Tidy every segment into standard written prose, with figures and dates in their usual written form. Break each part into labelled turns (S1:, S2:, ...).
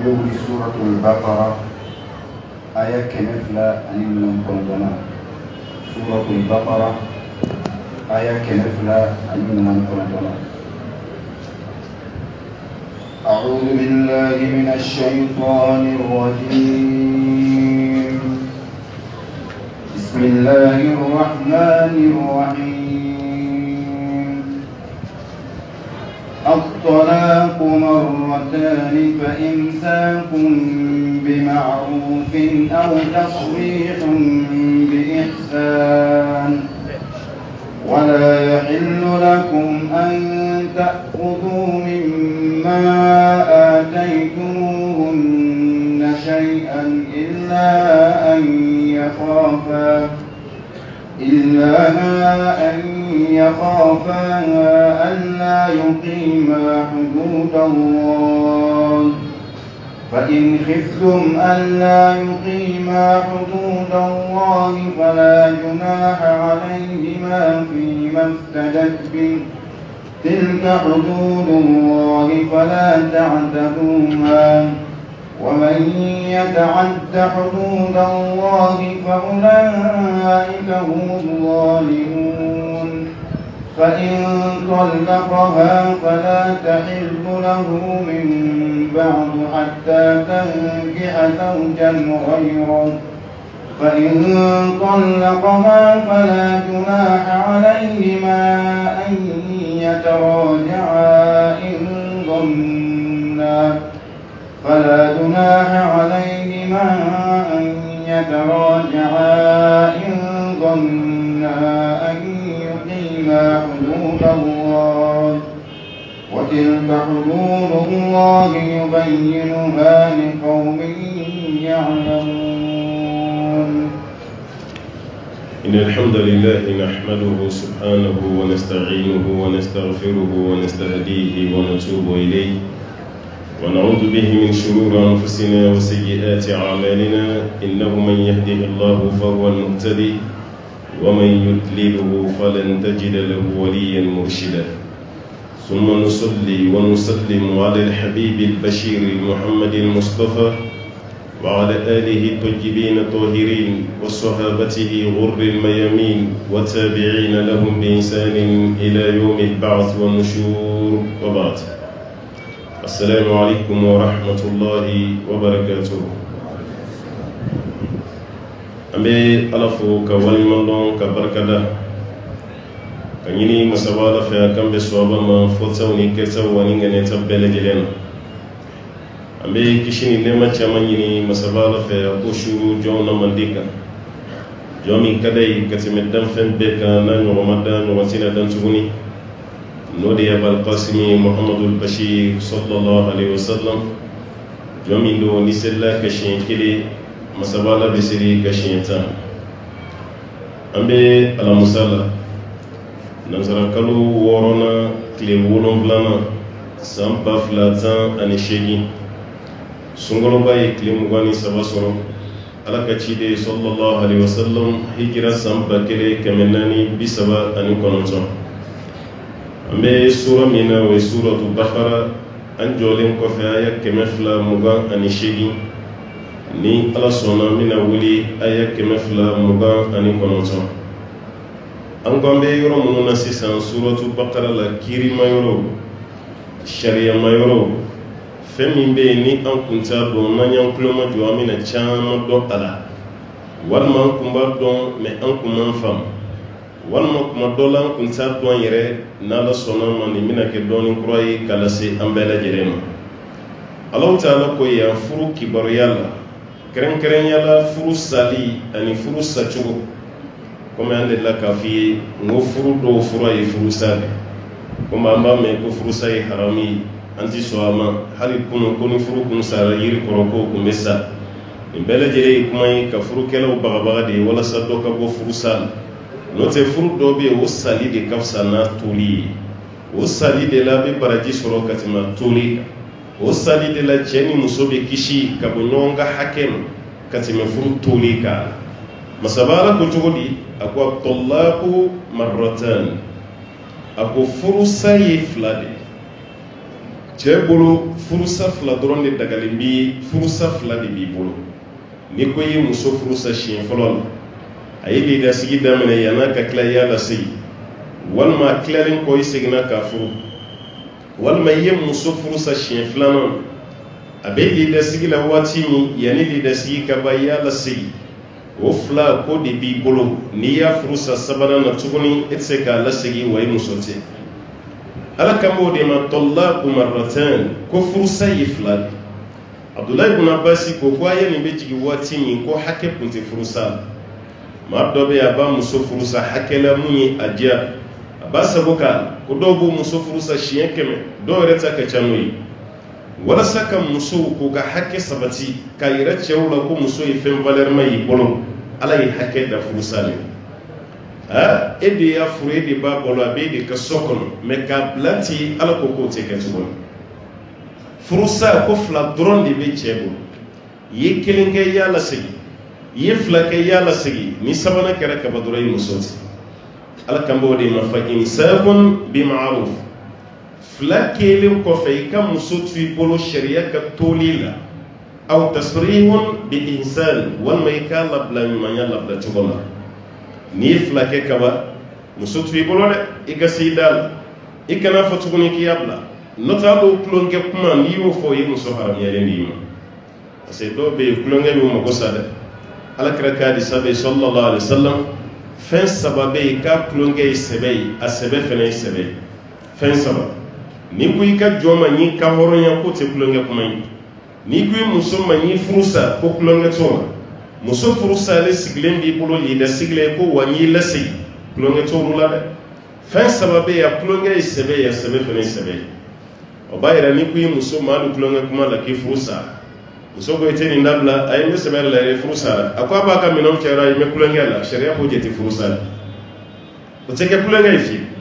S1: يوم سورة البقرة آية كنفلة أن من سورة البقرة آية كنفلة أن من أعوذ بالله من الشيطان الرجيم. بسم الله الرحمن الرحيم. الطلاق مرتان فإمساك بمعروف أو تسريح بإحسان ولا يحل لكم أن تأخذوا مما آتيتموهن شيئا إلا أن يخافا ألا يقيما حدود الله، فإن خفتم ألا يقيما حدود الله فلا جناح عليهما فيما افتدت به، تلك حدود الله فلا تعتدوها، ومن يتعد حدود الله فأولئك هم الظالمون. فإن طلقها فلا تحل له من بعد حتى تنكح زوجا غيره، فإن طلقها فلا جناح عليهما أن يتراجعا إن ظنا أن يقيما حدود الله، وتلك حدود الله يبينها لقوم يعلمون.
S2: إن الحمد لله نحمده سبحانه ونستعينه ونستغفره ونستهديه ونتوب إليه، ونعوذ به من شرور أنفسنا وسيئات أعمالنا، إنه من يهده الله فهو المهتدي، ومن يضلله فلن تجد له وليا مرشدا. ثم نصلي ونسلم على الحبيب البشير محمد المصطفى وعلى آله الطيبين الطاهرين وصحابته غر الميامين والتابعين لهم بإحسان إلى يوم البعث والنشور، وبعد. السلام عليكم ورحمة الله وبركاته. أمي ألفو كوالمالون كبركة كنيني مسابالة في أكام بسوابا ما فوتاوني كتاواني غنيتا بلجلين. أمي كشيني نما تشامانيني مسابالة في أكوشورو جونا منديكا جومي كداي كتمدن فن بيكا نانو رمضان وانتنا دانتوني نودي أبا القاسم محمد البشير صلى الله عليه وسلم جومي دو نسلا كشين كلي مسابالة بسري كشين تان. أمي على مسالة نمسرا كالو ورونا كلي ولون بلانا سامبا فلاتان أنشيجي سنغلو باي كلي مغاني سباسورو على كتشيدي صلى الله عليه وسلم هجرة سامبا كلي كمناني بسبا أنيكونونتون. أمي سورة مينا وسورة البقرة أنجولين كوفي آية كمفلا مغان أنشيجي ni ala sɔnna mina wuli aya kɛmɛ fila mugan ani kɔnɔntɔn. An ko an bɛ yɔrɔ minnu na sisan suratu bakara la, kiirima yɔrɔ, sariyama yɔrɔ, fɛn min bɛ yen ni an kun t'a dɔn n'an y'an tulo ma jɔ an bɛna caman dɔn a la, walima an kun b'a dɔn mɛ an kun m'an faamu, walima kuma dɔ la an kun t'a dɔn yɛrɛ, n'ala sɔnna ma nin bɛna kɛ dɔɔni kura ye k'a lase an bɛɛ lajɛlen ma. Alahu Taala ko yan furu kibaruya la, kɛrɛnkɛrɛnyala furu sali ani furu sacogo, komi an delila k'a f'i ye n ko furu dɔw fura ye furu sa de, komi an b'a mɛn ko furu sa ye haramu ye, an ti sɔn a ma. Hali kunun ko ni furu kun sara yiri kɔrɔ ko kun bɛ sa. Nin bɛɛ lajɛlen ye kuma ye ka furukɛlaw bagabaga de ye walasa dɔ ka bɔ furu sa la. N'o tɛ furu dɔ bɛ yen o sali de ka fisa n'a toli ye, o sali de la a bɛ baraji sɔrɔ ka tɛmɛ a toli kan. O sali de la cɛ ni muso bɛ kisi ka bɔ ɲɔgɔn ka hakɛ ma ka tɛmɛ furu toli kan. Masabara ko cogo di? A ko at-talaqu marratan, a ko furusa ye fila de. cɛ bolo furusa fila dɔrɔn de dagalen bi furusa fila de b'i bolo ni ko ye muso furusa siɲɛ fɔlɔ la a ye lidasigi daminɛ yan'a ka tila y'a lasegi walima tilalen kɔ i seginna k'a furu walima i ye muso furusa siɲɛ filanan a bɛ lidasigi la waati min yanni lidasigi ka ban i y'a lasegi o fila ko de b'i bolo n'i y'a furusa sabanan na tuguni e tɛ se k'a lasegi wa i muso tɛ ala kan b'o de ma tɔlaqu marratan ko furusa ye fila de Abdulahi ibn Abbas ko a ye nin bɛ jigin waati min ko hakɛ tun tɛ furusa la maa dɔ bɛ yen a b'a muso furusa hakɛ la mun ye a diya a b'a sago k'a la ko dɔw b'u muso furusa siɲɛ 100 dɔw yɛrɛ ta ka ca n'o ye walasa ka musow k'u ka hakɛ sabati k'a yira cɛw la ko muso ye fɛn valeur y'i bolo ala ye hakɛ da furusa le e de y'a furu e de b'a bolo a b'e de ka so kɔnɔ mɛ k'a bila ten ala ko k'o tɛ kɛ tuguni furusa ko fila dɔrɔn de bɛ cɛ bolo i ye kelen kɛ i y'a lasegi i ye fila kɛ i y'a lasegi ni sabanan kɛra kaba dɔrɔn i muso tɛ ala kan b'o de ma fa imsakun bi ma'ruf fila kelen kɔfɛ i ka muso to i bolo sariya ka toli la aw tasrihun bi ihsan walima i k'a labila ɲumanya labila cogo la n'i ye fila kɛ kaba muso to i bolo dɛ i ka se i da la i kana fɔ tuguni k'i y'a bila n'o tɛ hali o tulonkɛ kuma n'i y'o fɔ o ye muso haramuyalen d'i ma parce que dɔw bɛ yen tulonkɛ b'u mago sa dɛ alakira ka hadisa bɛ yen sallallahu alaihi wasallam fɛn saba bɛ yen k'a tulonkɛ ye sɛbɛ ye a sɛbɛ fana ye sɛbɛ ye fɛn saba n'i ko i ka jɔn ma n'i ka hɔrɔnya k'o tɛ tulonkɛ kuma ye n'i ko i muso ma n'i furusa ko tulonkɛ t'o ma muso furusalen sigilen b'i bolo lida sigilen ko wa n'i lasegi tulonkɛ t'olu la dɛ fɛn saba bɛ yen a tulonkɛ ye sɛbɛ ye a sɛbɛ fana ye sɛbɛ ye o b'a yira n'i ko i muso ma hali tulonkɛ kuma la k'i furusa muso ko i tɛ nin dabila a ye n bɛ sɛbɛn la i furusa a ko a b'a ka minɛnw cɛra i bɛ tulonkɛ la sariya ko jate furusa la o tɛ kɛ tulonkɛ ye fiyewu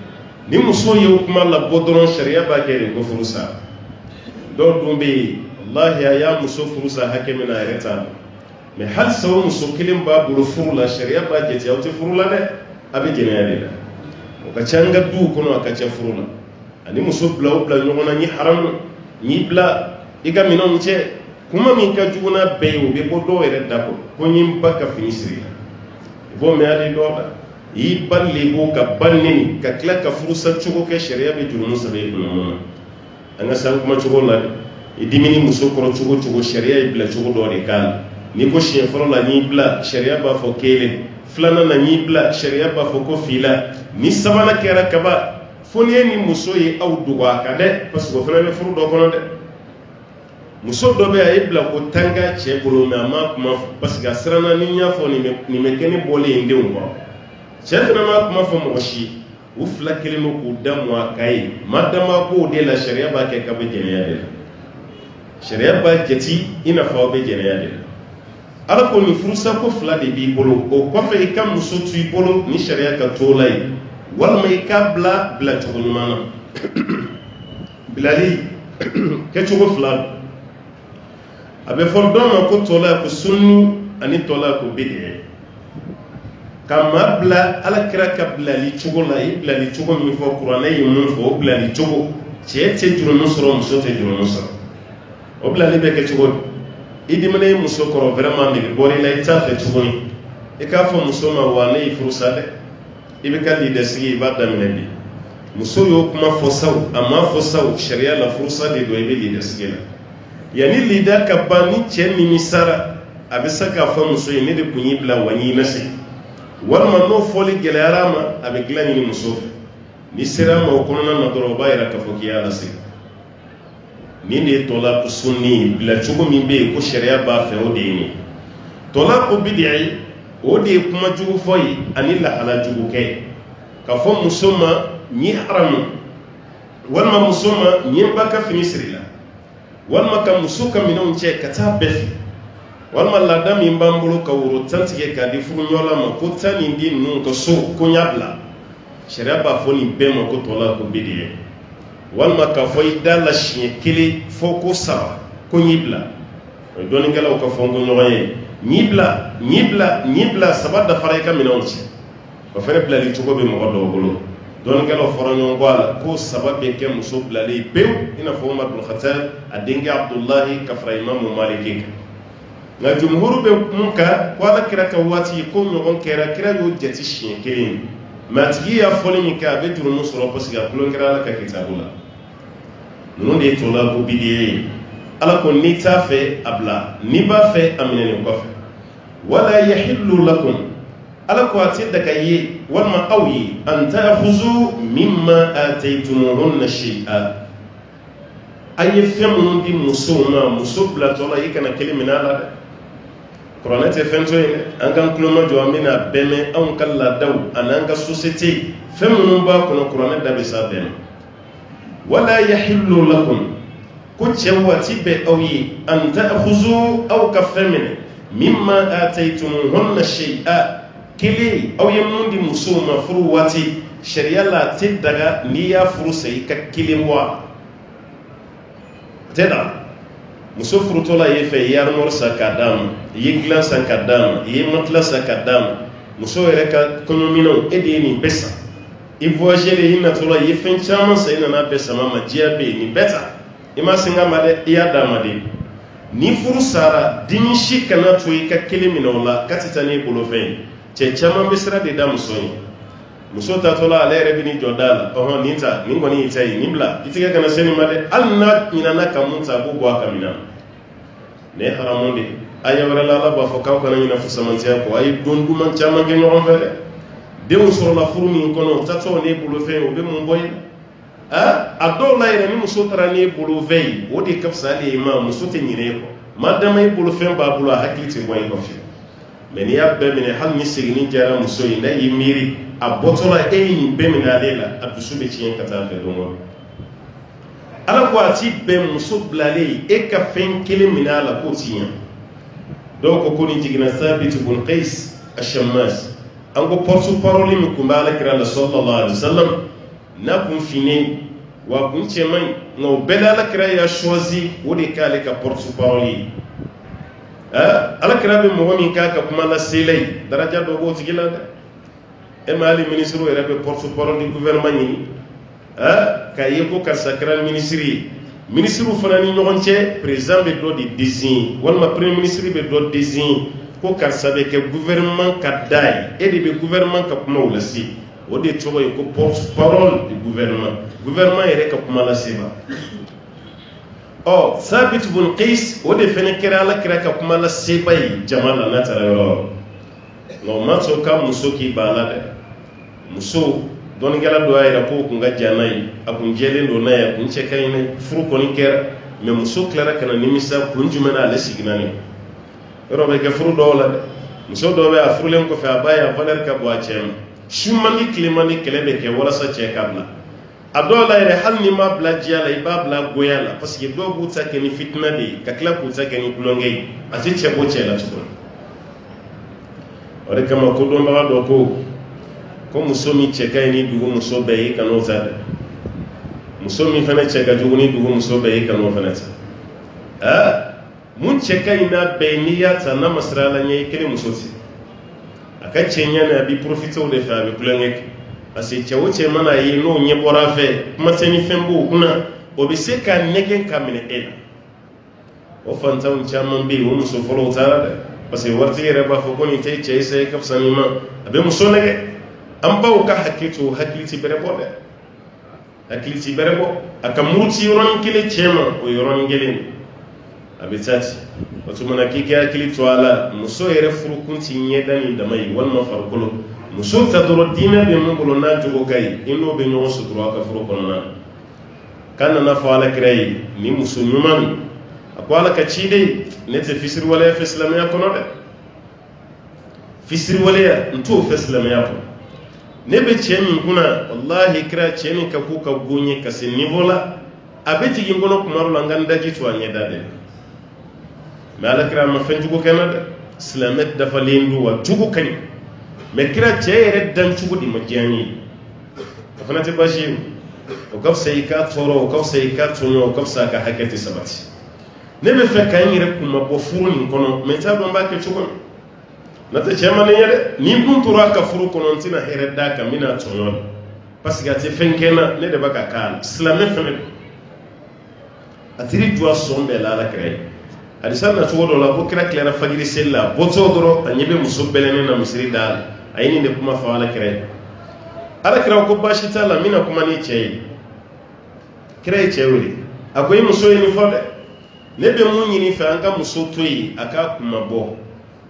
S2: ni muso ye o kuma labɔ dɔrɔn sariya b'a kɛ de ko furusa dɔw dun bɛ yen walahi a y'a muso furusa hakɛ min na a yɛrɛ t'a dɔn mɛ halisa o muso kelen b'a bolo furu la sariya b'a jate aw tɛ furu la dɛ a bɛ jɛnɛya de la o ka ca an ka duw kɔnɔ a ka ca furu la ani muso bila o bila ɲɔgɔn na ni haramu n'i bila i ka minɛnw cɛ kuma min ka jugu n'a bɛɛ ye o bɛ bɔ dɔw yɛrɛ da kɔrɔ ko n ye n ba ka fini siri la i b'o mɛn hali dɔw la i y'i ba lebu ka ba neni ka tila ka furusa cogo kɛ sariya bɛ jurumu saba i kunna mun na an ka san kuma cogo la dɛ i dimini muso kɔrɔ cogo cogo sariya ye bila cogo dɔ de k'a la n'i ko siɲɛ fɔlɔ la n'i bila sariya b'a fɔ kelen filanan na n'i bila sariya b'a fɔ ko fila ni sabanan kɛra kaba fo n'i ye ni muso ye aw dogo a kan dɛ parce que o fana bɛ furu dɔ kɔnɔ dɛ muso dɔ bɛ a ye bila ko tanga cɛ bolo mɛ a ma kuma fɔ parce que a siranna ni n y'a fɔ nin bɛ kɛ ne bɔlen ye n denw kɔrɔ cɛ fana ma kuma fɔ mɔgɔ si u fila kelen don k'u da mɔ a kan ye ma dama b'o de la sariya b'a kɛ k'a bɛ jɛnɛya de la sariya b'a jate i n'a fɔ aw bɛ jɛnɛya de la ala ko nin furusa ko fila de b'i bolo o kɔfɛ i ka muso to i bolo ni sariya ka to la ye walima i k'a bila cogo ɲuman na bilali kɛcogo fila don a bɛ fɔ dɔw ma ko tɔla ko sunni ani tɔla ko bid'a ka maa bila ala kira ka bilali cogo la i bilali cogo min fɔ kuranɛ ye mun fɔ o bilali cogo cɛ tɛ jurumu sɔrɔ muso tɛ jurumu sɔrɔ o bilali bɛ kɛ cogo di i dimina i muso kɔrɔ vraiment nege bɔra i la i t'a fɛ tuguni i k'a fɔ muso ma wa ne y'i furusa dɛ i bɛ ka lidasigi i b'a daminɛ bi muso y'o kuma fɔ saw a ma fɔ saw sariya la furusa de don i bɛ lidasigi la yanni lida ka ban ni cɛ nimisara a bɛ se k'a fɔ muso ye ne de kun y'i bila wa n y'i lasegi walima n'o fɔli gɛlɛyara a ma a bɛ dilan ɲini muso fɛ ni sera ma o kɔnɔna na dɔrɔn o b'a yira k'a fɔ k'i y'a lasegi nin de ye tɔla sunni bila cogo min bɛ yen ko sariya b'a fɛ o de ye nin tɔla ko bid'a ye o de ye kuma jugu fɔ ye ani lahala jugu kɛ ka fɔ muso ma ɲi haramu walima muso ma ɲi ba ka fini siri la walima ka muso ka minɛnw cɛ ka taa bɛɛ fɛ walima laada min b'an bolo ka woro tan tigɛ k'a di furuɲɔgɔnla ma ko taa nin di ninnu ka so ko n y'a bila sariya b'a fɔ nin bɛɛ ma ko tɔla ko bid'a walima k'a fɔ i da la siɲɛ kelen fɔ ko saba ko n y'i bila o ye dɔnnikɛlaw ka fɔ n ko ɲɔgɔn ye ɲi bila saba dafara i ka minɛnw cɛ o fana bilali cogo bɛ mɔgɔ dɔw bolo don galo foronyo wala ko sababe ke muso blale bew ina fo Umar bin Khattab adinga Abdullah kafra Imam Malik na jumhur be munka wala kira ka wati ko nyogon kera yo jati shin kelin matigi ya folini ka be turu musoro posiga kulon kira la ka kitabula non de to la ko bidiye ala ko ni ta fe abla ni ba fe amine ko fe wala yahillu lakum ala ko atida kayi wal ma qawi an ta'khuzu mimma ataytumuhunna shay'a ay femu di musuma musubla to la yikana kelimina la Qur'an te fenso en kan kloma jo amina beme an kala daw ananga société femu ba ko Qur'an da be sa beme wala yahillu lakum ko cewati be awi an ta'khuzu aw kafamina mimma ataytumuhunna shay'a kili aw yamundi musuma furuwati sharia la tidaga niya furusai ka kilimwa teda muso furutola yefe yarmor sakadam yiglan sakadam yematla sakadam muso ereka konomino edeni besa ivoagere ina tola yefen chama sayina na besa mama jiabe ni beta ima singa made iyada made ni furusara dinishi kana toyi ka kilimino la katitani bolofen che chama besra de dam soyi muso ta tola ale rebini jodala oho ninta ningoni itai nimla itika kana seni made alna inana kamunta bugo akamina ne haramonde ayawara la ba fo kaw kana ina fusamantia ko ay don duman chama ge no fere de musoro la furmi kono tato ne bulo fe o be mon boy ado la ire ni muso tara ne bulo vey wodi kafsa le imam muso te nyine ko madama e bulo fe ba bulo hakiti boy ko fi men ya be min hal ni signi jara muso ina yimiri abotola e ni be min alela abusube chien kata fe dongo ala ko ati be muso blale e ka fen kele minala ko tiya donc ko ni jigina Thabit ibn Qais ash-Shammas an ko porte parole mi kumbala kira la sallallahu alaihi wasallam na kun fini wa kun cheman no belala kira ya choisi wodi kale ka porte parole ala kira be mo min ka kuma la selay daraja do go tigila e mali ministre o rebe porte parole du gouvernement ni ka yeko ka sacral ministre fana ni ñogonce président be do di désign wala premier ministre be do désign ko ka sabe ke gouvernement ka dai e de gouvernement ka kuma wala si o de to ko porte parole du gouvernement ere ka kuma la seba o Thabit ibn Qais o de fene kira la kira ka kuma la seba jamala na tara no ma so ka muso ki balade muso don gala do ayra ko kunga janai akun jelen do nay akun chekay ne furu ko ni ker me muso klara kana nimisa kun jumana le signani robe ke furu do la muso do be afuru len ko fa baya valer ka bo achem shumani klimani kelebe ke wala sa che kabla adola ire hal ni ma bla jiala ibabla goyala parce que do buta ke ni fitna de ka kla ko ta ke ni kulongay ati che bo che la tukun ore kama ko do ma do ko muso mi cheka ni dugu muso be kanu zade muso mi fana cheka dugu ni dugu muso be kanu fana ta mun cheka ina be niya ta na masrala nye kele muso si aka chenya na bi profite o de fa be kulenge asi chawo che mana yi no nye bora fe kuma teni fembo kuna o be se ka negen kamene ela o fanta un chaman bi o muso folo tara parce que warti reba fo ko ni tay che se kafsani ma abe muso nege an bawo ka hakiliti bere bo aka muruti yoron kile chema o yoron ngelen abitati wato mana kike hakiliti wala muso yere furu kunti nyedani damai wal mafarkulo muso tadoro dina be mungulo na jogo kai ino be nyon suturo aka furu konna kana na fala krai ni muso nyuman akwala ka chide nete fisir wala ya islam ya kono de fisir wala ya nto islam ya kono nebe cheni kuna wallahi kira cheni ka ku ka gonye ka se nivola abeti gingono kumaru langanda jitu anyeda de mala kira ma fanjugo kenada islamet dafa lendu wa jugo kany me kira chere dan jugo di majani afana te bashi o kaf sai ka toro o kaf sai ka tonyo o kaf sa ka hakati sabati nebe fe kany rek kuma bo furu ni kono me ta bomba ke jugo nata chema ne yede ni buntura ka furu kono ntina hereda ka mina tonyo parce que ate fenkena ne de baka kan islamé fene atiri doit sombe la la créer hadisa na to do la ko kira clera fajiri sella boto doro anyebe muso belene na misri dal ayini ne kuma fa la créer ala kira ko bashi tala mina kuma ni chei créer cheuri akoyi muso ni fode ne be mun yini fa anga muso toyi aka kuma bo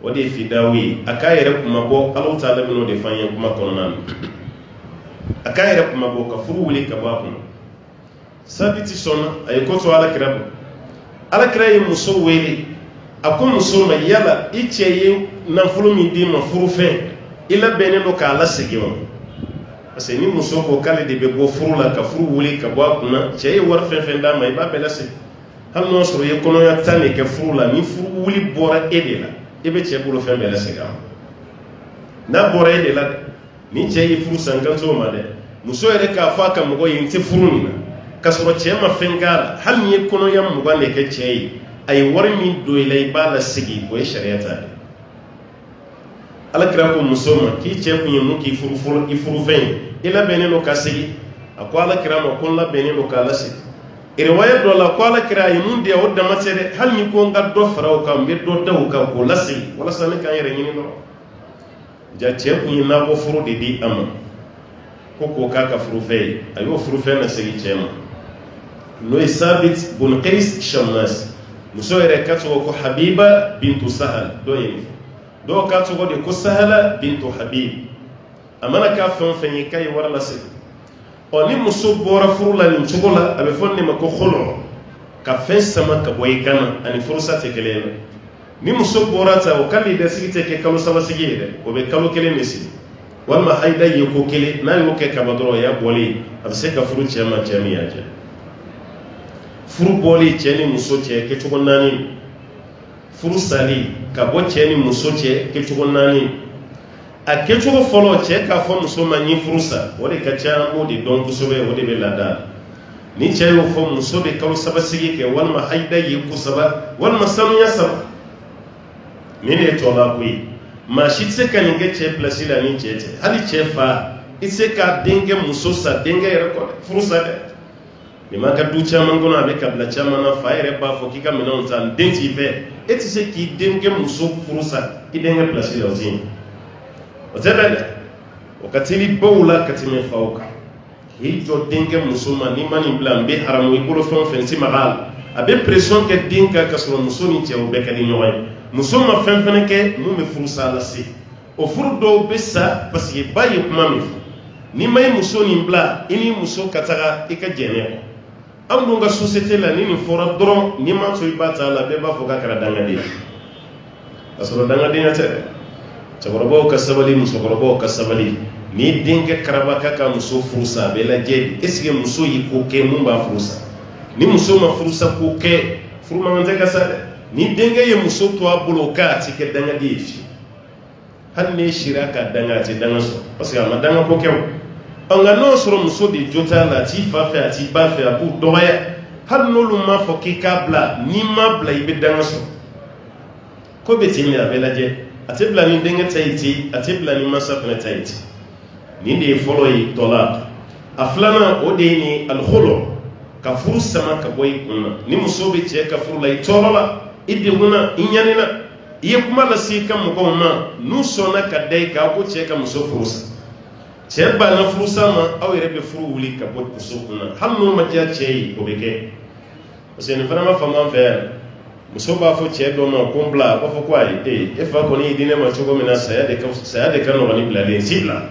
S2: wode fidawi aka yere kuma bo Allah taala bino de fanyen kuma konan aka yere kuma bo ka furu wuli ka ba kuma sabiti sona ay ko to ala kira yi muso wele ako muso ma yala iche yi na fulu mi di ma furu fe ila bene no ka ala segimo parce que ni muso ko kale de be go furu la ka furu wuli ka ba kuma che war fe fe nda mai ba bela se hal no soro ye kono ya tane ke furu la ni furu wuli bora edela ebe che bulu fe bela se ga na bora edela ni che yi furu sanganto ma de muso ere ka fa ka mo go yin te furu ni kasoro che ma fengala hal ni kono yam mo gane ke che ay war mi do ilay bala sigi ko shariata ala kira ko musoma ki che ko yemu ki furu ifuru fen ila beneno kasigi akwala kira mo kon la beneno kala sigi riwaya do la kwala kira yimun de wadda matere hal ni ko ngaddo faraw kam be do taw ka ko lasi wala sane kan yere nyini no ja che ko yina ko furu de di am ko ka furu fe ayo furu fe na sigi chema no Sabit bun Qais Shammas muso ere katso ko Habiba bintu Sahal do yini do katso ko de ko Sahala bintu Habib amana ka fon fenyi kay wala se oni muso bora furula ni chogola abe fonni mako kholo ka fen sama ka boy kana ani fursa te kelena ni muso bora ta o kalli de sigite ke kalo sala sigide o be kalo kele mesi walma hayda yeko kele na yo ke kabadro ya boli abe se ka furu chema chemi yaje furu boli cheni muso che ke chugo nani furu sali ka bo cheni muso che ke chugo nani a ke chugo folo che ka fo muso manyi furusa wode ka cha mo di don kusobe wode be lada ni che yo fo muso be kalu sabasigi ke wal ma hayda yiku saba wal ma sanu ya saba ni ne to la kui ma shi tse kan nge che place la ni che hali che fa itse ka denge muso sa denge ko furusa de ni maka du chama ngona be kabla chama na faire ba fo kika menon tan denti be eti se ki denge muso furusa ki denge place la ozin otebele wakatili bawla katime fauka hijo denge muso ma ni mani blambe haramu ikulo fon fensi magal abe pression ke dinka kasro muso ni che obeka di nyoy muso ma fen fen ke mu me furusa la si o furu do bessa parce que baye kuma mi ni may muso ni bla ini muso katara ika jene am do nga société la ni fora dron ni man so ibata la be ba foka kara danga di asoro danga di nyate chagorobo ka sabali muso gorobo ka sabali ni dinga karaba kaka muso furusa be la je eske muso yi ko ke mun ba furusa ni muso ma furusa ko ke furuma ngante ka sade ni dinga ye muso to aboloka ti ke danga di fi han ne shiraka danga ti danga so parce que ma danga ko kew anga no soro muso di jota la ti fa fe ati ba fe abu doya han no lu ma fo ki kabla ni ma bla ibe danga so ko be ti mi abela je ati bla ni denga taiti ati bla ni masa fana taiti ni de folo yi tola aflana o de ni al khulu ka furu sama ka boy kunna ni muso be ce ka furu lay torola ide guna inyanina iye kuma la si kam ko ma nu sona ka dai ka ko ce ka muso furusa ce ba na furusa ma aw yere be furu wuli ka boy muso kunna hanno ma ja ce yi ko be ke parce que ni fana ma fama fe muso ba fo che do ma kombla ba fo kwai e fa ko ni dine ma chogo mina saya de ka no ni blade sibla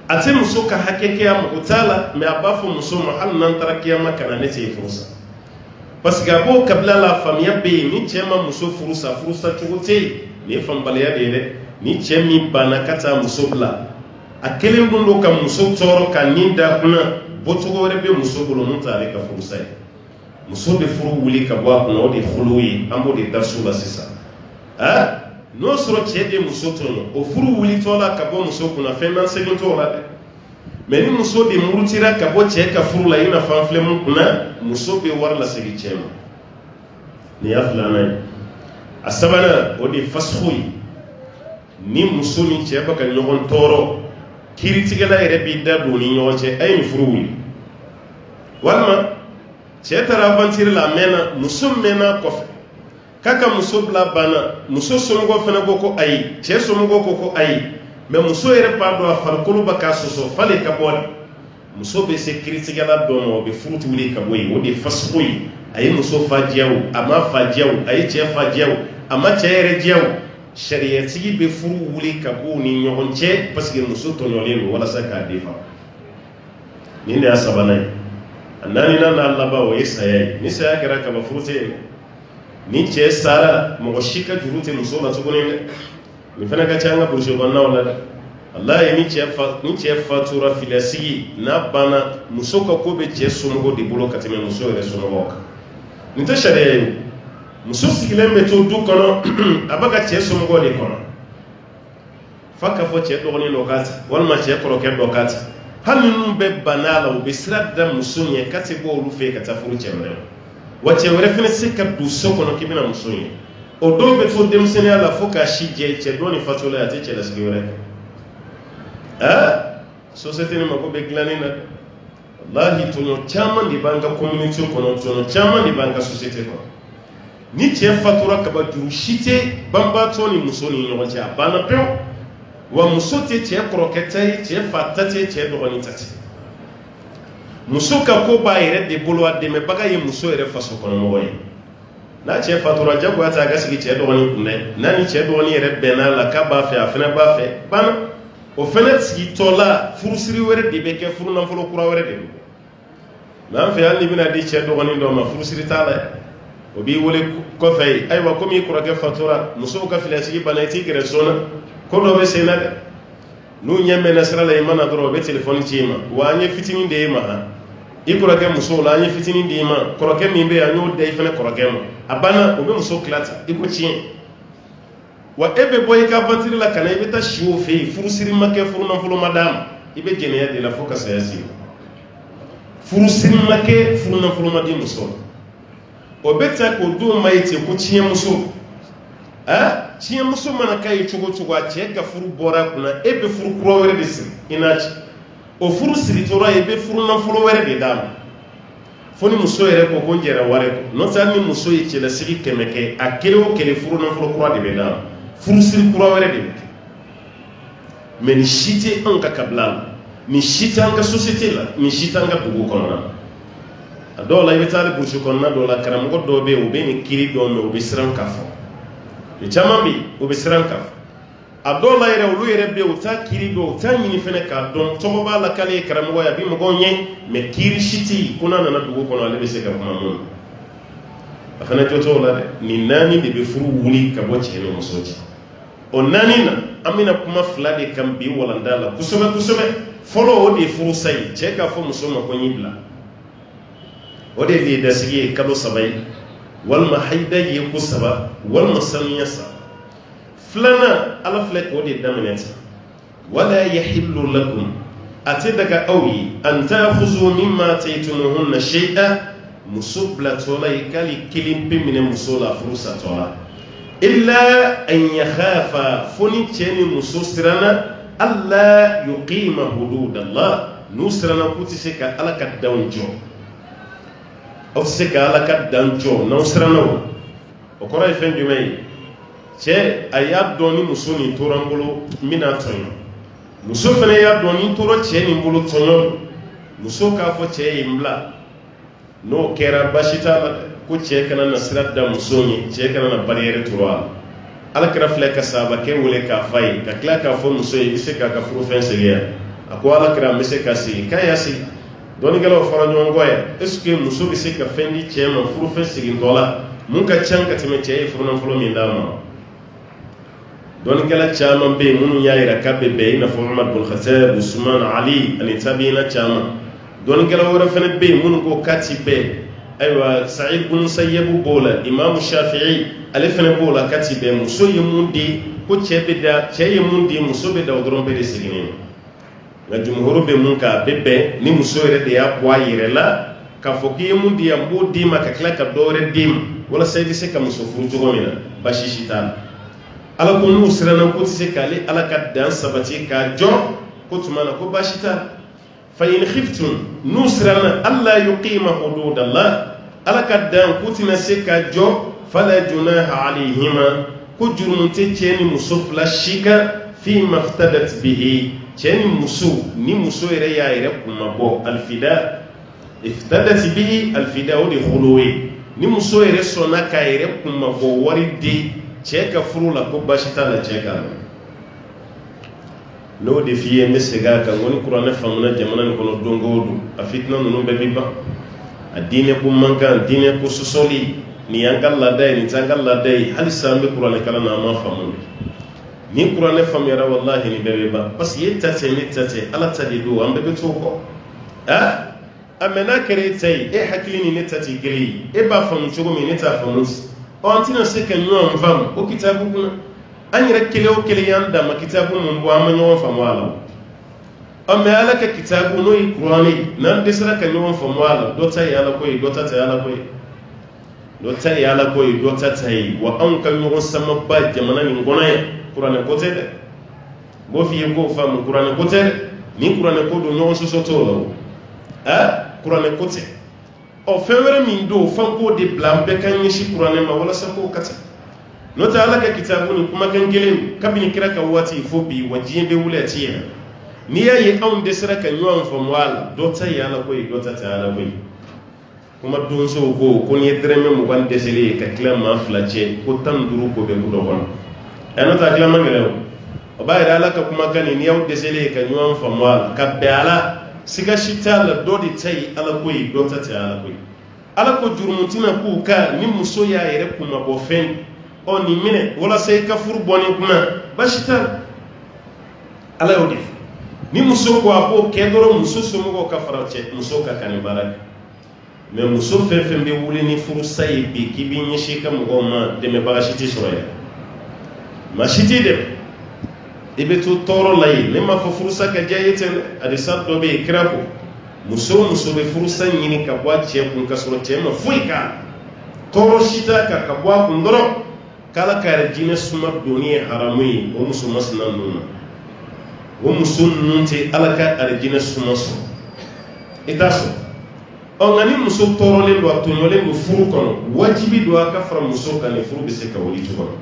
S2: ate muso ka hakeke ya mutala me abafo muso ma hal nan tarakiya makana ne ce furusa parce que abo kabla la famille be ni chema muso furusa chogo te ni fambale ya de ni chemi bana kata muso bla akelen bundo ka muso toro ka ninda kuna botogo rebe muso bolo mutale ka furusa muso de furu wuli ka bɔ a kunna o de khuluyi an b'o de darsu la sisan n'o sɔrɔ cɛ de muso tɔɲɔ o furu wuli tɔ la ka bɔ muso kunna fɛn na segin t'o la dɛ mais ni muso de murutira ka bɔ cɛ ka furu la i na fan filɛ mun kunna muso bɛ wari lasegin cɛ ma nin y'a filanan ye a sabanan o de fasuhu ye ni muso ni cɛ bɛ ka ɲɔgɔn tɔɔrɔ kiritigala yɛrɛ b'i da don ni ɲɔgɔn cɛ a ye nin furu wuli walima cɛ taara aventure la a mɛnna muso mɛnna kɔfɛ k'a ka muso bila banna muso somɔgɔw fana ko ko ayi cɛ somɔgɔw ko ko ayi mais muso yɛrɛ b'a dɔn a farikolo bɛ k'a sɔsɔ f'ale ka bɔ de muso bɛ se kiritigala dɔ ma o bɛ furu wuli ka bɔ yen o de ye fasigo ye a ye muso fa diya o a ma fa diya o a ye cɛ fa diya o a ma cɛ yɛrɛ diya o sariyatigi bɛ furu wuli ka bɔ u ni ɲɔgɔn cɛ parce que muso tɔɲɔlen don walasa k'a defa nin de y'a sabanan ye a naaninan n'a laban o ye saya ye ni saya kɛra kaba furu tɛ yen ni cɛ sara mɔgɔ si ka juru tɛ muso la tuguni dɛ nin fana ka ca an ka burusi kɔnɔnaw la dɛ walayi ni cɛ fatura filasigi n'a banna muso ka ko bɛ cɛ somɔgɔw de bolo ka tɛmɛ muso yɛrɛ somɔgɔw kan nin tɛ sariya ye muso sigilen bɛ to du kɔnɔ a bɛ ka cɛ somɔgɔw de kɔnɔ f'a ka fɔ cɛ dɔgɔnin dɔ k'a ta walima cɛ kɔrɔkɛ dɔ k'a ta hali ninnu bɛ banna la u bɛ sira da muso ɲɛ k'a tɛ bɔ olu fɛ yen ka taa furu cɛ wɛrɛ wa cɛ wɛrɛ fana se ka don so kɔnɔ k'i bɛna muso ye o dɔw bɛ to denmisɛnninya la fo k'a si jɛ cɛ dɔ ni fatula a tɛ cɛlasigi wɛrɛ société ni mako bɛ dilanni na wallahi tɔɲɔ caman de b'an ka communauté kɔnɔ tɔɲɔ caman de b'an ka société kɔnɔ ni cɛ fatura kaba juru si tɛ banbatɔ ni muso ni ɲɔgɔn cɛ a banna pewu wa muso tɛ cɛ kɔrɔkɛ ta ye cɛ fa ta tɛ cɛ dɔgɔnin ta tɛ muso ka ko b'a yɛrɛ de bolo a dɛmɛbaga ye muso yɛrɛ faso kɔnɔmɔgɔ ye n'a cɛ fatura jagoya tɛ a ka sigi cɛ dɔgɔnin kun dɛ n'a ni cɛ dɔgɔnin yɛrɛ bɛnna la k'a b'a fɛ a fana b'a fɛ banna o fana sigitɔ la furusiri wɛrɛ de bɛ kɛ furu nafolo kura wɛrɛ de don mais an fɛ hali ni bɛna di cɛ dɔgɔnin dɔ ma furusiri t'a la o b'i wele kɔfɛ ye ayiwa komi i kɔrɔkɛ fatura musow ka filasigi banna i t'i gɛrɛ so la ko dɔ bɛ sen na dɛ n'u ɲɛ mɛnna sira la i mana dɔrɔn o bɛ telefɔni ci i ma wa an ye fitinin de ye ma han i kɔrɔkɛ musow la an ye fitinin di i ma kɔrɔkɛ min bɛ yen an y'o da i fana kɔrɔkɛ ma a banna o bɛ muso tila ta i ko tiɲɛ wa e bɛ bɔ i ka aventure la ka na i bɛ taa si o fɛ yen furusiri ma kɛ furu nafolo ma d'a ma i bɛ jɛnɛya de la fo ka saya s'i ma furusiri ma kɛ furu nafolo ma di muso ma o bɛ taa k'o don ma ye ten ko tiɲɛmuso tiɲɛmuso mana k'a ye cogo cogo a cɛ ka furu bɔra a kunna e bɛ furu kura wɛrɛ de siri i n'a cɛ o furu siritɔla i bɛ furu nafolo wɛrɛ de d'a ma fo ni muso yɛrɛ ko ko n jɛra wari kɔ n'o tɛ hali ni muso ye cɛlasigi 100 kɛ a kelen o kelen furu nafolo kura de bɛ d'a ma furusiri kura wɛrɛ de bɛ kɛ mais nin si tɛ anw ka kabila la nin si tɛ an ka société la nin si tɛ an ka dugu kɔnɔna na a dɔw la i bɛ taa hali burusi kɔnɔna dɔw la karamɔgɔ dɔw bɛ yen u bɛ nin kiri dɔw mɛn u bɛ siran k'a fɔ ni caman bɛ yen u bɛ siran k'a fɔ a dɔw la yɛrɛ olu yɛrɛ bɛ yen u t'a kiri dɔn u t'a ɲini fana k'a dɔn tɔgɔ b'a la k'ale ye karamɔgɔ ye a bɛ mɔgɔw ɲɛ mais kiri si tɛ yen ko n'a nana dugu kɔnɔ ale bɛ se ka kuma mun a fana jɔ t'o la dɛ nin naani de bɛ furu wuli ka bɔ cɛ ni muso cɛ o naani na an bɛna kuma 2 de kan bi walanda la kosɛbɛ kosɛbɛ fɔlɔ o de ye furusa ye cɛ k'a fɔ muso ma ko n y'i bila o de ye dasigi ye kalo 3 ye walima haida ye ko 3 walima sanuya 3 filanan ala filɛ k'o de daminɛ ten wala yahillu lakum a tɛ daga aw ye an ta'khudhu mimma ataytumuhunna shay'an muso bilatɔla i k'ale kelen pe minɛ muso la furu satɔ la illa an yakhafa fo ni cɛ ni muso siranna alla yuqima hududallah n'u siranna k'u tɛ se ka ala ka danw jɔ aw tɛ se ka ala ka dan jɔ n'aw siranna o kɔrɔ ye fɛn jumɛn ye cɛ a y'a dɔn ni muso nin tora n bolo n bɛna tɔɲɔ muso fana y'a dɔn ni tora cɛ nin bolo tɔɲɔ muso k'a fɔ cɛ ye n bila n'o kɛra baasi t'a la ko cɛ kana na sira da muso ye cɛ kana na barrière turu a la alakira filɛ ka sahabakɛ wele k'a f'a ye ka tila k'a fɔ muso ye i bɛ se k'a ka furufɛn segiya a ko alakira n bɛ se k'a segi k'a y'a segi dɔnnikɛlaw fara ɲɔgɔn kɔ yan est ce que muso bɛ se ka fɛn di cɛ ma furufɛn segintɔ la mun ka ca ka tɛmɛ cɛ ye furunafolo min d'a ma dɔnnikɛla caman bɛ yen minnu y'a jira k'a bɛ bɛn i n'a fɔ Umar bin Khattab Usman Ali ani tabiina caman dɔnnikɛla wɛrɛ fana bɛ yen minnu ko k'a ti bɛn ayiwa Sa'id bin Musayyab b'o la Imam Shafi'i ale fana b'o la k'a ti bɛn muso ye mun di ko cɛ ye mun di muso bɛ da o dɔrɔn bɛɛ de seginnen nka jumhuru bɛ mun kan a bɛ bɛn ni muso yɛrɛ de y'a bɔ a yɛrɛ la k'a fɔ k'i ye mun di yan n b'o d'i ma ka tila ka dɔ wɛrɛ d'i ma walasa i bɛ se ka muso furu cogo min na baasi si t'a la ala ko n'u siranna ko tɛ se k'ale ala ka dan sabati k'a jɔ كتمانا كباشتا فإن خفتم نسرنا ألا يقيم حدود الله ألا كدام كتنا سكا جو فلا جناح عليهما كجرم تيني مسوف لا شيكا فيما افتدت به تيني مسو ني مسو يريا يركم مبو الفداء افتدت به الفداء ودي خلوي ني مسو يرسونا كايركم مبو وردي تيكا فرولا كباشتا لا تيكا no de fiye mesega ka ngoni qur'ana famuna jamana ni kono dongodu afitna no be biba adine bu mankan dine ko sosoli ni yankalla day ni tangalla day hal sambe qur'ana kala na ma famun ni qur'ana famira wallahi ni be biba bas yetta te ni tate ala tadidu ambe be to ko amena kere tay e haklini ni tati gri e ba famu chogo mi ni ta famus o antina se kan yo fam o kitabu kuna an yɛrɛ kelen o kelen y'an dama kitabu mun bɔ an ma ɲɔgɔn faamu a la mɛ ala ka kitabu n'o ye kuranɛ ye n'an dɛsɛra ka ɲɔgɔn faamu a la dɔ ta ye ala ko ye dɔ ta tɛ ala ko ye dɔ ta ye ala ko ye dɔ ta tɛ ye wa anw ka ɲɔgɔn samaba jamana nin kɔnɔ yan kuranɛ ko tɛ dɛ b'o f'i ye k'o faamu kuranɛ ko tɛ dɛ ni kuranɛ ko don ɲɔgɔn sɔsɔ t'o la o kuranɛ ko tɛ fɛn wɛrɛ min don f'an k'o de bila an bɛɛ ka ɲɛsin kuranɛ ma walasa k'o ka tɛ n'o tɛ ala ka kitabu ni kumakan kelen kabini kira ka waati fo bi wa diɲɛ bɛ wuli a ti yɛlɛ n'i y'a ye anw dɛsɛra ka ɲɔgɔn faamu a la dɔ ta ye ala ko ye dɔ ta tɛ ala ko ye kuma donsow ko n'i ye dɛrɛmɛ 20 dɛsɛlen ye ka tila maa 2 cɛ ko 15 ko bɛ ku dɔ kɔnɔ n'o tɛ a tila man gɛlɛn o b'a yɛrɛ ala ka kumakan ni n'i y'aw dɛsɛlen ye ka ɲɔgɔn faamu a la ka bɛn ala siga si t'a la dɔ de ta ye ala ko ye dɔ ta tɛ ala ko ye ala ko jurumu tɛna k'u kan ni muso y'a yɛrɛ kumabɔ fɛn ni minɛ walasa i ka furu bɔni kuma basi t'a ala y'o de fɔ ni muso ko a b'o kɛ dɔrɔn muso somɔgɔw ka fara cɛ muso ka kan ni baara kɛ mɛ muso fɛn fɛn bɛ wuli ni furusa ye bi k'i b'i ɲɛsin i ka mɔgɔw ma dɛmɛbaga si tɛ sɔrɔ yan maa si t'i dɛmɛ i bɛ to tɔɔrɔ la yen ne m'a fɔ furusa ka diya i ye ten dɛ adisa dɔ bɛ yen kira ko muso o muso bɛ furusa ɲini ka bɔ a cɛ kun ka sɔrɔ cɛ ma foyi k'a tɔɔrɔ si t'a kan ka bɔ a kun dɔrɔn kala kare jinɛ suma doni ye haramu ye o muso masina ninnu na o muso ninnu tɛ ala ka arijinɛ suma sɔrɔ i t'a sɔrɔ nka ni muso tɔɔrɔlen don a tɔɲɔlen don furu kɔnɔ wajibi don a ka fara muso kan ni furu bɛ se ka wuli cogo min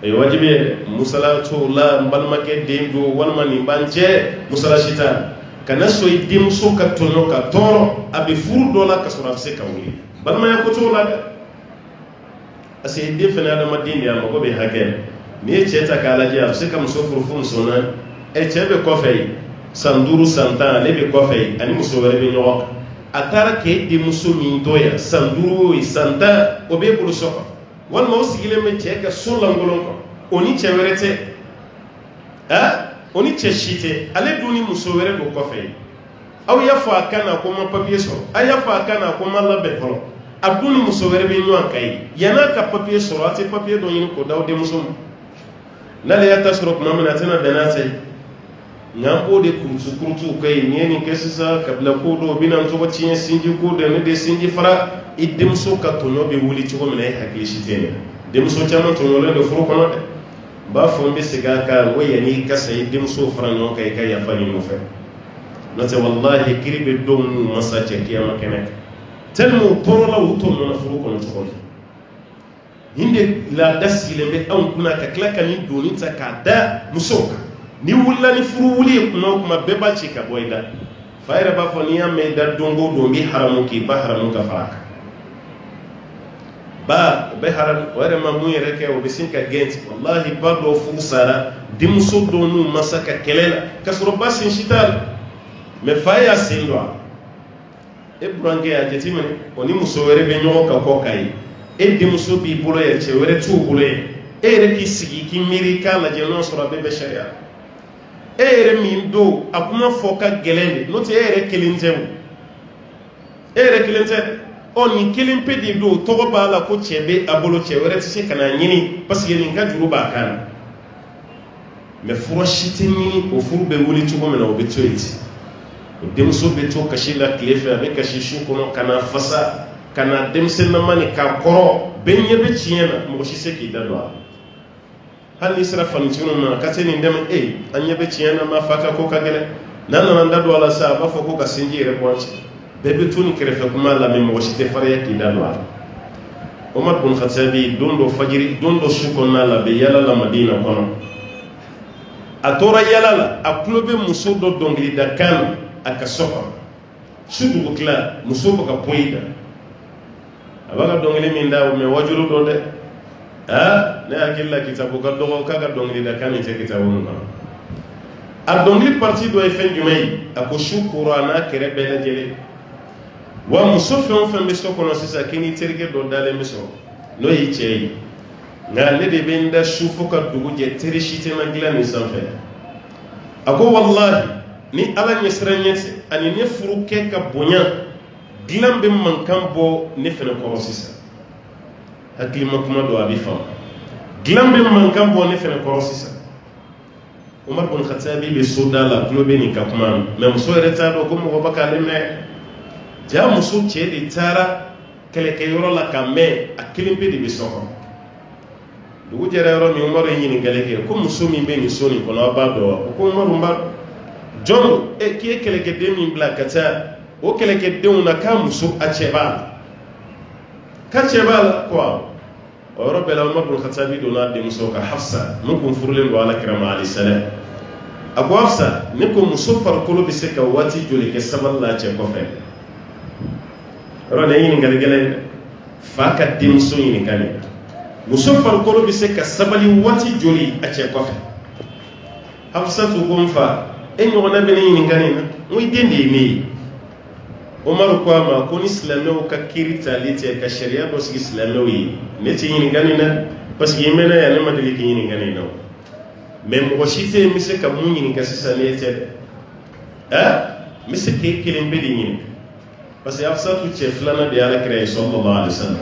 S2: o ye wajibi ye dɛ musala t'o la n balimakɛ den don walima nin b'an cɛ musala si t'a ka na sɔn i denmuso ka tɔɲɔ ka tɔɔrɔ a bɛ furu dɔ la ka sɔrɔ a bɛ se ka wuli balimaya ko t'o la dɛ parce que den fana adamaden de a mago bɛ hakɛ n'i ye cɛ ta k'a lajɛ a bɛ se ka muso furu fo muso naani cɛ bɛ kɔfɛ yen san 5 san 10 ale bɛ kɔfɛ yen ani muso wɛrɛ bɛ ɲɔgɔn kan a taara k'e denmuso min to yan san 5 ye san 10 o b'e bolo so kɔnɔ walima o sigilen bɛ cɛ ka so lankolon kan o ni cɛ wɛrɛ tɛ o ni cɛ si tɛ ale dun ni muso wɛrɛ don kɔfɛ yen aw y'a fɔ a kan na ko n ma papiye sɔrɔ a y'a fɔ a kan na ko n ma labɛn fɔlɔ a dun ni muso wɛrɛ bɛ ɲɔgɔn kan yen yan'a ka papiye sɔrɔ a tɛ papiye dɔ ɲini k'o d'aw denmuso ma n'ale y'a ta sɔrɔ tuma min na a tɛna bɛn n'a ta ye nka an b'o de kurutu ka yen n'i ye nin kɛ sisan kabila ko dɔw bɛ na n tɔgɔ tiɲɛ sinji ko dɛ ne de sinji fara i denmuso ka tɔɲɔ bɛ wuli cogo min na e hakili si tɛ nin denmuso caman tɔɲɔlen don furu kɔnɔ dɛ n b'a fɔ n bɛ segin a kan n ko yanni i ka sa i denmuso fara ɲɔgɔn kan i ka yafa ɲini u fɛ n'o tɛ walahi kiri bɛ dɔw n'u masa cɛ kiyama kɛnɛ kan tellement u tɔɔrɔla u tɔɲɔna furu kɔnɔ cogo min nin de laada sigilen bɛ anw kunna ka tila ka nin doni ta k'a da musow kan ni wulila ni furu wuli ye kuma o kuma bɛɛ b'a ci ka bɔ i da fa yɛrɛ b'a fɔ n'i y'a mɛn i da don o don n bɛ haramu k'i ba haramu ka fara a kan ba o bɛ haramu o yɛrɛ ma mun yɛrɛ kɛ o bɛ sin ka gɛn ten walahi ba dɔw furu sara denmuso dɔw n'u masa ka kɛlɛ la ka sɔrɔ ba sen si t'a la mɛ fa y'a sen don a la e burankɛ y'a jateminɛ o ni muso wɛrɛ bɛ ɲɔgɔn kan kɔ k'a ye e denmuso b'i bolo yɛrɛ cɛ wɛrɛ t'u bolo yɛrɛ e yɛrɛ k'i sigi k'i miiri k'a lajɛ n'o sɔrɔ a bɛɛ bɛ sariya e yɛrɛ min don a kuma fɔ ka gɛlɛn de n'o tɛ e yɛrɛ kelen tɛ o e yɛrɛ kelen tɛ nin kelen pe de don tɔgɔ b'a la ko cɛ bɛ a bolo cɛ wɛrɛ tɛ se ka n'a ɲini parce que nin ka juru b'a kan na mɛ fura si tɛ ɲini o furu bɛ wuli cogo min na o bɛ to yen ten o denmuso bɛ to kasi la tile fɛ a bɛ kasi su kɔnɔ ka na fasa ka na denmisɛnnama ni k'a kɔrɔ bɛɛ ɲɛ bɛ tiɲɛ na mɔgɔ si se k'i da don a la hal ni sira fanitunu ma kateni ndem anya be ciana ma faka ko kagele nana ndado wala sa ba fo ko ka sinji réponse bebe tuni krefe kuma la même washite fariya ki dalwa Omar bin Khattabi dondo fajiri dondo sukonna la be yala la Madina kono atora yala la aklobe muso do dongli da kan aka soko sudu bukla muso ko ka poida abaga dongli min dawo me wajuru do de ne akilla kitabu ka dogo kaga dongli da kan te kitabu no a dongli parti do e fen jumay ako shukura na kere bela jele wa muso fen fen be so kono sisa kini terge do dale miso no yi chei nga le de benda shufu ka dugu je terishite magila ni sanfe ako wallahi ni ala nyesranyet ani ne furuke ka bonya gilam be mankan bo ne fene ko sisa hakli makuma do abi fam gilam be mankan bo ne fene ko sisa Umar bin Khattabi be soda la globe ni kapman même so reta do ko mo baka le me ja muso cɛ de taara kɛlɛkɛyɔrɔ la ka mɛn a kelen pe de bɛ sɔn kɔnɔ dugu jɛra yɔrɔ min Umaru ye ɲininkali kɛ ko muso min bɛ nin so nin kɔnɔ aw b'a dɔn wa ko Umaru b'a dɔn jɔn don k'i ye kɛlɛkɛden min bila ka taa o kɛlɛkɛdenw na k'a muso a cɛ b'a la k'a cɛ b'a la ko awɔ o yɔrɔ bɛɛ la Umaru bin Khattabi donna a denmuso ka Hafsa min kun furulen don Alakira ma alayhi salam a ko Hafsa ne ko muso farikolo bɛ se ka waati joli kɛ sabali la a cɛ kɔfɛ rone ɲininkali gɛlɛn fa ka denmuso ɲininkali muso farikolo bɛ se ka sabali waati joli a cɛ kɔfɛ Hafsatu ko n fa e ɲɔgɔnna bɛ ne ɲininkali na n ko i den de ye ne ye Umaru ko a ma ko ni silamɛw ka kiiri tali tɛ ka sariya dɔ sigi silamɛw ye ne tɛ ɲininkali na parce que i mɛnna yan ne ma deli k'i ɲininkali na mais mɔgɔ si tɛ yen n bɛ se ka mun ɲininka sisan ne tɛ dɛ n bɛ se k'e kelen bɛ de ɲininka parce que Hafsatu cɛ filanan de ye Alakira ye sallallahu alaihi wasallam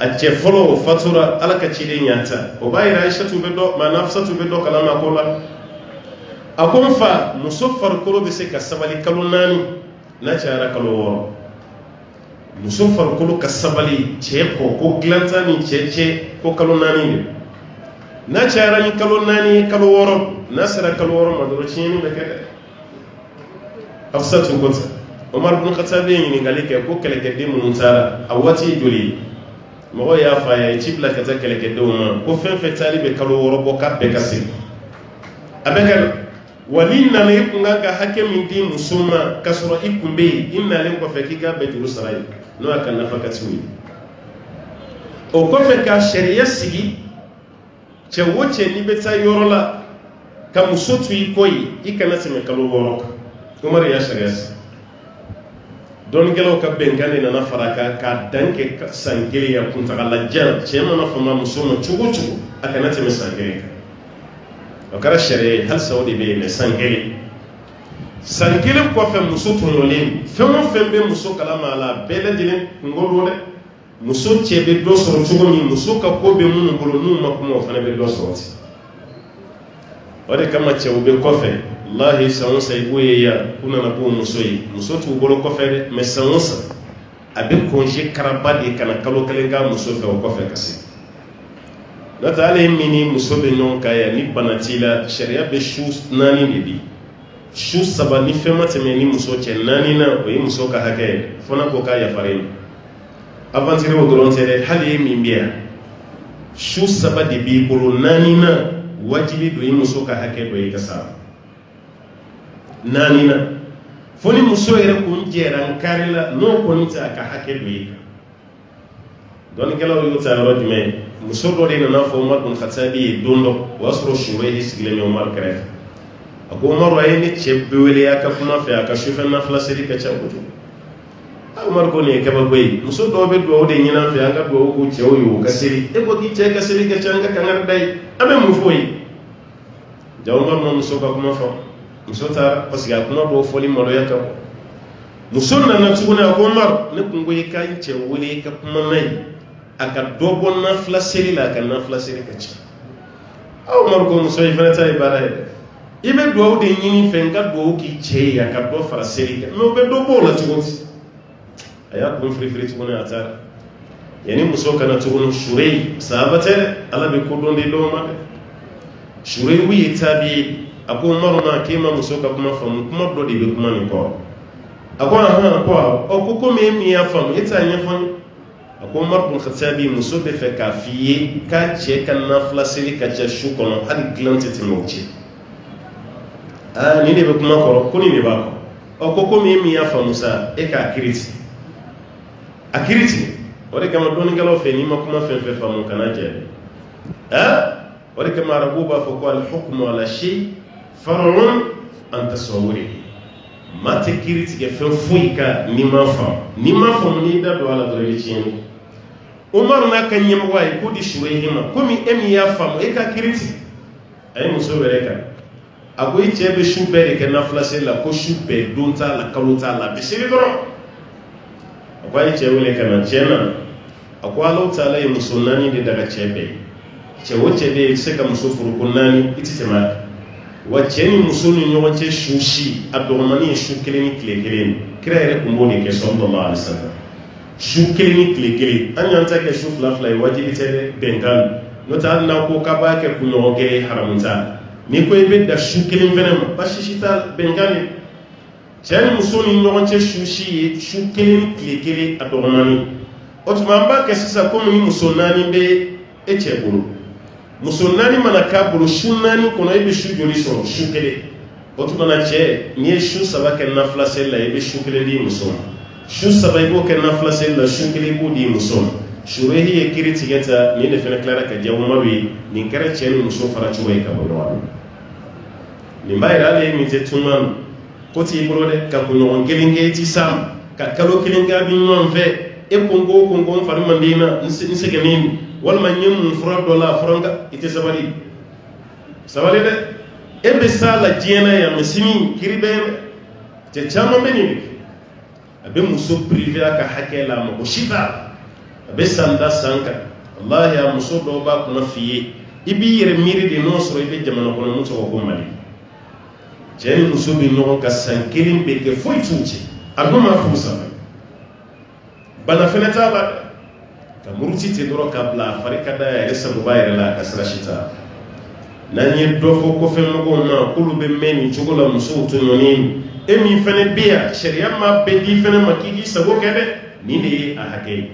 S2: a cɛ fɔlɔ fatura Ala ka ciden ɲata o b'a yira Aishatu bɛ dɔ maana Hafsatu bɛ dɔ kalama ko la a ko n fa muso farikolo bɛ se ka sabali kalo 4 n'a cayara kalo 6 muso farikolo ka sabali cɛ kɔ ko dilanta ni cɛ ko kalo 4 de n'a cayara ni kalo 4 ye kalo 6 n'a sera kalo 6 ma dɔrɔn tiɲɛni bɛ kɛ dɛ Hafsatu ko ten Umar bin Khattabi ye ɲininkali kɛ ko kɛlɛkɛden minnu taara a waati ye joli ye mɔgɔ y'a fɔ a ye ci bila ka taa kɛlɛkɛdenw ma ko fɛn fɛn taali bɛ kalo 6 bɔ k'a bɛɛ ka segin a bɛ kɛ wa n'i nana i kun kan ka hakɛ min di muso ma k'a sɔrɔ i kun bɛ yen i nalen kɔfɛ k'i k'a bɛɛ juru sara ye n'o y'a ka nafakatiw ye o kɔfɛ ka sariya sigi cɛ o cɛ n'i bɛ taa yɔrɔ la ka muso to i kɔ ye i kana tɛmɛ kalo 6 kan Umar y'a sariya sigi dɔnnikɛlaw ka bɛnkan de nana fara kan k'a dan kɛ san 1 ya kuntagalajan cɛ mana fama muso ma cogo o cogo a kana tɛmɛ san 1 kan o kɛra sariya ye halisa o de bɛ yen san 1 kɔfɛ muso tɔɲɔlen fɛn o fɛn bɛ muso kalama a la bɛɛ lajɛlen kungo don dɛ muso cɛ bɛ dɔ sɔrɔ cogo min muso ka ko bɛ minnu bolo n'u ma kuma o fana bɛ dɔ sɔrɔ ten o de kama cɛw bɛ kɔfɛ wallahi san o san i b'o ye yan k'u nana b'o muso ye muso t'u bolo kɔfɛ dɛ mais san o san a bɛ congé karaba de kana kalo 1 k'a muso fɛ o kɔfɛ ka se n'o tɛ hali min ni muso bɛ ɲɔgɔn kan yan ni bana t'i la sariya bɛ su 4 de di su 3 ni fɛn ma tɛmɛ ni muso cɛ 4 na o ye muso ka hakɛ ye fo n'a ko k'a yafara ye aventure o dɔrɔn tɛ dɛ hali min bɛ yan su 3 de b'i bolo 4 na wajibi don i muso ka hakɛ dɔ ye ka sara 4 na fo ni muso yɛrɛ kun jɛra n kari la n'o kɔni tɛ a ka hakɛ dɔ ye dɔnnikɛlaw y'o ta yɔrɔ jumɛn ye muso dɔ de nana fɔ Umar bin Khattabi ye don dɔ o y'a sɔrɔ Shurayh sigilen bɛ Umar kɛrɛfɛ a ko Umaru a ye ne cɛ bɛɛ wele a ka kuma fɛ a ka sufɛ nafila seli ka ca kojugu Umar ko nin ye kabako ye muso dɔw bɛ dugawu de ɲini an fɛ an ka dugawu k'u cɛw ye o ka seli e ko k'i cɛ ka seli ka ca an ka kangari da ye an bɛ mun fɔ ye ja Umar ma muso ka kuma fɔ muso taara parce que a kuma dɔw fɔli maloya ka bɔ muso nana tuguni a ko Umar ne kun ko i ka n cɛ wele i ka kuma n'a ye a ka dɔ bɔ nafila seli la a ka nafila seli ka ca Umar ko muso i fana ta ye baara ye dɛ i bɛ dugawu de ɲini fɛ n ka dugawu k'i cɛ ye a ka dɔ fara seli kan mais o bɛ dɔ bɔ o la cogo di a y'a kun firifiri tuguni a taara yanni muso kana tuguni Shurayh sahaba tɛ dɛ Ala bɛ ko dɔn di dɔw ma dɛ shure wi tabi ako maruna kema musoka kuma famu kuma do de kuma ni ko ako ha ko o ko me mi ya famu ita nya famu ako mar bin khatabi musobe fe kafiye ka che kan nafla sili ka che shu kono hadi glante timochi ni ne be kuma ko ni ne ba ko o ko me mi ya famu sa e ka akiriti ore kama doni galo fe ni makuma fe famu kana je ore kama rabuba fa ko al hukmu ala shay far'un an tasawwuri mate kiriti ke fe fuika ni mafa ni da do ala dole chin umar na kan yim wai ko di shuwe hima ko mi emi ya famu e ka kiriti ay muso bereka agoy chebe shubere ke na flase la ko shube donta la kalota la bisiri doro akwai chewele kana chena akwa Allah ta'ala ya musunnani de daga chebe chewoche de seka musufuru kunani ititema wacce ni musulmi ni wacce shushi abdurrahmani shukilini kilekilini kira yare kumboni ke sallallahu alaihi wasallam shukilini kilekilini an yanta ke shufla fly wajibi tere bengal nota na ko kaba ke kunoge haramunta ni ko ebe da shukilin venema bashishita bengal chani musulmi ni wacce shushi shukilini kilekilini abdurrahmani otuma ke sisa ko ni musulmani be echebulu musulmani mana kabulu shunani kono ibe shu joli so shukele otuma na che ni shu saba ke nafla sella ibe shukele di musul shu saba ibo ke nafla sella shukele ko di musul shurehi e kiriti geta ni ne fena clara ka jawu mawi ni kare che ni musul fara chuwe ka bolwa ni mai rale mi te tuman ko ti brode ka kuno ngelinge ti sam ka kalo kilinga bi non fe e kongo faru mandina nse ganin walma nyem fura dola franga ite sabali de e be sala jena ya mesimi kiribe te chama beni abe muso privé aka hakela mo shifa abe sanda sanka wallahi ya muso do ba kuna fiye ibi yere miri de no soro ibe jamana kono muso ko mali jeni muso bi no ka sankirin be ke foi tunci aguma fusa bana fenata ba ka muruti te doro ka bla farika da ya resa go bayre la ka srashita nanye dofo ko fe mo na kulu be meni chugola muso to nyonin emi fene biya sharia ma be di fene makiki sabo kebe ni ne a hake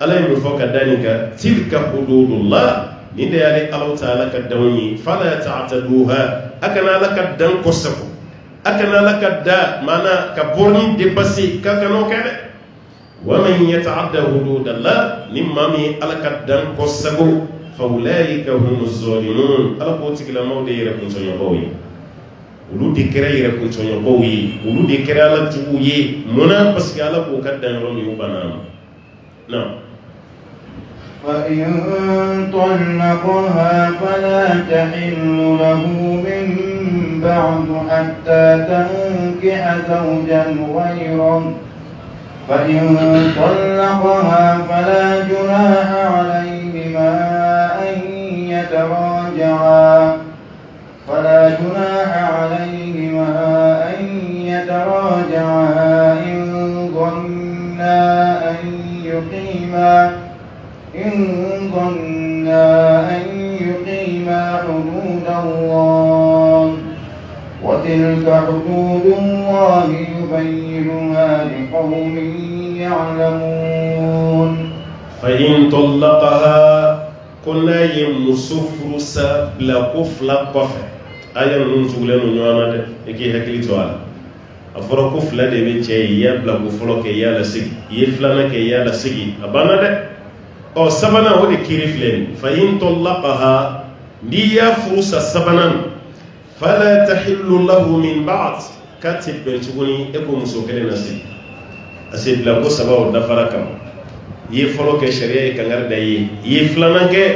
S2: alay mu foka danika tilka hududullah ni de ale Allah ta'ala ka dawni fala ta'taduha akana laka dan kosako akana laka da mana ka borni de basi ka kano kebe ومن يتعدى حدود الله مما ألقى الدم قصه فأولئك هم الظالمون ألا قوتك لما ودي يركن سنيقوي ولو دكرا يركن سنيقوي ولو دكرا لا تقوي منا بس على قوكا دنرون يوبنا نعم
S1: فإن طلقها فلا تحل له من بعد حتى تنكح زوجا غيره فإن طلقها فلا جناح عليهما أن يتراجعا إن ظنا أن يقيما حدود الله وتلك حدود الله يبينها لقوم يعلمون.
S2: فإن طلقها كنا يمسفر سبلا كفلا قفا أيا ننزل نوانا إكي هكلي توال أفرا كفلا دي بيتشي يبلا كفلا كي يالا سيجي يفلانا كي يالا سيجي أبانا ده أو سبنا هو دي كيرفلين. فإن طلقها ليا فرصة سبنا فلا تحل له من بعد كاتب بنتوني إكو مسوكري نسي أسيب لكو سبا ودفركم يفلو كشريعة كنغر داي يفلانا كي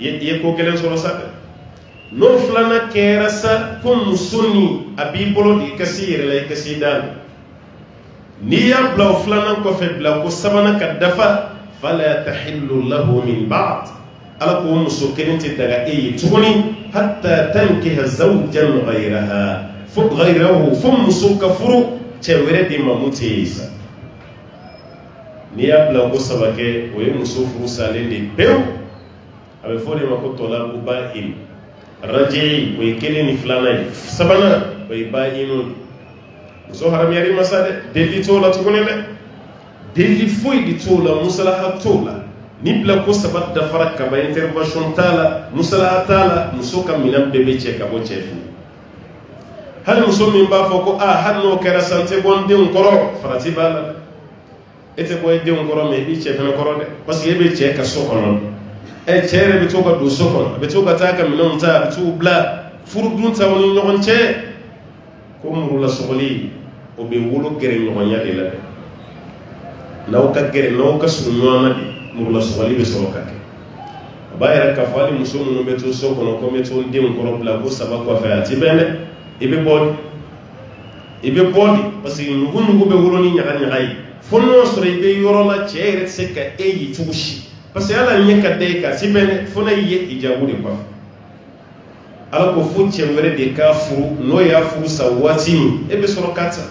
S2: يكو كلن سورسا no flana kerasa kum sunni abibolo di kasir lay kasidan niya bla flana ko fe bla ko sabana kadafa fala tahillu lahu min ba'd ala ko musukinti daga e tuni hatta tankiha zawjan ghayraha fu ghayrahu fum musukafuru chewere di mamutisa niya bla ko sabake o musufuru salende pew abe fo de ma ko talabu ba'in raji o yekele ni flana sabana o ba'inu so haram yari masade deli to la tugune le deli foy di to la musalaha to la ni bla ko sabat da faraka ba intervention tala musalaha tala musoka minam bebe che ka bo chefu hal muso min ba fo ko hal no kera sante bon de on koro farati bala ete boy de on koro me bi che fena koro de parce que be che ka so kono e chere be to ka do so kono be to ka ta ka minon ta be to bla furu dun ta woni nyogon che ko muru la sogoli o be wolo gere nyogon ya de la law ka gere law ka su nyona di muru la sogoli be so ka bayra ka fali muso no be to so kono ko me to de on koro bla ko saba ko fa ati bene ibe bodi parce que ngungu be wolo ni nyaga nyagai fonno sore ibe yoro la chere seka eyi tushi parce que ala nyeka de ka sibene fona ye ijawuri kwa ala ko funche were de ka furu no ya furu sa wati ebe soro kata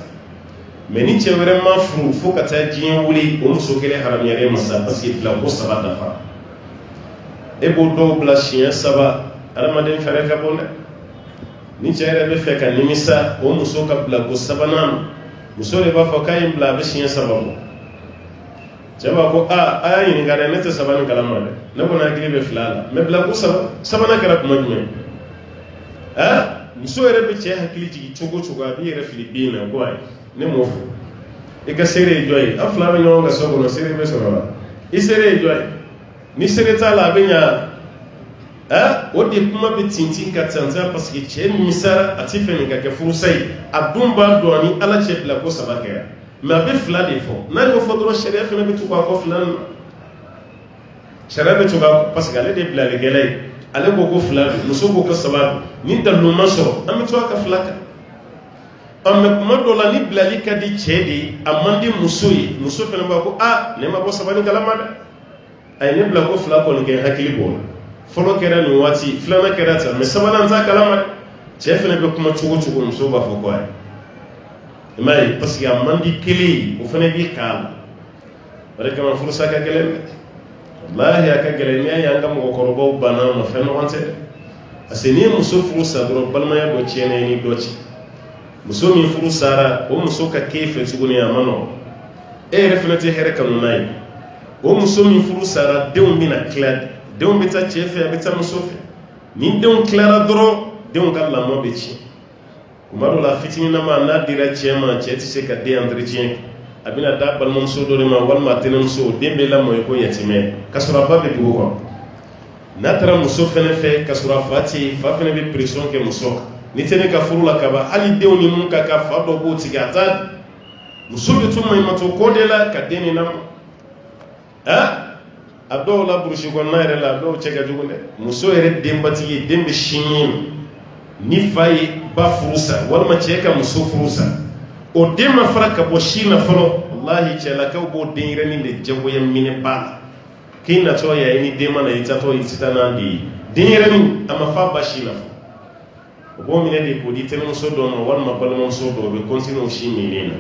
S2: meni che were ma furu fo kata jin wuli o muso kele haram yare masa parce que la ko saba dafa ebo do bla chien saba ala maden fere ka bonne ni chere be feka nimisa o muso ka bla ko sabanam muso le ba fa kay bla be chien sababu jaba ko ayi ngare nete sabana kalama de ne ko na gribe flala me bla ko sabana kala kuma jume muso ere be che hakili ji chogo abi ere filipina ko ay ne mo fu e ka sere joy afla be no nga sogo no sere be so na i sere joy ni sere tala be nya o de kuma be tintin ka tanza parce que che misara atife ni ka ke furusai adumba do ni ala che bla ko sabaka ma be fla de fo na ko fodro sharia fena be tuka ko flan sharia be tuka parce que ale de bla le gelay ale ko flan muso ko sabab ni dalu maso am tuka flaka am kuma do la ni bla li ka di chedi amandi muso yi muso fena ba ko ne ma ko sabani kalama ay ne bla ko fla ko ni hakili bo folo kera ni wati flana kera ta me sabana nza kalama chef ne be kuma chugo muso ba fo ko ay mai parce que amandi kili o fene bi kala bare kama fursa ka gele wallahi aka gele ne ya ngam ko korobo bana ma feno wante aseni muso fursa dro balma ya do chene ni doci muso mi fursa ra o muso ka kefe suguni amano e refinati here kanu nai o muso mi fursa ra de on mina klad de on beta chefe abeta muso fe ni de on klara dro de on kala mo be chi umaro la fitini na ma na dira chema cheti se ka de entretien abina da bal mon so do ma wal ma tenem so dembe la moy ko yetime kasura ba be duwo na tara muso fene fe kasura fati fa fene be pression ke muso ni tene ka furu la kaba ali de oni mun ka fa do ko tigata muso be to mai mato ko de la ka deni nam abdo la burshi ko na re la do chega jugunde muso ere dembati dembe shinyin ni fay ba furusa wal ma cheka muso furusa o demma faraka bo shina folo wallahi chela ka bo denire ni de jago yam mine ba kina to ya ni demma na ita to ita na di denire ni ama fa ba shina bo mine de ko di tenen so do no wal ma bal mon so do be continue shi minina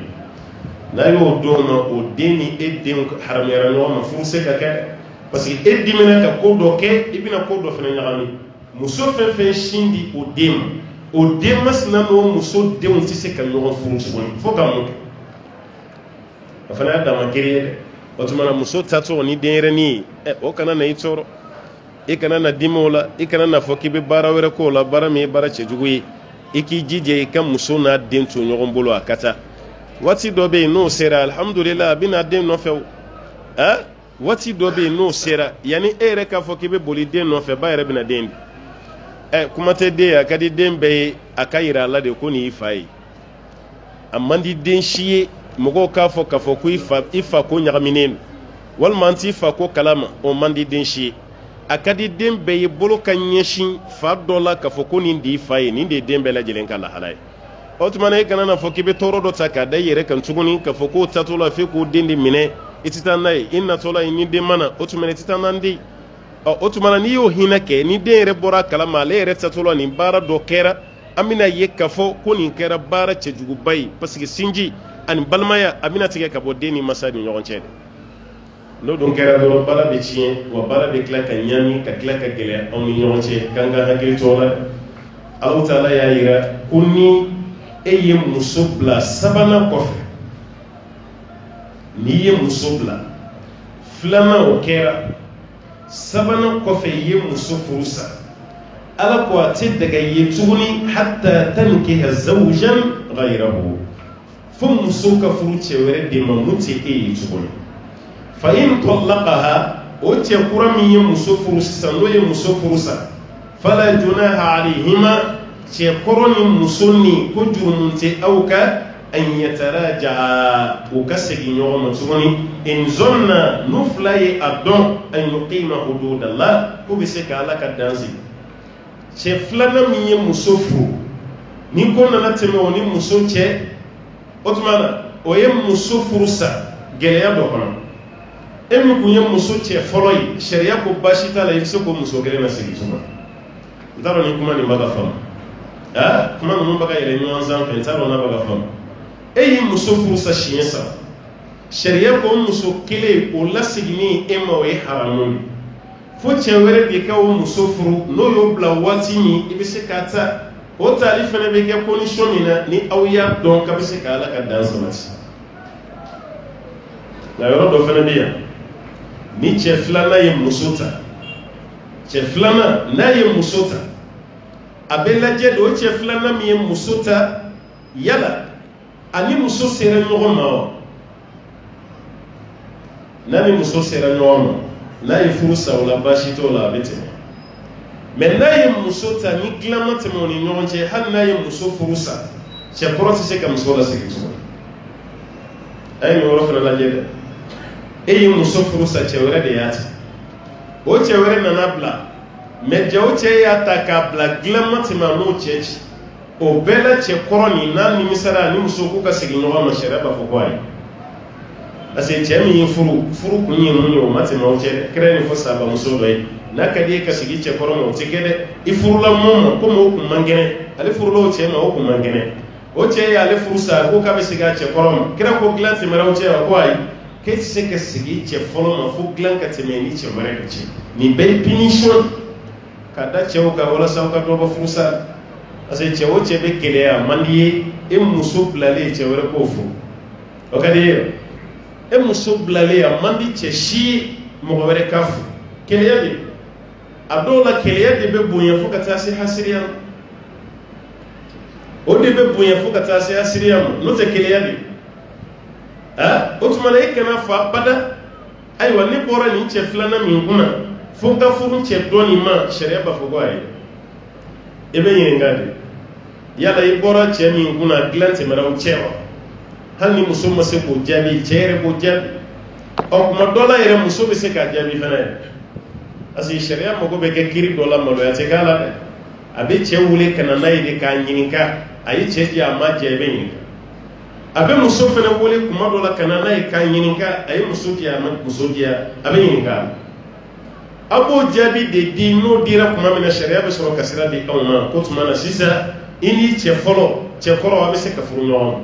S2: na yo do no o deni e dem haram yara no ma furuse ka ka parce que e dimena ka ko do ke ibina ko do fena nyami muso fe shindi o dem mas na no muso de on tise kan no furuse won fo ka mo afana da makiri o tuma muso tato ni denre ni o kana na itoro e kana na dimola e kana na foki be bara were ko la bara me bara chejugo iki jije kan muso na den to nyogon bolo akata wati dobe no sera alhamdulillah bina den no fe wati dobe no sera yani ere ka foki be boli den no fe ba ere bina den kuma te de akadi den be akayira Allah de ko ni ifai amandi den shiye mogo ka fo ku ifa ko nyagaminen wal manti fa ko kalama o mandi den shiye akadi den be bolo kan yeshin fa dola ka fo ko ni ndi ifai ni de den be la jelen kala halai otumane kana na fo kibe toro do taka da yere kan tuguni ka fo ko tatola fe ko dindi mine ititanai inna tola ni de mana otumane titanandi otumana ni yo hinake ni de re bora kala male re tatola ni bara do kera amina ye ka fo ko ni kera bara chejugu bay parce que sinji an balmaya amina tige ka bo deni masadi nyogon chede no don kɛra dɔrɔn baara bɛ tiɲɛ wa baara bɛ tila ka ɲami ka tila ka gɛlɛya anw ni ɲɔgɔn cɛ k'an ka hakili to la Alahu Taala y'a yira ko ni e ye muso bila sabanan kɔfɛ n'i ye muso bila filanan o kɛra sabanan kɔfɛ i ye muso furu sa Ala ko a tɛ daga ye tuguni hatta tankiha zawjan ghayrahu fo muso ka furu cɛ wɛrɛ de ma mun tɛ e ye tuguni fa in tallaqaha o cɛ kura min ye muso furu sisan n'o ye muso furu sa fala junaha alayhima cɛ kɔrɔ ni muso ni ko jurumun tɛ aw ka an yataraja'a u ka segin ɲɔgɔn ma tuguni in zonna n'u fila ye a dɔn an yuqima hududallah k'u bɛ se ka Ala ka dan sigi cɛ filanan min ye muso furu ni ko nana tɛmɛ o ni muso cɛ o tuma na o ye muso furu sa gɛlɛya dɔ kɔnɔ e min kun ye muso cɛ fɔlɔ ye sariya ko baasi t'a la i bɛ se k'o muso kelen na segin tuma n t'a dɔn ni kuma nin b'a ka faamu kuma ninnu bɛ ka yɛlɛ ɲɔgɔn sanfɛ n t'a dɔn n'a bɛ ka faamu e ye muso furu sa siɲɛ saba sariya ko muso kelen o laseginni e ma o ye haramu fo cɛ wɛrɛ de ka o muso furu n'o y'o bila waati min i bɛ se k'a ta o tali fana bɛ kɛ condition min na ni aw y'a dɔn k'a bɛ se ka Ala ka dan sabati nka yɔrɔ dɔ fana bɛ yan ni cɛ filanan ye muso ta cɛ filanan n'a ye muso ta a bɛ lajɛ de o cɛ filanan min ye muso ta yala ani muso sera ɲɔgɔn ma wa n'a ni muso sera ɲɔgɔn ma n'a ye furu sa o la baasi t'o la a bɛ tɛmɛ mais n'a ye muso ta ni dilan ma tɛmɛ o ni ɲɔgɔn cɛ hali n'a ye muso furu sa cɛ kɔrɔ tɛ se ka muso lasegin tuguni a ye nin yɔrɔ fana lajɛ dɛ e ye muso furu sa cɛ wɛrɛ de y'a ta o cɛ wɛrɛ nana bila mais ja o cɛ y'a ta k'a bila dilan ma tɛmɛ a n'o cɛ ci o bɛɛ la cɛ kɔrɔ nin n'a nimisara ni muso k'u ka segin ɲɔgɔn ma sariya b'a fɔ ko ayi parce que cɛ min ye furu kun ye mun ye o ma tɛmɛ o cɛ dɛ kɛra nin fɔ saba muso dɔ ye n'a ka di ye ka segin cɛ kɔrɔ ma o tɛ kɛ dɛ i furula mun ma komi o kun man kɛnɛ ale furula o cɛ ma o kun man kɛnɛ o cɛ ye ale furu sa ko k'a bɛ segin a cɛ kɔrɔ ma kira ko dilan tɛmɛra o cɛ ma ko ayi k'e tɛ se ka segin cɛ fɔlɔ ma fo dilan ka tɛmɛ ni cɛ wɛrɛ ka cɛ nin bɛɛ ye punition ka da cɛw kan walasa aw ka dɔ bɔ furu sa parce que cɛ o cɛ bɛ gɛlɛya man di ye e muso bilalen cɛ wɛrɛ k'o furu o ka di ye e muso bilalen a man di cɛ si mɔgɔ wɛrɛ k'a furu gɛlɛya de a dɔw la gɛlɛya de bɛ bonya fo ka taa se hasiriya ma o de bɛ bonya fo ka taa se hasiriya ma n'o tɛ gɛlɛya de o tuma na e kana fɔ abada ayiwa ne bɔra nin cɛ filanan min kunna fo n ka furu cɛ dɔ nin ma sariya b'a fɔ ko ayi e bɛ ɲininka de yala i bɔra cɛ min kunna dilan tɛmɛra o cɛ wa hali ni muso ma se k'o jaabi cɛ yɛrɛ k'o jaabi ɔ kuma dɔ la yɛrɛ muso bɛ se k'a jaabi fana yɛrɛ parce que sariya mago bɛ kɛ kiiri dɔ la maloya tɛ k'a la dɛ a bɛ cɛ wele ka na n'a ye de k'a ɲininka a ye cɛ di a ma diya i bɛ ɲininka a bɛ muso fana wele kuma dɔ la ka na n'a ye k'a ɲininka a ye muso di a ma muso di a bɛ ɲininka a b'o jaabi de di n'o dira kuma min na sariya bɛ sɔrɔ ka sira di anw ma ko tuma na sisan i ni cɛ kɔrɔ a bɛ se ka furu ɲɔgɔn ma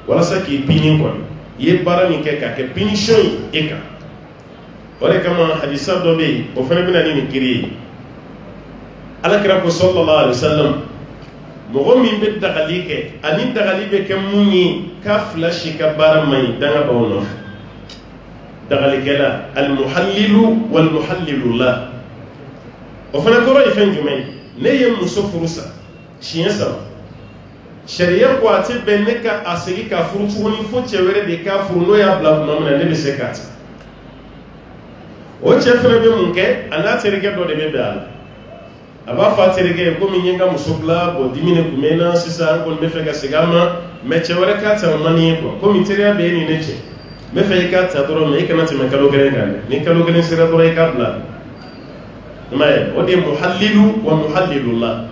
S2: walasa k'i pini kɔni i ye baara min kɛ k'a kɛ punition ye e kan o de kama hadisa dɔ bɛ yen o fana bɛ na ni nin kiiri ye alakira ko sallallahu alaihi wasallam mɔgɔ min bɛ dagali kɛ ani dagali bɛ kɛ mun ye k'a fila si ka baara man ɲi dangabaw nɔfɛ dagalikɛla alimuhalilu walimuhalilula o fana kɔrɔ ye fɛn jumɛn ye ne ye muso furu sa siɲɛ saba sariya ko a tɛ bɛn ne ka a segin ka furu tuguni fo cɛ wɛrɛ de k'a furu n'o y'a bila tuma min na ne bɛ se k'a ta o cɛ fana bɛ mun kɛ a n'a terikɛ dɔ de bɛ bɛn a la a b'a fɔ a terikɛ ye komi n ye n ka muso bila bɔn dimi de tun bɛ n na sisan n kɔni bɛ fɛ ka segin a ma mɛ cɛ wɛrɛ k'a ta o man di n ye kuwa komi teriya bɛ e ni ne cɛ n bɛ fɛ i k'a ta dɔrɔn mɛ i kana tɛmɛ kalo kelen kan dɛ ni kalo kelen sera dɔrɔn i k'a bila i m'a ye o de ye muhalilu wa muhalilula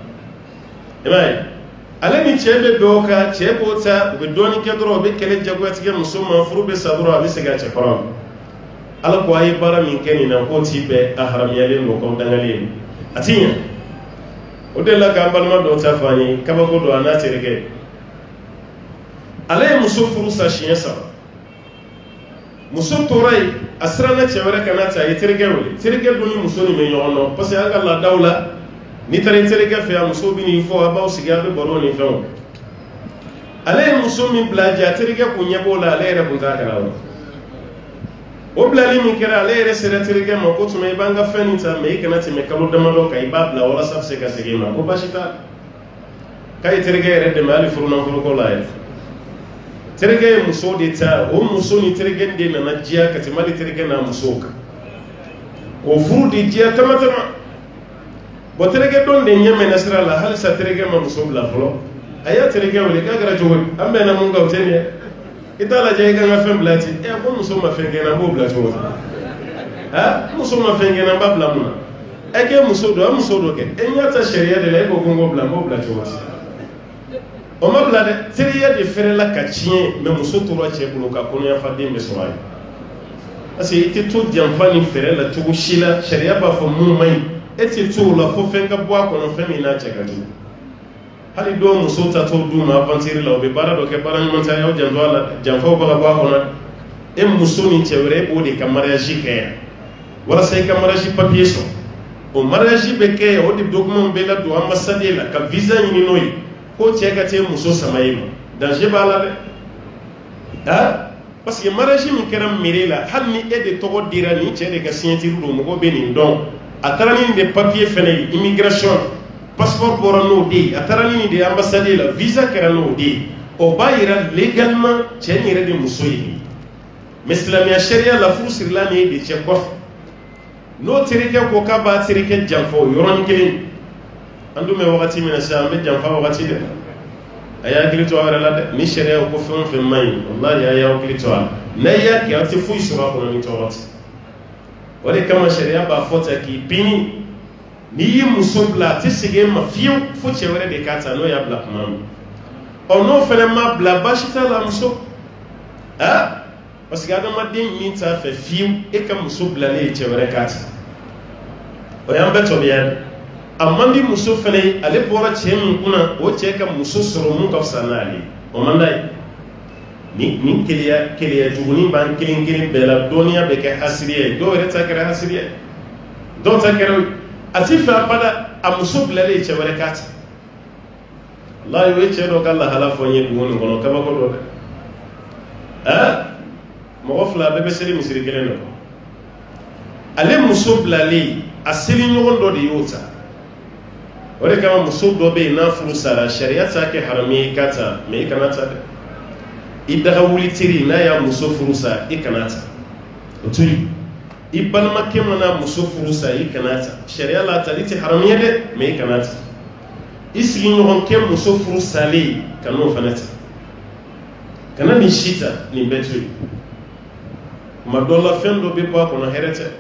S2: i m'a ye ale ni cɛ bɛ bɛn o kan cɛ b'o ta u bɛ dɔɔnin kɛ dɔrɔn u bɛ kɛlɛ jagoyatigɛ muso ma furu bɛ sa dɔrɔn a bɛ segin a cɛ kɔrɔ ma ala ko a ye baara min kɛ nin na k'o t'i bɛɛ a haramuyalen don k'aw dangalen a ti ɲɛ o de la k'an balima dɔw ta fɔ an ye kabako don a n'a terikɛ ale ye muso furu sa siɲɛ saba muso torai asrana cewere kana ta yitirge wole tirge duni muso ni me nyono parce que anga la dawla ni tare tirge fe muso bi ni fo abaw sigabe boro ni fe ale muso mi blaja tirge ku nyebo la ale re bunta kana o blali mi kera ale re sere tirge mo ko tume banga fenita me kana te me kalo damalo kai babla wala sabse ka segema ko bashita kai tirge re de mali furuna ko la tirge muso de ta o muso ni tirge de na jiya ka timali tirge na muso ka o furu de jiya tamatama bo tirge don de nyame nasra la hal sa tirge ma muso bla folo aya tirge wala ka gara jogo ambe na mun ga utene itala je ga ngafem blati e ko muso ma fenge na bo bla jogo ha muso ma fenge na ba bla mun e ke muso do ke enya ta sharia de la ko ngo bla bo bla jogo o ma bla de teriya de fere la ka chien me muso to ro che bulo ka kono ya fade me so ay asi ite to jamfani fere la to shila sharia ba fo mu mai ete to la fo fenga bo akono femi na che gadu hali do muso ta to du ma pantiri la be bara do ke bara ni monta yo jando ala jamfo ba ba kono e muso ni chewre bo de kamaraji ke wala sai kamaraji papier so o mariage be ke o di document be la do ambassade la ka visa ni noyi ko ce ka ce muso samaye ma danger ba la de ha parce que mariage mi keram mirela hal ni e de togo dira ni ce de ka signature do mo be ni don atarani de papier fene immigration passeport borano de atarani ni de ambassade la visa kerano de o bayira légalement ce ni re de muso yi mais islamia sharia la fu sur la ni de ce ko no tirike ko ka ba tirike jamfo yoron kelin andu me wakati mina sa ambe jamfa wakati de aya kilito awara la de ni sharia ko fen mai wallahi aya kilito na ya ki ati fu isura ko ni torot wale kama sharia ba fota ki pini ni musubla tisige ma fiu fu chewere de kata no ya black man ono fele ma bla bashita la muso ha parce que adama din min ta fe fiu e ka musubla le chewere kata o yambe to biya amma bi muso fene ale bora ce mun kuna o ce ka muso soro mun ka sanali o mandai ni keliya juguni ban kilin bela doniya be ka hasriye do re ta kara hasriye do ta kara atifa bada a muso blale ce wala kat Allah yo ce do kala hala fo nyi woni gono ka ba ko do mo ofla be be seri misiri kelen no ale muso blale asili nyogon do de yota wale kama muso do be na fursa la sharia ta ke harami kata me kanata idaga wuli tiri na ya muso fursa ikanata otuli ibalma kema na muso fursa ikanata sharia la ta liti harami de me kanata isigi nyogon ke muso fursa le kanu fanata kana ni shita ni betri madola fendo be ba ko na herete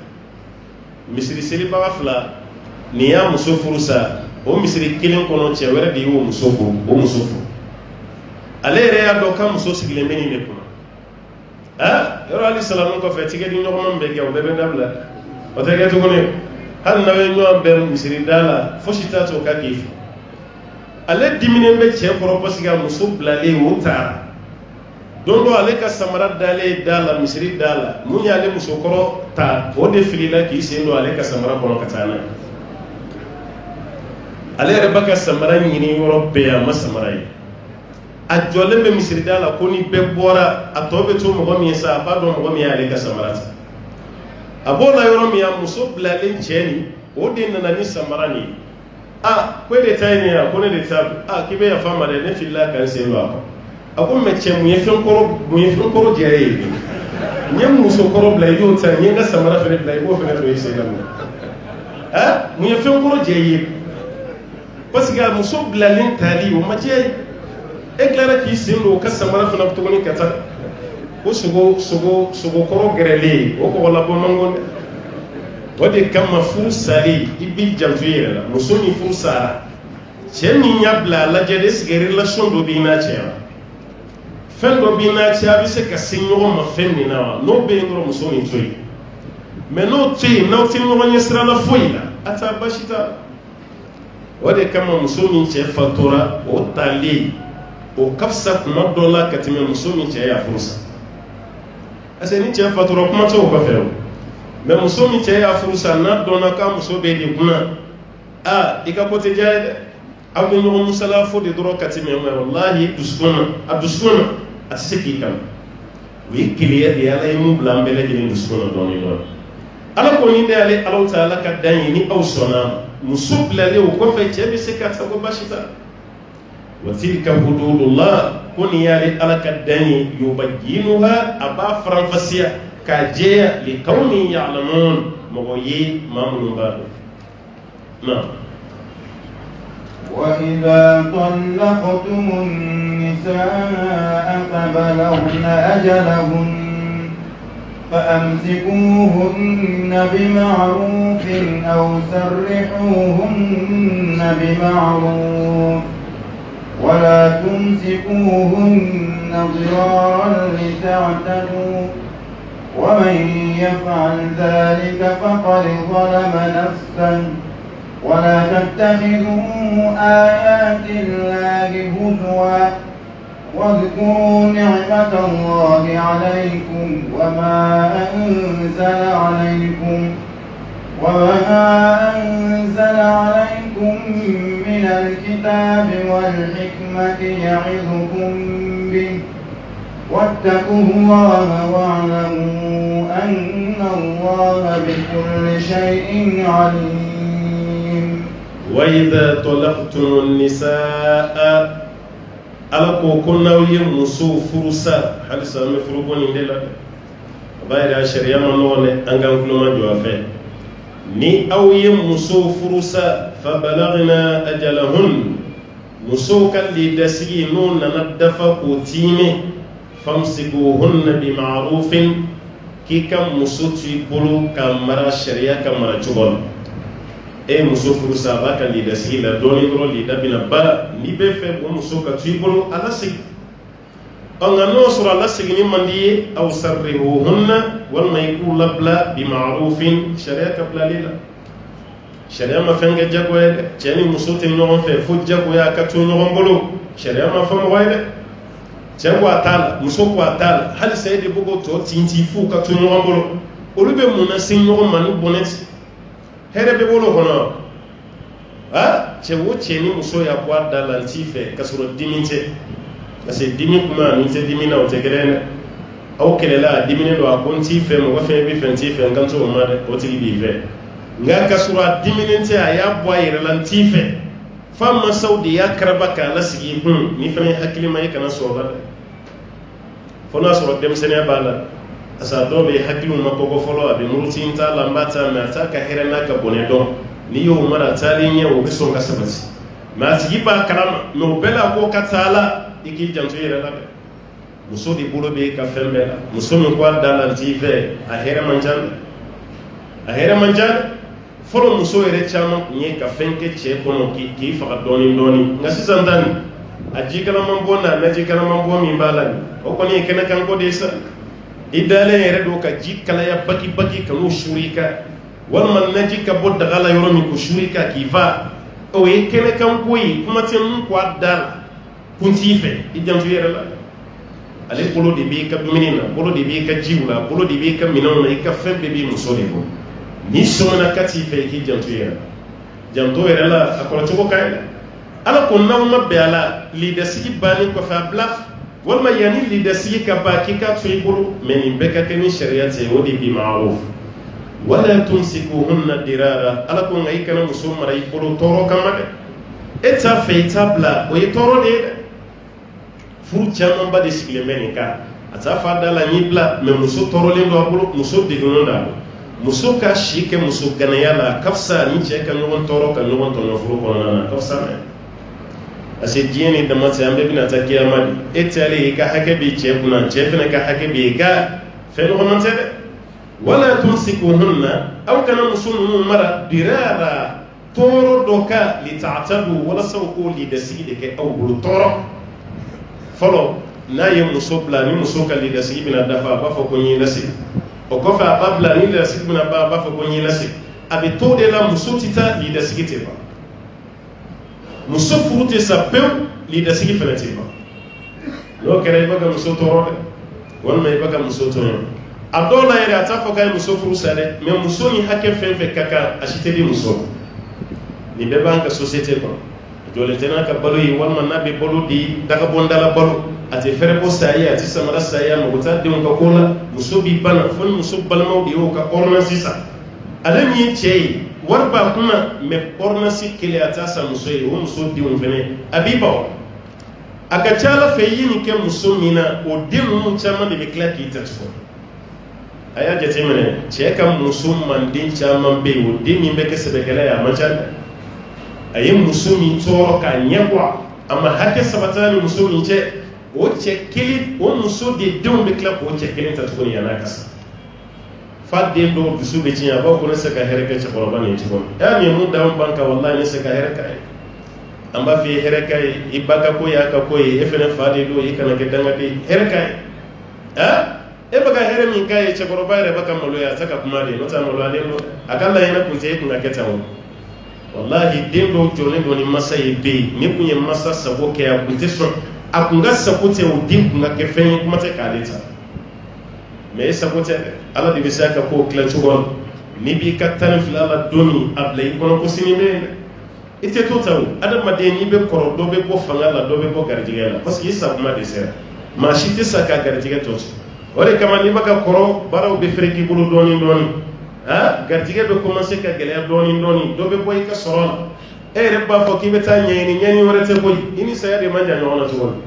S2: misiri seli ba fla ni ya muso fursa o misiri kilin kono ce wera di wo muso furu ale re ya do kam muso sigile meni ne kuma yoro ali salamu ko fe tige di nyoma be gaw be dabla o te ga to ne han na we nyoma be misiri dala fo shita to ka kifu ale dimine be ce ko pasiga muso blale wuta don do ale ka samara dala misiri dala mun ya le muso koro ta o de filila ki sendo ale ka samara kono katana ale re baka samara nyini yoro be ya masamara yi a jole be misiri dala ko ni be bora a to be to mo mi sa ba do mo mi ale ka samara ta abola yoro mi ya muso blale cheni o de na ni samara ni ko de tayni ya ko ne de tab kibe ya fama de ne filla kan se lo ako me che mu yefon koro jere nyem muso koro bla yo ta nyenga samara fere bla yo fere to yese gamu mu yefon koro jeye parce que muso bla len tali o maje e clara ki sendo ka samara fana to ni kata o sugo koro grele o ko la bo mangon wadi kama fursali ibi janvier muso ni fursara che mi nyabla la jede sigeri la sondo bi na che fendo bi na che abi se ka sinyo ma femni na no be ngoro muso ni toy me no ti no ti no nyesra la foila ata bashita wadi kama muso ni che fatura o tali o kapsa kuma dola katime muso ni che ya fursa aseni cɛ fatura kuma tɛ o kɔfɛ o mais muso min cɛ y'a furu sa n'a dɔnna k'a muso bɛ de kunna i ka ko tɛ diya ye dɛ aw bɛ ɲɔgɔn musala fo de dɔrɔn ka tɛmɛ mais wallahi dusukun na a tɛ se k'i kan o ye kelenya de ye ala ye mun bila an bɛɛ lajɛlen dusukun na dɔɔnin dɔɔnin ala ko ni de y'ale Alahu Taala ka dan ye ni aw sɔnna muso bilalen o kɔfɛ cɛ bɛ se ka ta ko basi t'a la wa tilka hududullah ko ni y'ale ala ka dan ye yubayyinuha a b'a faranfasiya k'a jɛya li qawmin ya'lamun mɔgɔ ye maa minnu b'a dɔn na.
S1: وإذا طلقتم النساء فبلغن أجلهن فأمسكوهن بمعروف أو سرحوهن بمعروف ولا تمسكوهن ضرارا لتعتدوا ومن يفعل ذلك فقد ظلم نفسه ولا تتخذوا آيات الله هزوا واذكروا نعمة الله عليكم وما أنزل عليكم من الكتاب والحكمة يعظكم به واتقوا الله واعلموا أن الله بكل شيء عليم.
S2: وإذا طلقتم النساء alako ko n'aw ye musow furusa halisa an bɛ furuko nin de la dɛ a b'a yira sariya ma nɔgɔn dɛ an k'an kuloma jɔ a fɛ ni aw ye musow furusa fa balagna ajalahun musow ka lidasigi n'o nana dafa k'o tiime famsikuhunna bi ma'rufin k'i ka muso to i bolo ka mara sariya ka mara cogo la muso furusa a b'a ka lidasigi la dɔɔnin dɔrɔn lida bɛna ba n'i bɛ fɛ o muso ka to i bolo a lasigi nka n'o sɔrɔ a lasigini man di ye aw sarrihuhunna walima i k'u labila bi ma'rufin sariya ka bilali la sariya ma fɛn kɛ jagoya ye dɛ cɛ ni muso tɛ ɲɔgɔn fɛ fo jagoya ka to ɲɔgɔn bolo sariya ma fɔ mɔgɔ ye dɛ cɛ ko a t'a la muso ko a t'a la halisa e de bɛ k'o tɔ tintin f'u ka to ɲɔgɔn bolo olu bɛ mun na se ɲɔgɔn ma ni bɔnɛ ti hɛrɛ bɛ bolo kɔnɔ cɛ o cɛ ni muso y'a bɔ a da la n t'i fɛ ka sɔrɔ dimi tɛ parce que dimi kuma ni tɛ dimi na o tɛ kelen dɛ aw kɛlɛla a diminen don a ko n t'i fɛ mɔgɔ fɛn bɛ fɛ n t'i fɛ n kan t'o ma dɛ o tigi b'i fɛ nka ka sɔrɔ a diminen tɛ a y'a bɔ a yɛrɛ la n t'i fɛ f'a mansaw de y'a karaba k'a lasigi i kun ni fɛnɛ ye hakili ma ye kana sɔrɔ la dɛ fo n'a sɔrɔ denmisɛnniya b'a la parce que a dɔw bɛ hakiliw ma kɔkɔ fɔlɔ a bɛ muruti n t'a la n b'a ta mɛ a t'a ka hɛrɛ n'a ka bɔnɛ dɔn n'i y'o mara a taalen ɲɛ o bɛ sɔn ka sabati mɛ a tigi b'a kalama mɛ o bɛɛ la ko ka taa la i k'i janto i yɛrɛ la dɛ muso de bolo bɛ ka fɛn bɛɛ la muso min ko a da la n t'i fɛ a hɛrɛ man ca dɛ a hɛrɛ man ca dɛ fɔlɔ muso yɛrɛ caman tun ye ka fɛn kɛ cɛ kɔnɔ k'i faga dɔɔnin dɔɔnin nka sisan ta nin a ji kalaman bɔ n'a naji kalaman bɔ min b'a la nin o kɔni ye kɛnɛkan ko de ye sa i dalen yɛrɛ don ka ji kalaya baki baki ka n'o suri i kan walima naji ka bɔ daga la yɔrɔ min k'o suri i kan k'i fa o ye kɛnɛkan ko ye kuma tɛ mun ko a da la kun t'i fɛ i janto i yɛrɛ la ale bolo de b'i ka dumuni na bolo de b'i ka jiw la bolo de b'i ka minɛnw na i ka fɛn bɛɛ b'i muso de bolo n'i sɔmina ka t'i fɛ i k'i janto i yɛrɛ la janto yɛrɛ la a kɔrɔcogo ka ɲi dɛ ala ko n'aw ma bɛn a la lidasigi bannen kɔfɛ a bila walima yanni lidasigi ka ban k'i ka to i bolo mɛ nin bɛɛ ka kɛ ni sariya tɛ o de bi ma'ruf wala tumsikuhunna dirara ala ko nka i kana muso mara i bolo tɔɔrɔ kama dɛ e t'a fɛ i t'a bila o ye tɔɔrɔ de ye dɛ furu camanba de sigilen bɛ nin kan a t'a fɔ a da la n y'i bila mɛ muso tɔɔrɔlen don a bolo muso degunnen don a bolo muso ka si kɛ muso ganaya la a ka fisa ni cɛ ka ɲɔgɔn tɔɔrɔ ka ɲɔgɔn tɔɲɔ furu kɔnɔna na a ka fisa mɛ parce que diɲɛ ni dama tɛ an bɛɛ bɛna taa kiyama de e taalen i ka hakɛ b'i cɛ kunna cɛ fana ka hakɛ b'i ka fɛn nɔgɔman tɛ dɛ wala tumsikuhunna aw kana muso ninnu mara dirara tɔɔrɔ dɔ ka lita'tadu walasa u k'o lidasigi de kɛ aw bolo tɔɔrɔ fɔlɔ n'a ye muso bila ni muso ka lidasigi bɛna dafa a b'a fɔ ko n y'i lasigi o kɔfɛ a b'a bila ni lidasigi bɛna ban a b'a fɔ ko n y'i lasigi a bɛ to de la muso tɛ taa lidasigi tɛ ban muso furu tɛ sa pewu lidasigi fana tɛ ban n'o kɛra i b'a ka muso tɔɔrɔ dɛ walima i b'a ka muso tɔɲɔ a dɔw la yɛrɛ a t'a fɔ k'a ye muso furu sa dɛ mais muso ni hakɛ fɛn fɛn ka kan a si tɛ di muso nin bɛɛ b'an ka société kɔnɔ jɔlen tɛ n'a ka balo ye walima n'a bɛ balo di dagabɔndala balo a tɛ fɛrɛ bɔ sa ye a tɛ samara sa ye a mago t'a denw ka ko la muso b'i bana fo ni muso balimaw de y'o ka ordonnance san ale min ye cɛ ye wari b'a kunna mais ordonnance kelen a t'a san muso ye o muso denw fɛnɛ a b'i ba o a ka ca ala fɛ i ye nin kɛ muso min na o den ninnu caman de bɛ tila k'i ta tuguni a y'a jateminɛ cɛ ka muso manden caman bɛ yen o den min bɛ kɛ sɛbɛkɛla ye a man ca dɛ a ye muso min tɔɔrɔ k'a ɲɛbɔ a ma hakɛ sabatala ni muso min cɛ o cɛ kelen o muso de denw bɛ tila k'o cɛ kelen ta tuguni yan'a ka sa fa den dɔw dusu bɛ tiɲɛ a b'a ko ne se ka hɛrɛ kɛ cɛkɔrɔba nin cogo min nin ye mun d'an ban kan walahi ne se ka hɛrɛ k'a ye an b'a f'i ye hɛrɛ k'a ye i ba ka ko y'a ka ko ye e fɛnɛ fa de don i kana kɛ dangaden ye hɛrɛ k'a ye e bɛ ka hɛrɛ min k'a ye cɛkɔrɔba yɛrɛ bɛ ka maloya a tɛ ka kuma de n'o tɛ maloyalen don a ka laɲini kun tɛ e kun ka kɛ tan o wallahi den dɔw jɔlen don ni masa ye bɛ yen ne kun ye masa sago kɛ a kun tɛ sɔn a kun ka sago tɛ o den kun ka kɛ fɛn ye kuma tɛ k'ale ta mais e sago tɛ dɛ ala de bɛ se a ka kow tilan cogo la n'i b'i ka tan ni fila la don min a bila i kɔnɔ ko sini bɛ yen dɛ i tɛ to ta o adamaden n'i bɛ kɔrɔ dɔ bɛ bɔ fanga la dɔ bɛ bɔ garijɛgɛ la parce que i sakuma de sera maa si tɛ sa k'a garijɛgɛ tɔ to o de kama n'i bɛ ka kɔrɔ baaraw bɛ fɛrɛ k'i bolo dɔɔni dɔɔni garijɛgɛ bɛ commencer ka gɛlɛya dɔɔni dɔɔni dɔ bɛ bɔ i ka sɔrɔ la e yɛrɛ b'a fɔ k'i bɛ taa ɲɛɲini ɲɛɲini wɛrɛ tɛ koyi i ni saya de man jan ɲɔgɔn na cogo min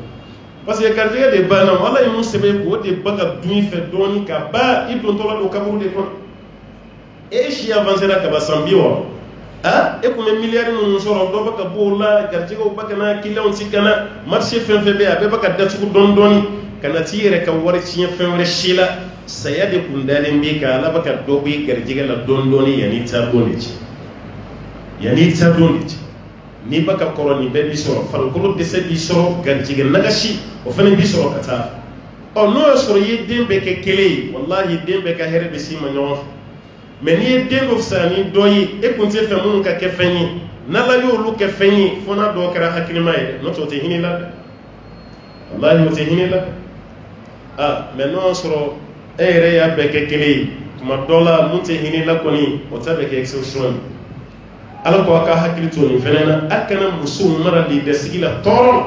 S2: parce que garijɛgɛ de banna ala ye mun sɛbɛn k'o de ba ka dun i fɛ dɔɔni ka ba i dontɔ la don kaburu de kɔnɔ e si avancera ka ban san 60 e kun bɛ miliyari minnu sɔrɔ dɔ bɛ ka bɔ o la garijɛgɛw ba ka na clients ti ka na marché fɛn fɛn bɛ yen a bɛɛ bɛ ka datugu dɔɔni dɔɔni ka na t'i yɛrɛ ka wari tiɲɛ fɛn wɛrɛ si la saya de kun dalen b'i kan ala bɛ ka dɔ bɔ i garijɛgɛ la dɔɔni dɔɔni yanni i taa don de cɛ yanni i taa don de cɛ n'i ba ka kɔrɔ nin bɛɛ b'i sɔrɔ farikolo dɛsɛ b'i sɔrɔ garijɛgɛ nagasi o fana b'i sɔrɔ ka taa n'o y'a sɔrɔ i ye den bɛɛ kɛ kelen ye walahi den bɛɛ ka hɛrɛ bɛ s'i ma ɲɔgɔn fɛ mais n'i ye den dɔ fisaya ni dɔ ye e kun tɛ fɛ minnu ka kɛ fɛn ye n'ala y'olu kɛ fɛn ye fo n'a dɔw kɛra hakilima ye dɛ n'o tɛ o tɛ hinɛ la dɛ walahi o tɛ hinɛ la mais n'o y'a sɔrɔ e yɛrɛ y'a bɛɛ kɛ kelen ye tuma dɔ la mun tɛ hinɛ la kɔni o ta bɛ kɛ exception ye ala ko a ka hakili to nin fɛnɛ na a kana musow mara lidasigi la tɔɔrɔ la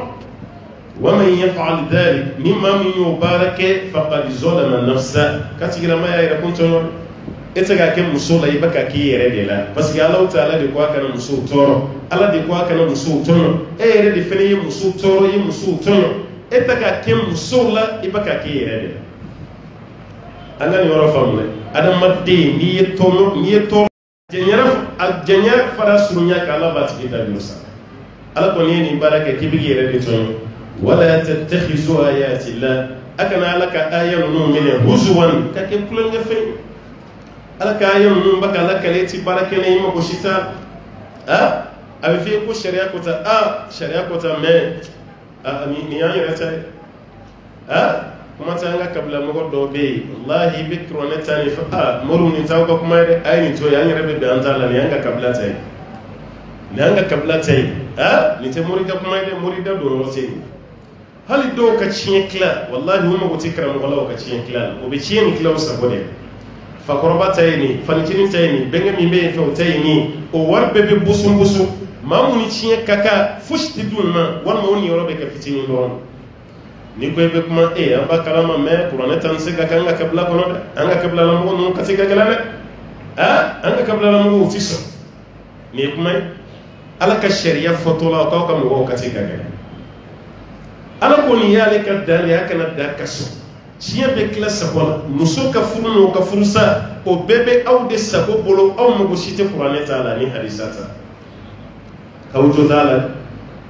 S2: wa man yaf'al dhalik ni maa min y'o baara kɛ faqad zalama nafsa ka tigilama y'a yɛrɛ kun tɔɲɔ e tɛ ka kɛ muso la i bɛ ka k'i yɛrɛ de la parce que ala ta'ala de ko a kana musow tɔɔrɔ ala de ko a kana musow tɔɲɔ e yɛrɛ de fɛnɛ ye musow tɔɔrɔ i ye musow tɔɲɔ e tɛ ka kɛ musow la i bɛ ka k'i yɛrɛ de la an ka nin yɔrɔ faamu dɛ adamaden n'i ye tɔɔrɔ jɛnyɛrɛ fara surunya ka ala b'a tigi da juru sa ala kɔni ye nin baara kɛ k'i bɛ k'i yɛrɛ de tɔɲɔ wala tattakhizu ayati llah a kana ala ka aya ninnu minɛ huzuwan ka kɛ kulonkɛ fɛn ye ala ka aya ninnu bɛ ka lakale ti baara kɛnɛ i mago si t'a la a bɛ f'i ye ko sariya ko ta sariya ko ta mais nin y'an yɛrɛ ta ye kuma tɛ an ka kabila mɔgɔ dɔw bɛ yen walahi i bɛ kuranɛ ta nin fɛ moriw nin t'aw ka kuma ye dɛ a ye nin to yen an yɛrɛ bɛ bɛn an t'a la nin y'an ka kabila ta ye nin y'an ka kabila ta ye nin tɛ mori ka kuma ye dɛ mori da don yɔrɔ tɛ yen hali dɔw ka tiɲɛ tila walahi u mago tɛ karamɔgɔ la u ka tiɲɛ tila la o bɛ tiɲɛ nin tila o sago de fakɔrɔba ta ye nin fanicinin ta ye nin bɛnkɛ min bɛ yen fɛ o ta ye nin o wari bɛɛ bɛ boson boson maa mun ni tiɲɛ ka kan fosi tɛ d'u ma walima o niyɔrɔ bɛ kɛ fitinin dɔrɔn ni ko i bɛ kuma an b'a kalama mɛ kuranɛ ta ni se ka kɛ an ka kabila kɔnɔ dɛ an ka kabilalamɔgɔ ninnu ka se ka gɛlɛn dɛ an ka kabilalamɔgɔw ti sɔn nin ye kuma ye ala ka sariya fɔtɔ la k'aw ka mɔgɔw ka se ka gɛlɛn ala ko nin y'ale ka dan de a kana da ka sɔn tiɲɛ bɛ tila sago la muso ka furu n'o ka furusa o bɛɛ bɛ aw de sago bolo aw mago si tɛ kuranɛ t'a la ni hadisa ta k'aw jo t'a la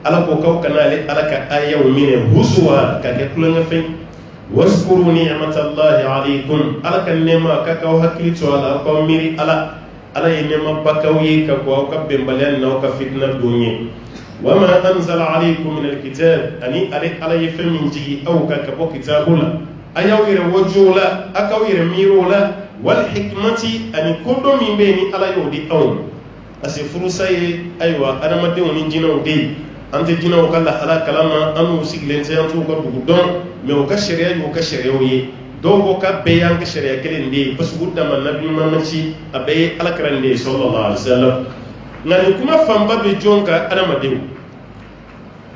S2: ala ko k'aw kana ale ala ka ayaw minɛ huzuwa ka kɛ kulonkɛ fɛn waskuru ni'matallahi alaykum ala ka nɛɛma ka k'aw hakili to a la aw k'aw miiri ala ye nɛɛma ba k'aw ye ka bɔ aw ka bɛnbaliya n'aw ka fitina don ye wama anzala alaykum min alkitab ani ala ye fɛn min jigi aw ka bɔ kitabu la a y'aw yɛrɛ wajuw la a k'aw yɛrɛ miiriw la wal hikmati ani kodɔn min bɛ yen ni ala y'o di aw ma parce que furusa ye ayiwa adamadenw ni jinɛw de ye an tɛ jinɛw ka lahala kalama an n'u sigilen tɛ an t'u ka dugu dɔn mais u ka sariya y'u ka sariyaw ye dogo ka be yang sharia kelen de pasu da man nabi mamaci abe alakran de sallallahu alaihi wasallam ngani kuma famba be jonka adamadew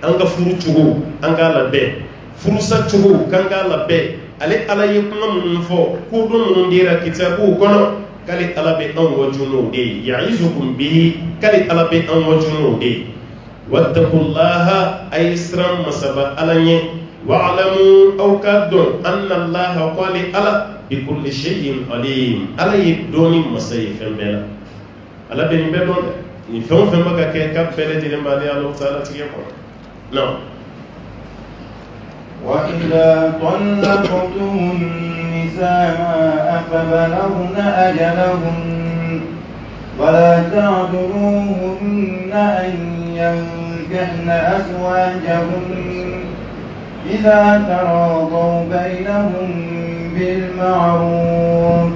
S2: anga furu chugo anga labe furu sa chugo kanga labe ale ala ye kuma mun fo ko do mun dira kitabu kono kali ala be an wajuno de ya'izukum bihi kali ala be an wajuno de wattaqullaha aysram masaba alanye wa'lamu aw kadun anna allaha qali ala bi kulli shay'in alim ala yidoni masayfan bela ala be ni be don ni fon fon baga ke ka bele de mbali Allah ta'ala tiye ko no
S1: wa idha talaqtum nisaa fabalagna ajalahun ولا تعذروهن أن ينكحن أزواجهن إذا تراضوا بينهم بالمعروف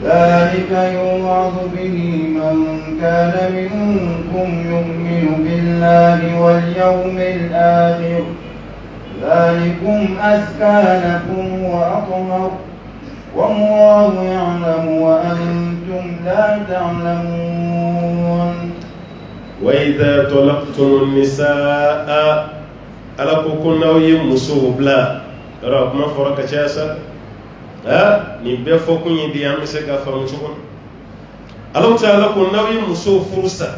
S1: ذلك يوعظ به من كان منكم يؤمن بالله واليوم الآخر ذلكم أزكى لكم وأطهر والله يعلم وأنتم لا تعلمون
S2: وإذا طلقتم النساء ألقوا كنا يمسوا بلا رب ما فرق شاسا نبي فوقن يدي أمسك فرنشون الله تعالى كنا يمسوا فرصة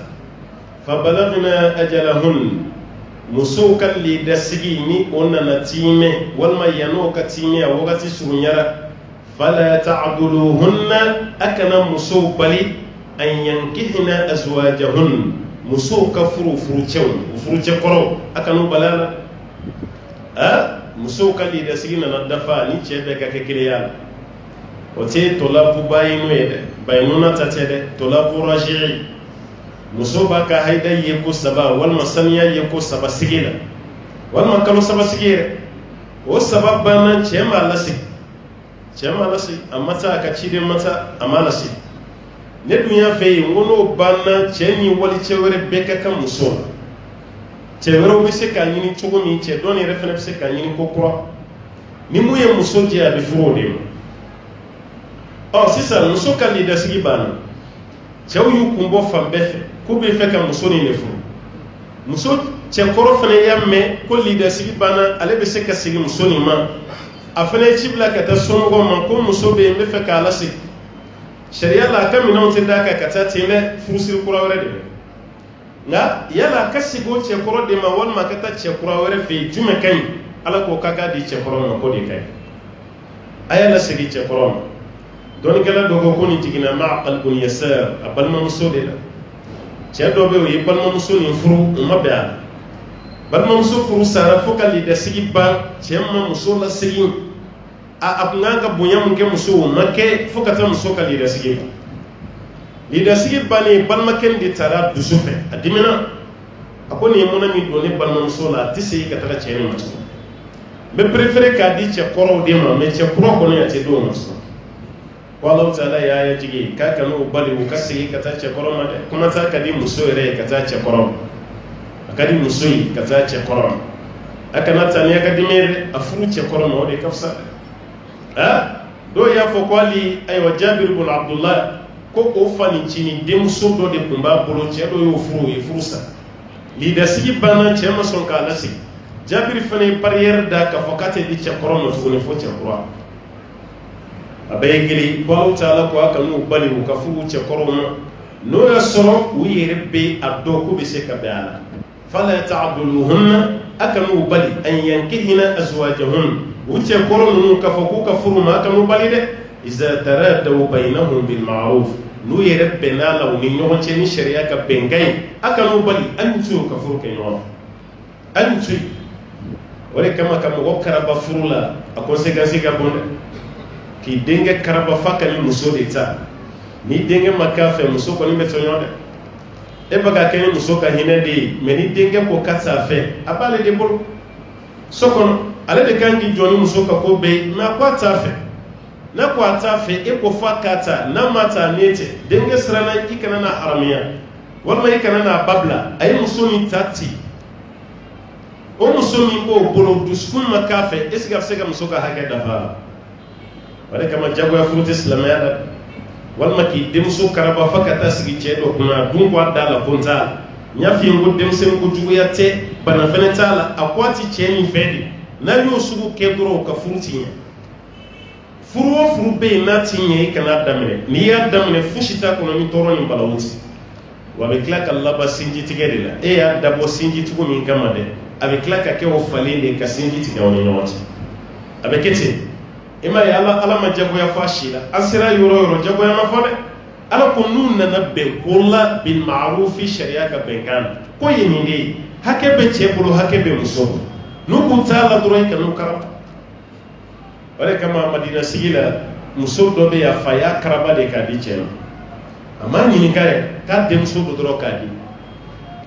S2: فبلغنا أجلهن مسوكا لدسجيني أننا نتيمة والما ينوك تيمة وغتي سرنيرا فلا تعدلوهن أكنا مسو بلي أن ينكحن أزواجهن مسو كفرو فروتشون وفروتش قرو أكنو بلالا مسو كالي دسينا ندفع نيتشي بكا ككريال وتي طلاب باينو يد باينونا تتد طلاب راجعي مسو بكا هيدا يكو سبا والمسانيا يكو سبا سجيلا والمكالو سبا سجيلا والسبب بانا تشيما لسي cema lasi amata ka cide mata amalasi ne dunya fe ngono banna ceni wali cewere beka kam muso cewere bi se ka nyini chugo mi ce doni refene se ka nyini ko kro ni mu ye muso je abi furo de sisa muso ka li dasigi bana cew yu kumbo fambe ko be fe ka muso ni ne furo muso ce koro fene yamme ko li dasigi bana ale be se ka sigi muso ni ma afane cibla ka ta songo man ko muso be me fe kala si sharia la ka minon tin da ka kata tele furusir kurawre de nga yala kasigo ce koro de ma wal makata ce kurawre fe jume kan ala ko kaka di ce koro ma ko de kai ayala sigi ce koro don kala dogo ko ni tigina ma qalbun yasar abal ma muso de la ce do be yi bal ma muso ni furu ma be ala bal ma muso furu sara fokali da sigi ba ce ma muso la sigi abnanga bunyam ke muso make fokata muso ka lida sige bani balma ken di tara dusufe adimina akoni mona mi doni balma muso la tisi ka tara chene muso be prefere ka di che koro de ma me che koro ko ne ate do muso wallahu ta'ala ya jigi ka kanu bali u kasi ka ta che koro ma de kuma ta ka di muso re ka ta che koro akadi muso yi ka ta che koro akana tani ka di mere afuru che koro ma de kafsa do ya fo kwali aywa Jabir ibn Abdullah ko o fani chini dem so do de kumba bolo che do yo furu e furusa li da sigi bana che ma son ka lasi Jabir fane parier da ka fokate di che korono to ne fo che koro abe gili ko taala ko aka no bali ko furu che korono no ya soro wi rebe addo ko be se ka bala fala ta'duluhunna akanu bali an yankihina azwajahun wuce koronu kafaku kafuru ma kanu balide iza taradaw bainahum bil ma'ruf nu yerebe na lawni nyonche ni sharia ka bengai akanu bali antu kafuru ke no antu wala kama go karaba furula a consequence ga bonde ki denge karaba fakali muso de ta ni denge makafe muso ko ni betonyo de e baga ken muso ka hinede me ni denge ko katsa fe abale de bol sokono ale de kangi joni muso ka ko be na kwata fe e ko fakata na mata nete denge srana ikana na haramiya wala ikana na babla ay muso ni tati o muso mi ko bolo duskun makafe esiga sega muso ka hake dafa wala kama jagoya furuti silamaya da walma ki demso karaba fakata sigi cedo kuna dun ko dala konta nya fi ngo demsen ko juguya te bana fenetala akwati ceni fedi na yo sugu kedro ka furuti furu furu be na tinye kana damne ni ya damne fushita kono mi toro ni balawuti wa be klaka laba sinji tigedela e ya dabo sinji tugo min kamade abe klaka ke o falinde ka sinji tigawoni nyoti abe kete ima ya ala ma jagoya fashila asira yoro jagoya ma fode ala ko nun na be kulla bil ma'ruf sharia ka benkan ko yini hake be chebulu hake be muso nuku tala durai ka nukara wale kama madina sigila muso do be ya faya karaba de ka di cheno amma ni kare ka dem so do dro ka di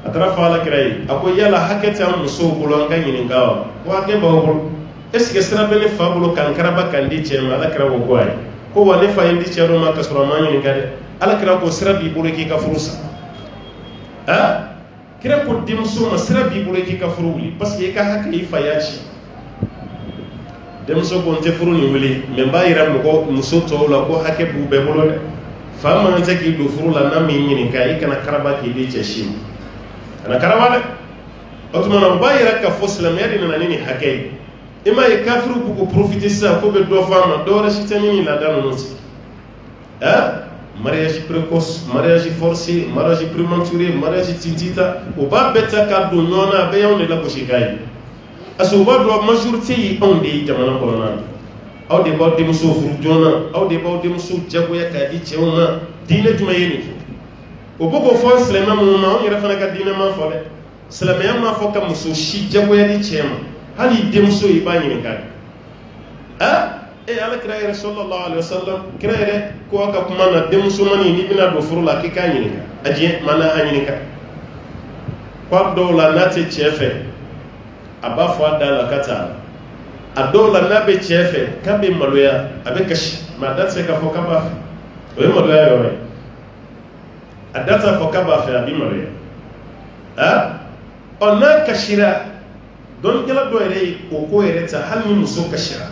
S2: atara fala kirai ako yala hake ta muso bulo nga ni ngawa wa ke bawo est-ce que sera bele fabulo kan karaba kan di cheno ala kara wo ay ko wane fa indi chero ma ka sura ma ni kare ala kara ko sira bi bulo ki ka furusa ha kira ko dem so ma sira bi bulo ki ka furuli parce que ka hake yi fayachi dem so ko te furu ni wuli me bayira ko muso to la ko hake bu be bolo de fa ma nte ki do furu la na mi ni kai kana karaba ki di cheshim ana karaba de otuma na bayira ka fosla me yadi na nini hake ima e kafiru bu ko profiter ça ko be do fama do rashita ni la danu noti mariage précoce mariage forcé mariage prématuré mariage tintita o ba beta ka do nona be yawne la ko shikai aso ba do majorité yi onde jamana corona aw de ba de muso furu jona aw de ba de muso jago ya ka di cheuma dina juma yeni o bogo fon slema mo ma on yera fana ka dina ma fo le slema ya ma fo ka muso shi jago ya di chema hali de muso yi ba nyini ka ala kira sallallahu alaihi wasallam kira ko ka kuma na de muso mani ni bina do furu la ki ka nyini ka aje mana anyini ka kwa do la nate chefe aba fo adala kata adola nabe chefe kabe maloya abe kashi madatse ka fo kaba we maloya yo adata fo kaba fe abi maloya ona kashira don kala do ere ko ereta hal ni muso kashira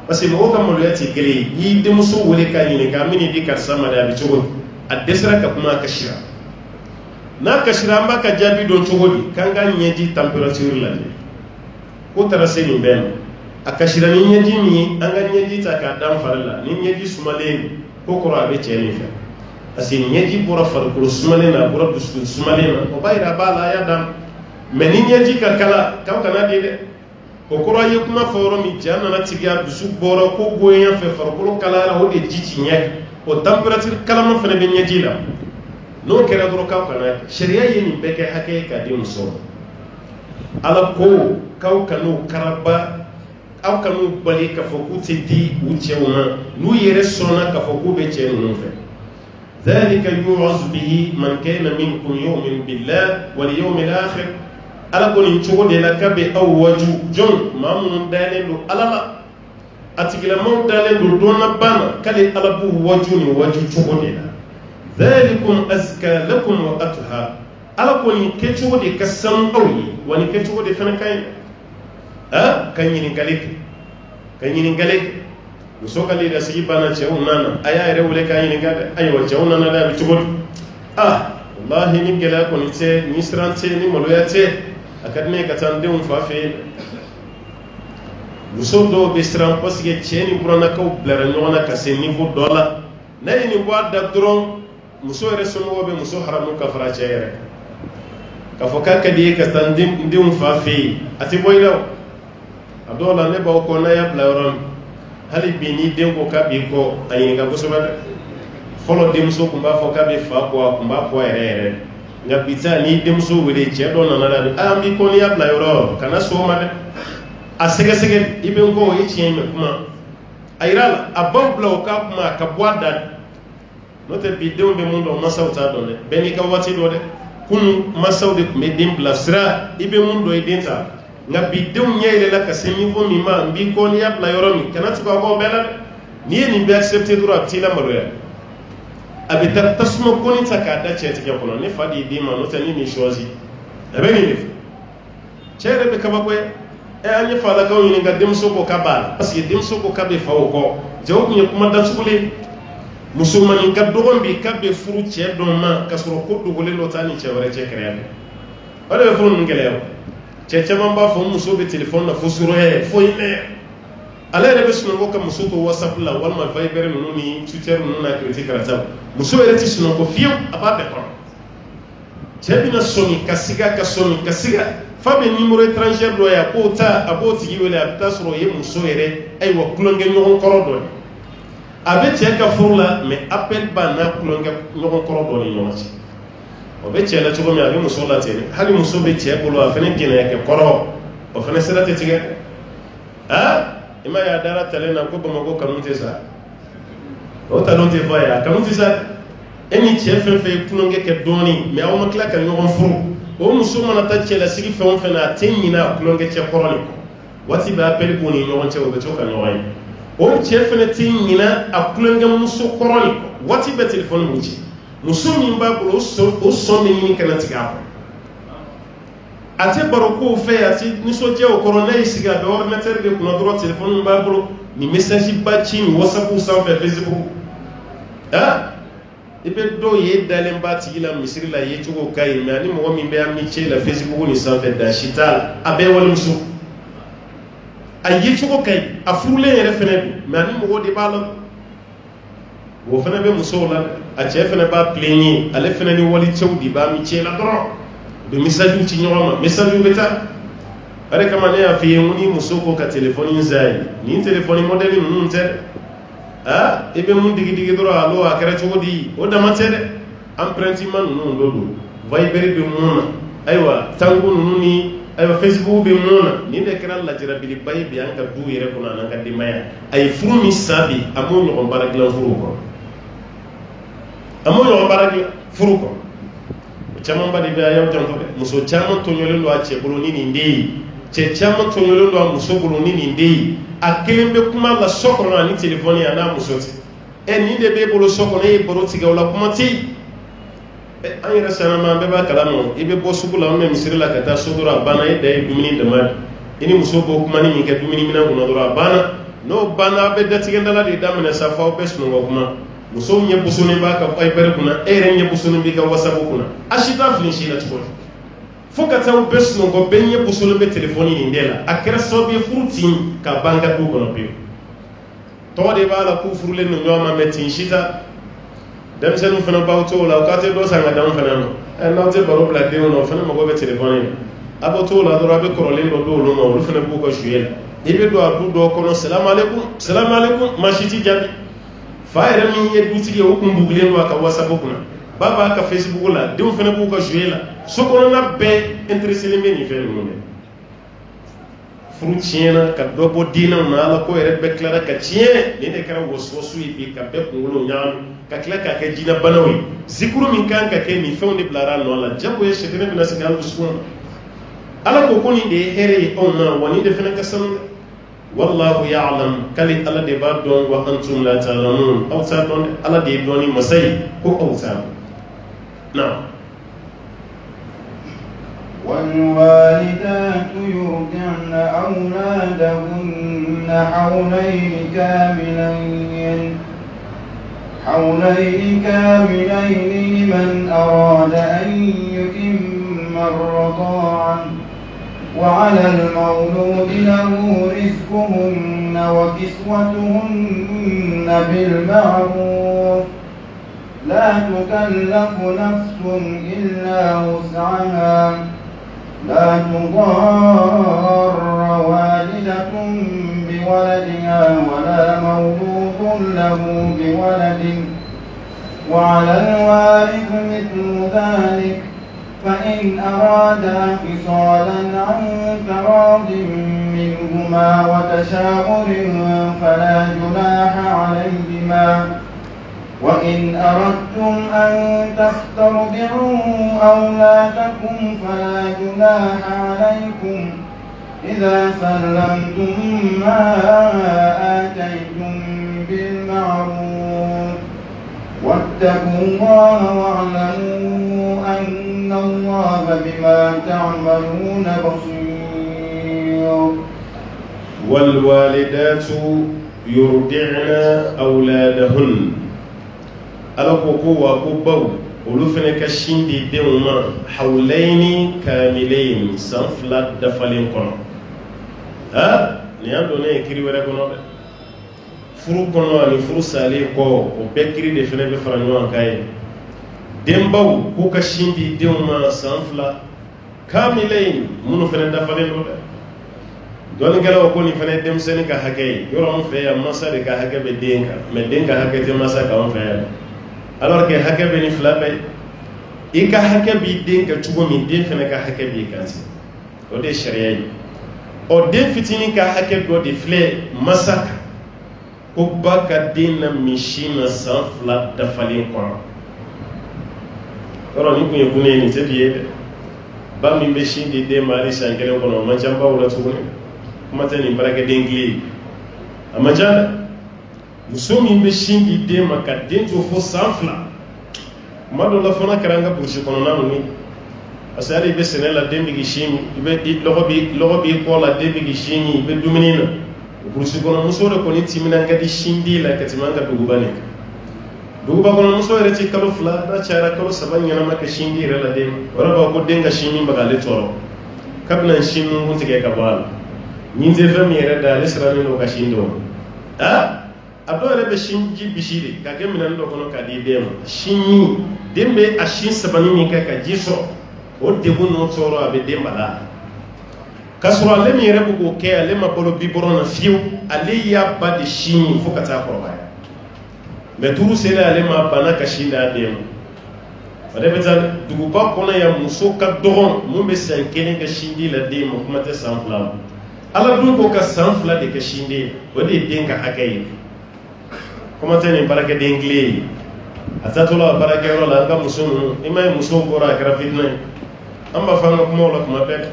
S2: parce mo ka maloya ti gele yi de muso wole ka ni ka mini di kar sama da bi chogo adesra ka kuma kashira na kashira mbaka jabi don chogodi kanga nyeji temperature la ko tara se ni ben akashira ni nyeji mi anga nyeji ta ka dam farla ni nyeji sumale ko ko rabe cheni fa asi nyeji bora far ko sumale na bora dusu sumale na o bayra bala ya dam me ni nyeji ka kala ka kana de ko ko raye kuma foro mi janna na tiga dusu bora ko goyen fa far ko kala la o de jiti nyek o temperature kala mo fene be nyeji la no kera dro ka kana sharia yeni beke hake ka di muso ala ko kaw kanu karaba aw kanu bali ka foku te di wuceuna nu yere sona ka foku be ce nu fe dhalika yu'az bihi man kana minkum yu'min billah wal yawmil akhir ala ko ni chogo de la kabe aw waju jon mamun dale do alama atigila mo dale do dona bana kale ala bu waju ni waju chogo de la dhalikum azka lakum wa athhar ala ko ni ke chogo de kasam awi wani ke chogo de fana kay kan yini galek muso kali da sigi bana ce nana aya ere wule kan yini gade ayo ce nana da bi tugod wallahi ni gela ko ni ce ni srante ni maloya ce akadme ka tan de un fafe muso do be sran parce ce ni burana ko blera nyona ka se niveau dola na ni wada dron muso ere somo be muso haramu ka fara ce ere ka foka kadi ka tan de un fafe ati boylaw adola ne ba ko na ya blauron hali bini den ko kabi ko ayin ga busoba folo dem so kumba fo kabi fa ko kumba ko ere nga pizza ni dem so wele je do na na ambi ko ni ya blauron kana so ma de asege sege ibe ko yi chien me kuma ayira abon blau ka kuma ka boada no te bi de be mundo masauta do ne beni ka wati do de kun masaude me dim blasra ibe mundo identa nga bidum nyele la ka semi fo mi ma mbi ko ni abla yoromi kana tu ko bela ni ni be accepter droit ti la maloya abi ta tasmo ko ni takada che ti ko no ne fadi di ma no tani ni choisi abe ni chere be ka ba ko ani fala ka yini ga demso ko kabal parce que demso ko kabe fawo ko jaw ko kuma da sugule musulmani ka dogon bi kabe furu ce don ma kasoro ko dugule lo tani ce wala ce kare wala be furu ngelew ce ce man ba fo muso be telephone na fusuro he fo ine ala yɛrɛ bɛ sunɔgɔ ka muso to whatsapp la walima viber ninnu ni twitter ninnu na critique karata muso yɛrɛ ti sunɔgɔ fiyewu a b'a bɛɛ kɔnɔ cɛ bɛna sɔmi ka siga ka sɔmi ka siga fa bɛ numéro étranger dɔ ye a b'o ta a b'o tigi wele a bɛ taa sɔrɔ o ye muso yɛrɛ ayiwa kulonkɛ ɲɔgɔn kɔrɔ dɔ ye a bɛ cɛ ka furu la mais appel b'a n'a kulonkɛ ɲɔgɔn kɔrɔ dɔ ni ɲɔgɔn cɛ o bɛ cɛ la cogo min a bɛ muso la ten hali muso bɛ cɛ bolo a fana jɛnɛya kɛ kɔrɔ o fana sira tɛ tigɛ ima ya dara tale na ko Bamako kanu tɛ sa o talon tɛ fɔ ya kanu tɛ sa e ni cɛ fɛn fɛn ye kulonkɛ kɛ dɔɔni mais aw ma tila ka ɲɔgɔn furu o muso mana taa cɛlasigi fɛn o fɛn na a tɛ ɲinɛ a kulonkɛ cɛ kɔrɔ de kɔ waati bɛ appel k'u ni ɲɔgɔn cɛ o bɛ to ka ɲɔgɔn ye o cɛ fɛnɛ tɛ ɲinɛ a kulonkɛ muso kɔrɔ de kɔ waati bɛ telefɔni b'u ci muso min b'a bolo o sɔn bɛ ɲini kana tigɛ a kɔ a tɛ baro kow fɛ a tɛ nisɔndiya o kɔrɔ n'a y'i sigi a bɛ ordinateur de kunna dɔrɔn téléphone min b'a bolo ni message ba ci ni whatsapp sanfɛ facebook i bɛ dɔw ye dalen b'a tigi la misiri la ye cogo ka ɲi mais ani mɔgɔ min bɛ amitié la facebook ni sanfɛ da si t'a la a bɛɛ walimuso a ye cogo ka ɲi a furulen yɛrɛ fɛnɛ don mais ani mɔgɔ de b'a la o fɛnɛ bɛ musow la a cɛ fɛnɛ b'a plaigner ale fɛnɛ ni walicɛw de b'a amitié la dɔrɔn be message ci ɲɔgɔn ma message bɛ taa ale kama ne y'a f'i ye n ni muso ko ka téléphone in zaa ye ni téléphone modèle ninnu tɛ i bɛ mun digi digi dɔrɔn allo a kɛra cogo di o dama tɛ dɛ empreinte ma ninnu dɔ don viber bɛ mun na ayiwa tango ninnu ni ayiwa facebook bɛ mun na nin de kɛra lajarabiliba ye bi an ka du yɛrɛ kɔnɔ an ka denbaya a ye furu min sa bi a m'o ɲɔgɔn baara dilan furu kɔnɔ a m'o ɲɔgɔn baara dilan furu kɔnɔ caman ba de bɛ a y'aw janto dɛ muso caman tɔɲɔlen don a cɛ bolo ni nin den ye cɛ caman tɔɲɔlen don a muso bolo ni nin den ye a kelen bɛ kuma la so kɔnɔ ani téléphone ye a n'a muso tɛ nin de b'e bolo so kɔnɔ e ye baro tigɛ o la kuma tɛ yen an yɛrɛ sanama an bɛɛ b'a kalama i bɛ bɔ sugu la an bɛ misiri la ka taa so dɔrɔn a banna e da ye dumuni dama i ni muso b'o kuma ni min kɛ dumuni minɛ kɔnɔ dɔrɔn a banna n'o banna a bɛ datigɛdala de daminɛ sa fo aw bɛ sunɔgɔ kuma musow ɲɛ busunen b'a ka viber kunna e yɛrɛ ɲɛ busunen b'i ka whatsapp kunna a si t'a fili si la tuguni fo ka taa u bɛɛ sunɔgɔ bɛɛ ɲɛ busunen bɛ téléphone nin de la a kɛra sababu ye furu tin ka ban ka du kɔnɔ pewu tɔgɔ de b'a la k'u furulen don ɲɔgɔn ma mais tin si ta denmisɛnninw fana b'aw to o la o k'a tɛ dɔ san ka d'anw fana ma n'aw tɛ baro bila denw na o fana mago bɛ téléphone na a b'aw to o la dɔrɔn a bɛ kɔrɔlen dɔ d'olu ma olu fana b'u ka jouer la i bɛ don a du dɔw kɔnɔ salamu aleykum maa si t'i jaabi fa yɛrɛ min ye dutigi ye o kun bugulen don a ka whatsapp kunna ba b'a ka facebook la denw fana b'u ka jouer la so kɔnɔna bɛɛ intéressé bɛ nin fɛn ninnu de furu tiɲɛna ka dɔ bɔ diinɛw na ala ko yɛrɛ bɛɛ tilara ka tiɲɛ nin de kɛra wɔsiwɔsi ye bi ka bɛɛ kunkolo ɲagami ka tila k'a kɛ jinɛbanaw ye zikuru min kan ka kɛ nin fɛnw de bilara a nɔ la jago ye sɛtɛnɛ bɛna segin an dusukun na ala ko nin de ye hɛrɛ ye anw ma wa nin de fana ka sanu wallahu ya'lam kali ala de b'a dɔn wa antum la ta'lamun aw t'a dɔn ala de ye dɔnni masa ye ko aw t'a dɔn na
S1: والوالدات يرضعن أولادهن حولين كاملين لمن أراد أن يتم الرضاعة وعلى المولود له رزقهن وكسوتهن بالمعروف لا تكلف نفس إلا وسعها لا تضار والدة بولدها ولا مولود له بولد وعلى الوارث مثل ذلك فإن أرادا فصالا عن تراض منهما وتشاور فلا جناح عليهما وإن أردتم أن تسترضعوا أولادكم فلا جناح عليكم إذا سلمتم ما آتيتم بالمعروف واتقوا الله واعلموا أن الله بما تعملون بصير
S2: والوالدات يرضعن أولادهن على كوكو وكوبو ولفن كشين دي دوما حولين كاملين سنفلات دفلين كنا نيان دوني كيري ولا كنا فرو كنا ني فرو سالي كو وبكري دفن بفرانيوان كاي دمبو كو كشين دي دوما سنفلات كاملين منو فن دفلين كنا doni gala ko ni fane dem seni ka hake yoro on fe ya masa de ka hake be denka me denka hake te masa ka on fe alors que hake be ni flabe e ka hake bi denka tugo mi den fane ka hake bi kansi o de sharia o de fitini ka hake go de fle masaka o baka dinna mishina san flat da falin ko yoro ni ko yune ni te biye ba mi be shindi de mari sangere ko no manjamba wala tugo matani baraka dengli amajana musumi mbeshingi de makadento fo sanfla mado la fona karanga burji kono namuni asali be senela dembi gishimi be logobi ko la dembi gishimi be duminina burji kono musore ko ni timina ngadi shindi la katimanga dugubane duguba kono musore ti kalo fla da chara kalo sabanya na maka shindi rela dem wala ba ko denga shimi bagale toro kabna shimi mun tige kabala ninze fami yere da lesrani no kashindo abdo be shinji bishiri kage minan do kono kadi dem shinni dembe ashin sabani ni ka jiso o debu no toro abe dembala kasro le mi yere bugo ke ale ma bolo biborona fiu ale ya ba de shinni fokata ko ba me turu sele ale ma bana kashinda dem wade betal dugu ba kono ya muso ka dogon mun be san kene ka shindi la dem kuma ta sanflam ala dun ko ka sanfla de ka shinde wadi denka hakai kuma tani baraka de inglés atatola baraka ro la ga muso imay muso gora kara fitna amba fanga kuma wala kuma pek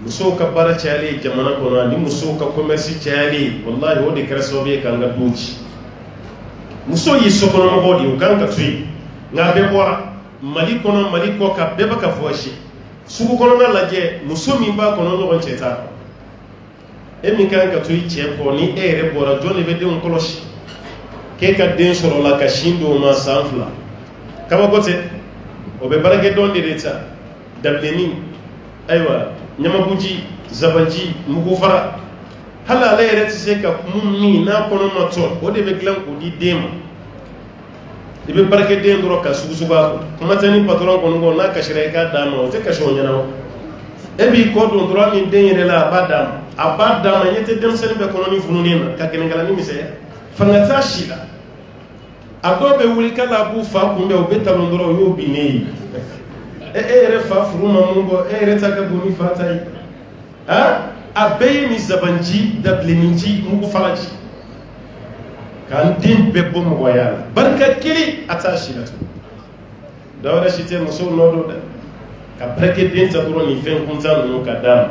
S2: muso ka bara chali jamana ko na ni muso ka commerce chali wallahi wodi kara sobe ka nga duci muso yi sokono mo bodi o kan ka tui nga be bora mali ko ka be baka foshi suku kono na laje muso mi ba kono no cheta emi kan ka tuyi che ko ni ere bora joni be de on koloshi ke ka den soro la ka shindo ma sanfla kama gote o be barake don de reta dableni aywa nyama buji zabanji mugo fara hala la ere tse ka mummi na kono ma to o de be glan ko di dema de be barake den doro ka susuba kuma tani patron ko ngo na ka shire ka dama o te ka sho nyana ebi ko don doro mi den yere la badam abada ma yete dem sen be kono ni fununina ka kene ngala ni mise fangata shila adobe wuli kala bu fa kumbe o betalon doro yo binei re fa furuma mungo re taka bu mi fatai abe ni zabanji da bleminji mungo falaji kan din be bo mo wayala barka kili atashila to dawra shite muso nodo da ka breke din ta doro ni fen kunta no kadam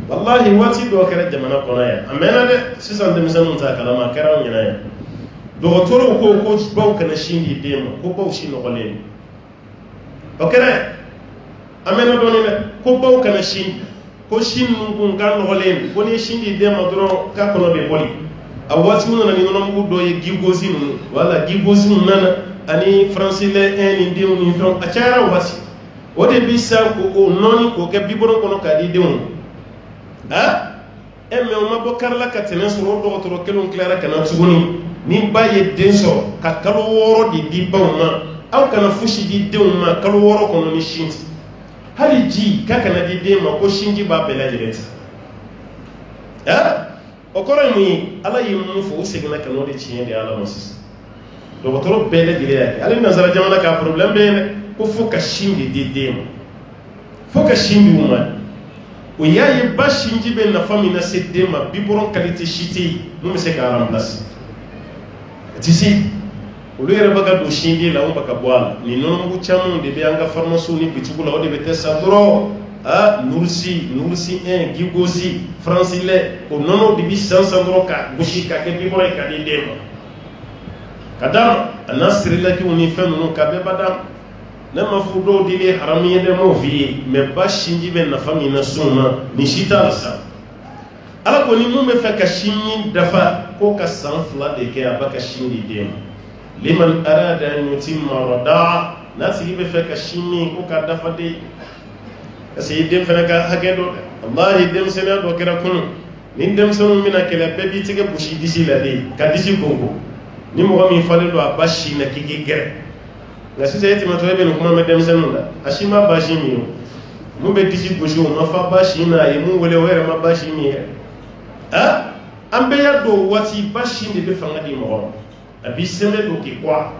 S2: wallahi wati do kare jamana kona ya amena de sisan de misanun ta kalama karaw nyina ya do toro ko baw kana shindi dema ko baw shi no golen o kare amena do ne ko baw kana shindi ko shin mun kan no golen ko ne shindi dema doro ka kono be boli awati mun na ni no mu do ye gigozi mun wala gigozi mun nana ani français le en ndi mun from achara wasi wode bisa ko noni ko ke biboro kono ka di demun emme o mabo karla ka tenen soro do to kelon clara kana tuguni ni baye denso ka kalo woro di bawma aw kana fushi di dewma kalo woro kono ni shinti hali ji ka kana di dema ko shinji ba bela direta o koro mi ala yimu fo segna kano de chiende ala moses do to bela direta ala nazara jamana ka problem be ko fo ka shindi di dema fo ka shindi uma o yayi ba shinji be na famina se dema biboron qualité shiti mu se ka remplacer tisi olu yɛrɛ bɛ ka don shindi la o bɛ ka bɔ a la ni nɔnɔmugu caman de bɛ an ka pharmacie ni bitigiw la o de bɛ tɛ sa dɔrɔn nursi 1 gigozi francilais o nɔnɔ de bɛ san dɔrɔn ka gosi ka kɛ bibɔrɔ ye ka di den ma ka d'a ma a n'a sirilakiw ni fɛn ninnu ka bɛɛ ba d'a ma ne ma fɔ dɔw de bɛ haramu ye dɛ m'o f'i ye mɛ ba shinji bɛ nafa min na sun na nin si t'a la sa ala ko ni mun be fe ka shinni dafa ko ka san fula de ke abaka shinni dem liman arada an yutimma radaa nasi be fe ka shinni ko ka dafa de kasi dem fana ka hakedo wallahi dem sena do kera kunu nin dem sonu mina kele be bi tige bushi disi la de ka disi gongo ni mo mi fale do abashi na kiki gere la sisa yeti matobe no kuma me dem senu la ashima bashi mi mu be disi bushi ma fa bashi na ye mu wole were ma bashi mi ha ambe ya do wati bashi de be fanga di mo abi sembe do ki kwa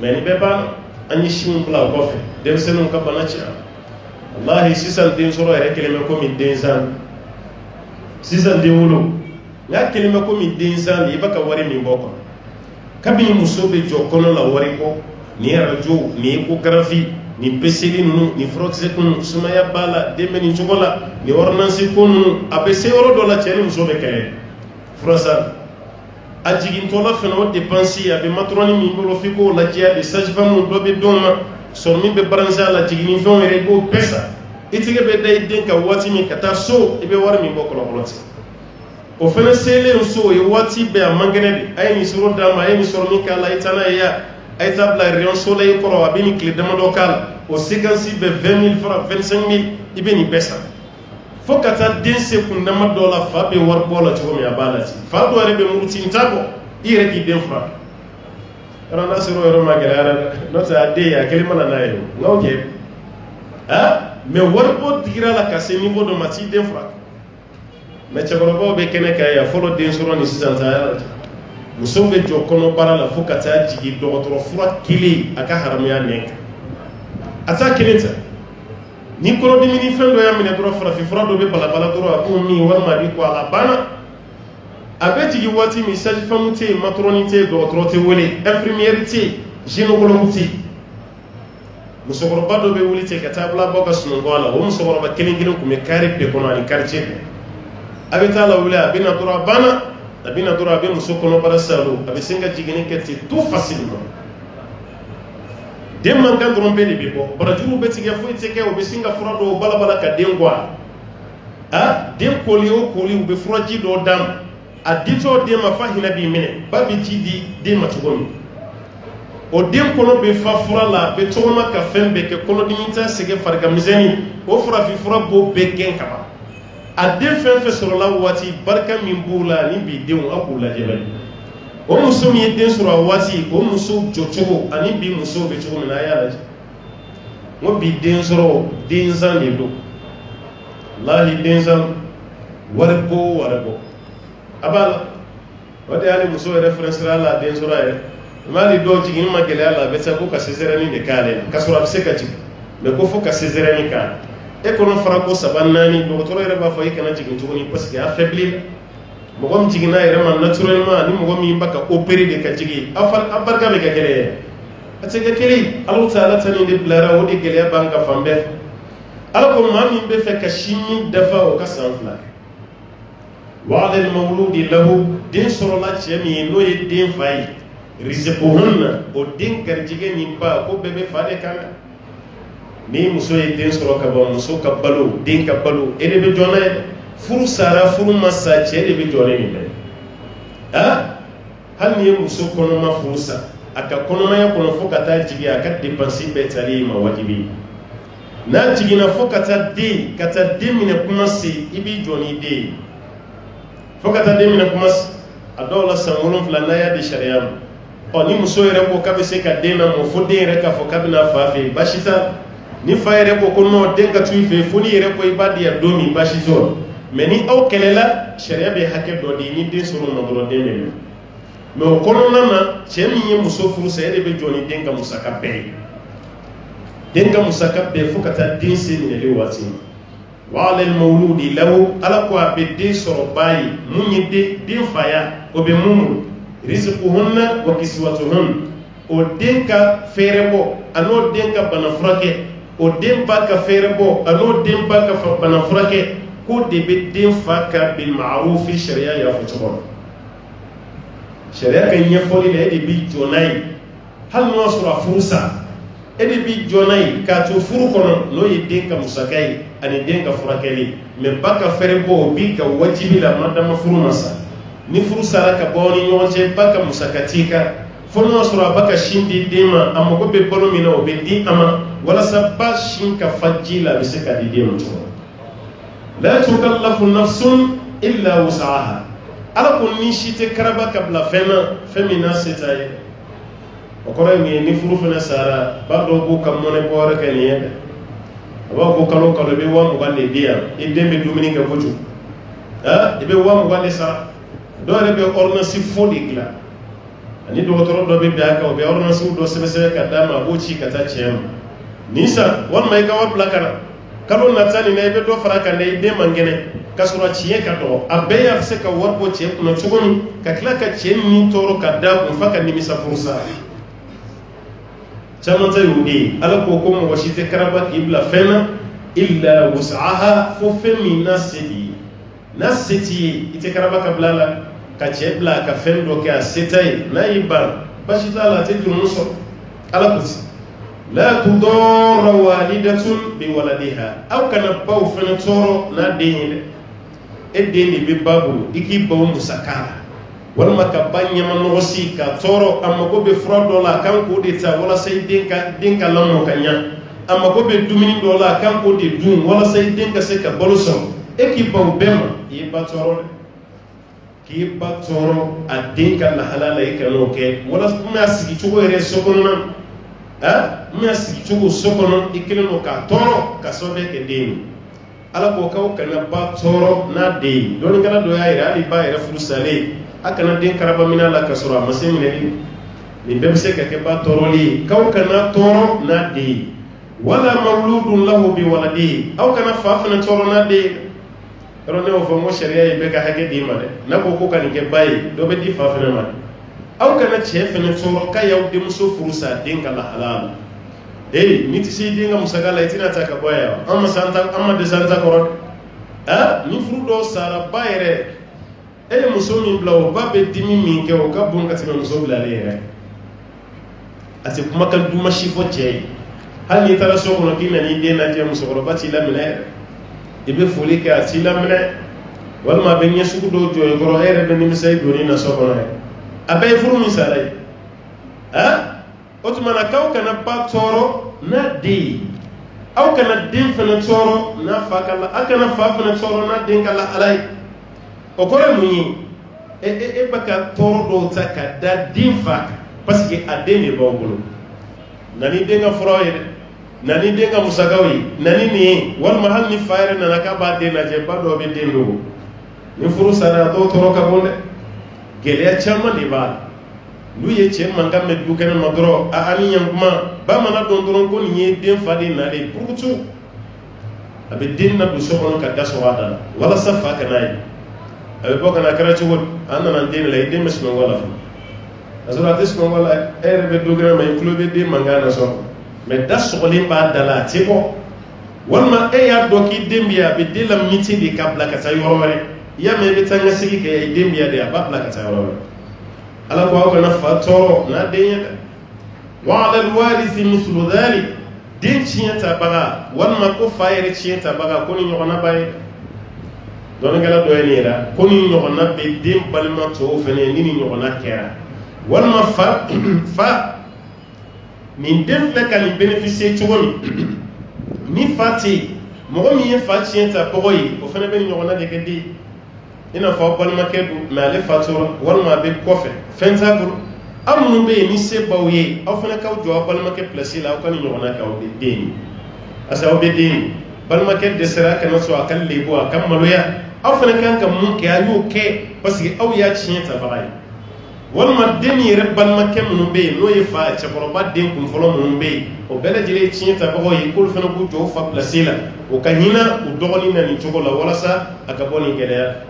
S2: me ni be ba anyi shim bla ko fe dem senu ka bana ci wallahi sisan din soro ere keleme ko min den san sisan din wulo ya keleme ko min den san ibaka wari min boko kabi musobe jokono la wari ko ni rajo ni ecography ni peseli nu ni froxe kun sumaya bala dembe ni chokola ni ordonnance kun abese oro do la cheri musobe kay frosa ajigin tola feno dépenser abe matroni mi bolo fiko la jia de sage-femme do be doma sormi be baranza la jigini fon ere go pesa itige be day denka wati mi kata so ibe war mi bokolo koloti o fene sele so e wati be amangene de ay ni suro dama ay ni sormi kala itana ya ay tabla rion soleil koro abini clé de local o séquence be 20000 francs 25000 ibe ni pesa fo kata den se kun dama dola fa be war bola to mi abalati fa do rebe muruti ntabo ire ki den fra rana siro yoro magara no ta de ya kelima na nayo ngoke ha me warbo digira la kase niveau de mati den fra me chagoro be kene kay ya folo den soro ni sisanta ya musombe jokono bara la fokata jigi dogotoro fura kili aka haramiya nek ata keleta ni kono dimini fendo ya mine doro fura fi fura do be balabala doro aku mi walma di ko ala bana abe jigi wati mi saji famute matronité dogotoro te wole infirmiérité gynécologie musogoro bado be wuli te katabla boga sungo ala o musogoro ba kelingino ko me kare be kono ani quartier abe tala wula bina doro bana abina doro abe musokono bara salo abe singa jigini kete tout facilement dem man kan tromper de bibo bara juru betiga fo iteke o be singa furado balabala ka dengwa a dem kolio koli be furaji do dam a dito dem afahina bi mine babi jidi dem matugomi o dem kono be fa furala be toma ka fembe ke kono dinita sege farga mizeni o fura fi fura bo be gen kaba a den fɛn fɛn sɔrɔla waati barika min b'u la ni bi denw a k'u lajɛ bani o muso min ye den sɔrɔ a waati o muso jɔcogo ani bi musow bɛ cogo min na a y'a lajɛ n ko bi den sɔrɔ denzan de don walahi denzan wari bɔ a b'a la o de y'ale muso yɛrɛ fɛnɛ sera a la den sɔrɔ yɛrɛ m'ale dɔw jiginni ma gɛlɛya la a bɛ se ko ka sezɛrɛni de k'ale la k'a sɔrɔ a bɛ se ka jigin mɛ ko fo ka sezɛrɛni k'a la e kono fara ko saba naani dɔgɔtɔrɔ yɛrɛ b'a fɔ i kana jigin tuguni parce que a faibli mɔgɔ min jiginna yɛrɛ ma naturellement ni mɔgɔ min b'a ka opérer de ka jigin a barika bɛ ka gɛlɛya a tɛ kɛ kelen Alahu Taala ta nin de bilara o de gɛlɛya b'an ka fan bɛɛ Ala ko maa min bɛ fɛ ka sinji dafa o ka san 2 wa alal mawludi lahu den sɔrɔla cɛ min ye n'o ye den fa ye rizquhunna o den garijɛgɛ nin ba ko bɛɛ bɛ fa de kan ni muso ye den sɔrɔ ka ban muso ka balo den ka balo e de bɛ jɔn n'a ye furu sara furu ma sa cɛ de bɛ jɔn nin bɛɛ hali ni ye muso kɔnɔma furu sa a ka kɔnɔmaya kɔnɔ fo ka taa jigin a ka dépense bɛɛ tali ma wajibi n'a jiginna fo ka taa den minɛ kuma se i b'i jɔ ni den ye fo ka taa den minɛ kuma se a dɔw la san 7 n'a y'a di sariya ma ni muso yɛrɛ ko k'a bɛ se ka den lamɔ fo den yɛrɛ k'a fɔ k'a bɛna fa fɛ yen baasi t'a ni fa yɛrɛ ko non den ka tu i fɛ fo ni yɛrɛ ko i b'a di yan don min baasi t'o mais ni aw kɛlɛla sariya bɛ hakɛ dɔ di ni den sɔrɔ ma dɔrɔn den bɛ minɛ mais o kɔnɔna na cɛ min ye muso furu sa e de bɛ jɔ ni den ka musaka bɛɛ ye den ka musaka bɛɛ fo ka taa den se minɛli waati ma wa alal mawludi lahu Ala ko a bɛ den sɔrɔ ba ye mun ye den faya o bɛ mun bolo rizquhunna wa kiswatuhunna o den ka fɛɛrɛ bɔ a n'o den ka bana furakɛ o den ba ka fɛɛrɛ bɔ a n'o den ba ka bana furakɛ ko de bɛ den fa ka bil ma'ruf sariya y'a fɔ cogo min sariya ka ɲɛfɔli la e de b'i jɔ n'a ye hali n'o y'a sɔrɔ a furu sa ede bi jonay ka to furu kono no ye den ka musakai ani den ka furakeli me baka fere bo bi ka wajibi la madama furu masa ni furu sara ka boni nyonje baka musakatika fono sura baka shindi dema amma go be bolo mina o be di ama wala sabba shin ka fajila bi se ka di dema to la tukallafu nafsun illa wus'aha ala kun ni shite karaba kabla femina setaye o kore ni furu fena sara ba do bu kam mone bore ke ni yede aba ko kalo kalo be wa mu gande dia e dembe dumini ka boju e be wa mu gande sa do re be orna si fodi gla ani do toro do be aka o be orna si do sebe ka dama boci ka ta cem nisa won mai ka war blakara kalo na tani ne be do faraka ne de mangene kasura ciye ka do abe ya se ka war bo ciye kuna tugun ka kila ka ciye ni toro ka da kun faka ni misa fursa chamata yudi ala ko ko mo washite karaba ibla fena illa wus'aha fo femi nasiti ite karaba kablala ka chebla ka fendo ka setai naiba bashita la te muso ala kuti la tudara walidatun bi waladiha aw kana baw fena toro na denile edeni bi babu iki baw musakara walma ka banya manosi ka toro amma ko be frodo la kan ko de ta wala sai dinka lamo kanya amma ko be dumini do la kan ko de dum wala sai dinka se ka boluso ekipa ubema yiba toro a dinka la halala ikano ke wala ma sigi chugo ere sokono ma sigi chugo sokono ikileno ka toro ka sobe ke deni ala ko ka kana ba toro na de don kala do ya ira ali ba ira furusale akana den karaba mina la kasura masemine ni bebse ka ke ba toro li ka kana toro na de wala mawludun lahu bi waladi aw kana fa fa toro na de rone o fomo sharia be ka hage di made na ko ko kan ke bayi do be di fa fa na aw kana che fa toro ka yaw de muso furusa den kala halal miti si dinga musagala itina ta ka boya amma santa amma de santa korot ni frudo sara bayre muso min blawo babe dimi min ke o ka bunga tima muso blale ati kuma kan duma shifo je hal ni tara so kono dina ni de na je muso ko bati lamine ibe foli ka ati lamine wal ma ben yesu do joy ko be ni misay do ni na so kono abay furu mi saray otumana kaw kana ba toro na de aw kana din fana toro na fakala akana fa fana toro na din kala alai o kore munyi baka toro do taka da din faka parce que adene ba ogolo nani denga froye nani denga musagawi nani ni wal mahal ni fayre na ka ba de na je ba do be den do ni furu sana do toro ka bonde gele chama ni ba lu ye che manga me du kana madro a ani yankuma ba mana don don ko ni den fadi na le purutu abe den na du so on ka daso wada wala safa kanai abe boka na kara chugo anna nan den le den mesno wala azura desno wala erbe du kana me clube de manga na so me daso le ba dala tipo walma ya doki dembia be de la miti de kabla ka tayorore ya me be tanga sigi ke dembia de abla ka tayorore ala ko kana fa toro na denya wa ala alwarith mithlu dhalik din chiyata baga walma ko fayre chiyata baga ko ni nyona bay don gala do enira ko ni nyona be din balma to fene ni nyona kera walma fa min den la kan bénéficier chogoni ni fati mo mi fa chiyata boy o fene be nyona de kedi ina fa balma kedu na le fatura walma be kofe fenza bur amnu be ni se bawye aw fana kaw jo balma ke place la ko ni nyona kaw be deni asa be deni balma ke de sera kana so akal lebo akam maloya aw fana kan kam mun ke ayu ke parce que aw ya chien ta baay walma deni re balma ke mun be no ye fa cha boro ba den kun folo mun be o bela jile chien ta baay ko fana ku jo fa place la o kanina o dogoni na ni chogola wala sa akaboni gele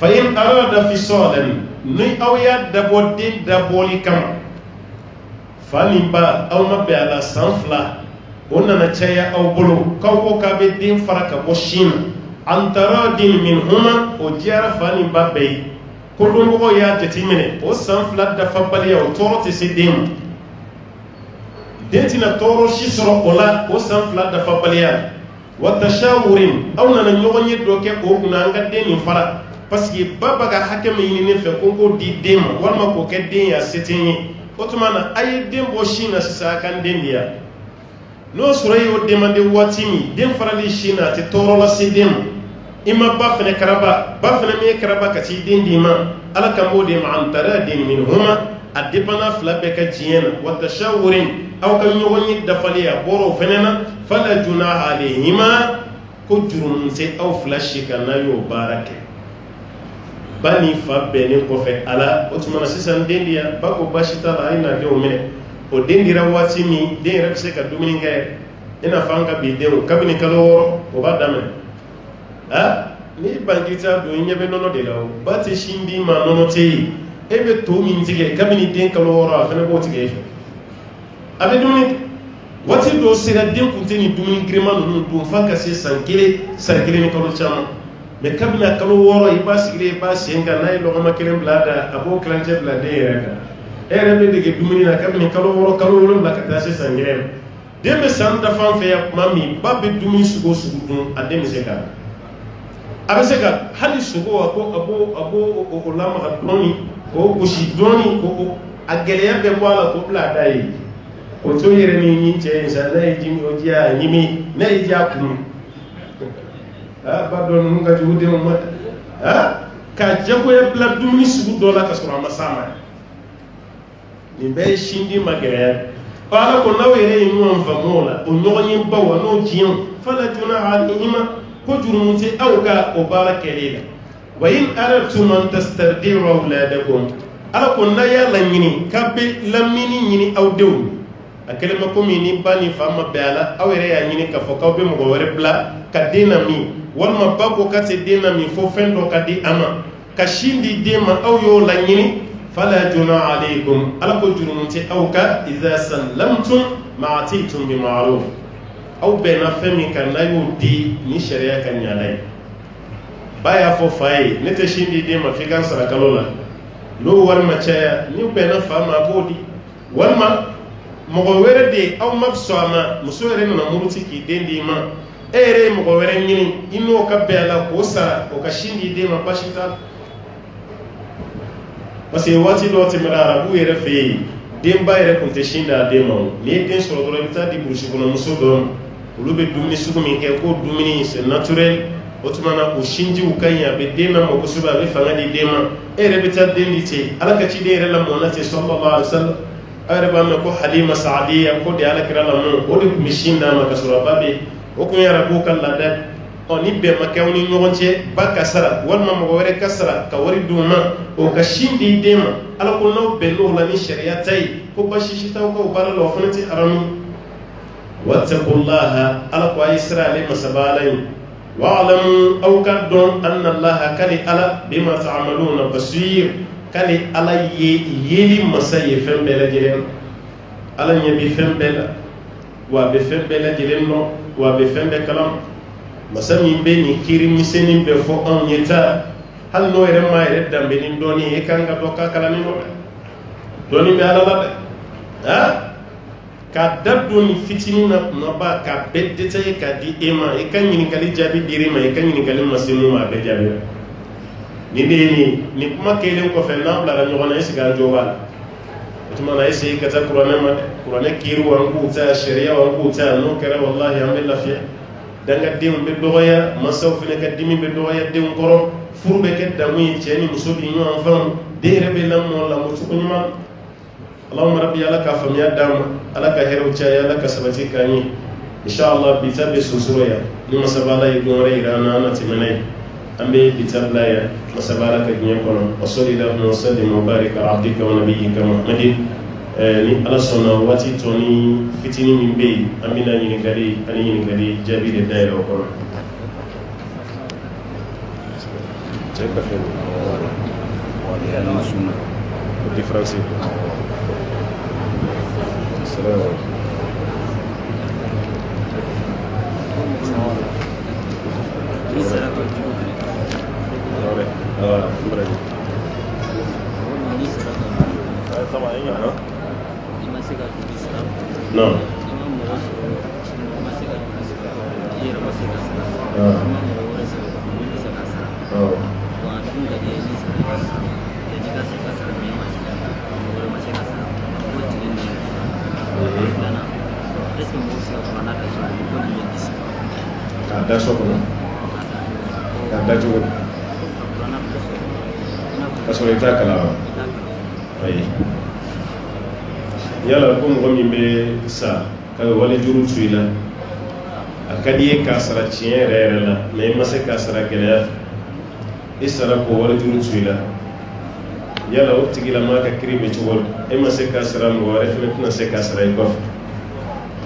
S2: فإن أراد فصالا ني أو يا دبودين دبولي كم فانيبا أو نبي على سانفلا وننا تشايا أو بلو كوكو كابدين فرق بوشين أنترادين منهما وجيار فانيبا بي كلهم هو يا جتيمني وسانفلا دفبالي أو تورتي سيدين dentina toro shi soro ola o san fla da fa baliya wa tashawurin aw na nyogo nye do ke o kuna nga den fara parce que baba ga hakeme yini ne fe ko di dem walma ko ke den ya setenyi otumana ay dem bo shina sa kan den dia no soro yo demande watimi dem farali shina te toro la sedem imma ba fene karaba me karaba ka ci den di ma ala kambo de ma antara din min huma adipana fla be ka jiyena wa tashawurin aw kan yogoni dafaliya boro fenena fala junaha alayhima ko jurum se aw flashika na yo barake bani fa bene ko fe ala otumana sisan dendiya bako bashita la ina de o mene o dendira wati mi den rek se ka dumini ngay ina fanga bi de o kabini kalo o ba dame ha ni bangita do nyebe nono de lawo bati shindi ma nono te ebe to min tige kabini den kalo woro afene ko tige abe dumini wati do sira den kunteni dumini grema no do faka se sankele ni kalo chama me kabina kalo woro iba sigire ba senga nay lo ma kelen blada abo klanje blade reka be de dumini na kabini kalo woro la ka se sangire dembe san da fan fe ya mami babbe dumini sugo dum ade mi seka abe seka hali sugo abo o lama ka doni ko kushi doni ko ageleya be wala ko blada yi o to yere ni nche inshallah yimi o dia yimi na ija kunu ba don nga jude mo mata ka jago ya bla dumi su dola ka sura masama ni be shindi magere ala ko nawere yi mo famola o nyonyi ba wa no jiyon fala tuna halihima ko jurumuti awka o barakalila wa in aradtum an tastardi'u awladakum ala ko na ya lanyini kabbe lamini nyini awdew akelema ko mini bani fama bala awere ya nyini ka fokaw be mo wore bla ka dina mi walma bako kate dina mi fo fendo ka di ama ka shindi dema aw yo la nyini fala juna alaykum ala ko jurumunti awka idha sallamtum ma atitum bi ma'ruf aw bena femi kan na yo di ni sharia kan nyalai baya fo fay nete shindi dema fi kan sara kalola no war ma chaya ni bena fama bodi walma mogo were de aw mabsama muso yere na muruti ki dendi ma ere mogo were nyini ino ka bela ko sara o ka shindi de ma bashita parce wati do te mara bu yere fe demba yere kunte shinda de ma ni den so do bita di burshi kono muso do ulube dumni suku min ke ko dumni c'est naturel otumana ko shinji ukanya be dema mo ko suba be fanga di dema ere bita dendi te alaka ci de ere la mo na te sallallahu alaihi wasallam ayre ba ko halima saadiya ko de ala kirala mo o de mishinda ma kasura babe o ko yara ko kala da o ni be makawni nyogonche ba kasara wal ma mo wore kasara ka wori duma o ka shindi dema ala ko no be no la ni sharia tay ko bashishi taw ko bara lo fanati harami wattaqullaha ala ko isra'ila masabalay wa'lamu aw kadun anna allaha kali ala bima ta'maluna basir kali ala yeli masaye fembe la jelen ala nyabi fembe la wa be fembe la jelen no wa be fembe kalam masami be ni kiri miseni be fo on yeta hal no ere ma ere dambe ni doni e kanga do ka kala ni no doni be ala la ha ka dabdo ni fitini na ba ka bedde tay ka di ema e kan ni kali jabi dirima e kan ni kali masimu ma be jabi ni ni kuma kelen ko fe na bla ra nyona isiga jogal tuma na isi kata qur'ana kiru wa ku ta sharia wa ku ta no kare wallahi amilla fi danga dim be doya masaw fi ka dimi be doya dim koro furbe ke damu cheni musudi nyo enfant de rebe lam mo la musu kunyima allahumma rabbi alaka famiya dam alaka heru cha ya alaka sabati kani inshallah bi tabe susuya ni masabala yidore irana na timanai ambe bitablaya masabaraka nyekono wasali lahu wa sallim wa barik ala abdika wa nabiyyika muhammadin ni ala sona wati toni fitini mimbe amina nyini gari jabi de dairo ko check fe wa ala sunna difference assalamu طبعا non ada sokono ada juga kasoro ita kala ay yala ko mo mi be sa ka wala juru tuila akadi ka sara tiere la me mase ka sara kala isara ko wala juru tuila yala o tigila ma ka kribe chwol e mase ka sara mo wala fina se ka sara ko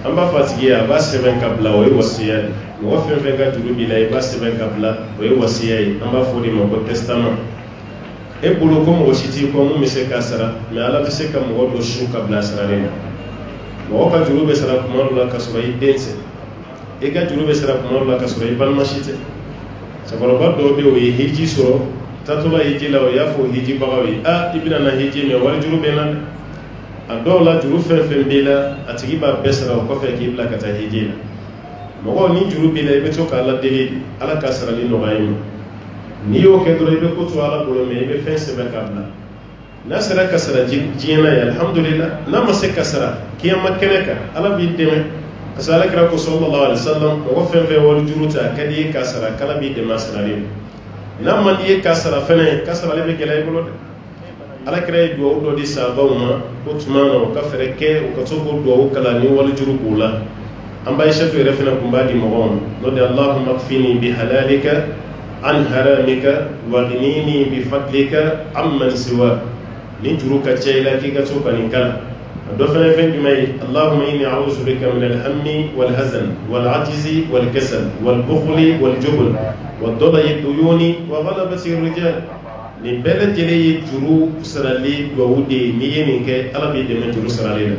S2: amba fatigiya ba seben kabla o wasiya mo fen fen ga juru bila ba seben kabla o wasiya amba fodi mo ko testament e bolo ko mo siti ko mo mise ka sara me ala be se ka mo do shu kabla sara le mo ka juru be sara ko la ka sura yi dense e ga juru be sara ko la ka sura yi ban mashite sa ko ba do be o hiji soro tatula hiji la o ya fo hiji bagawi a ibina na hiji me wal juru be nan ado la juru fen fen bila atigi ba besara ko fe ki bla kata hiji mo ko ni juru bila be to ka la deli ala ka sara ni no gaimo ni yo ke dore be ko to ala bolo me be fen se be kabla na sara ka sara jina ya alhamdulillah na ma se ka sara kiyama keneka ala bi deme asala kira ko sallallahu alaihi wasallam ko fen fe wol juru ta kadi ka sara kala bi de masara ni na man di ka sara fene ka sara le be gelay bolo de ala kira do do di sabawma ko tumano ka fere ke ko to ko do kala ni wal juru kula amba isha to refena kumbadi mo no de allahumma kfini bi halalika an haramika wa ghnini bi fadlika amman siwa ni juru ka ceyla ki ka to kanin kala do fene fen jumay allahumma inni a'udhu bika min al-hammi wal hazan wal ajzi wal kasal wal bukhli wal jubn wad dala'i duyuni wa ghalabati ar-rijal ni bele jele juru sarali do wude ni yemi ke ala bi de men juru sarali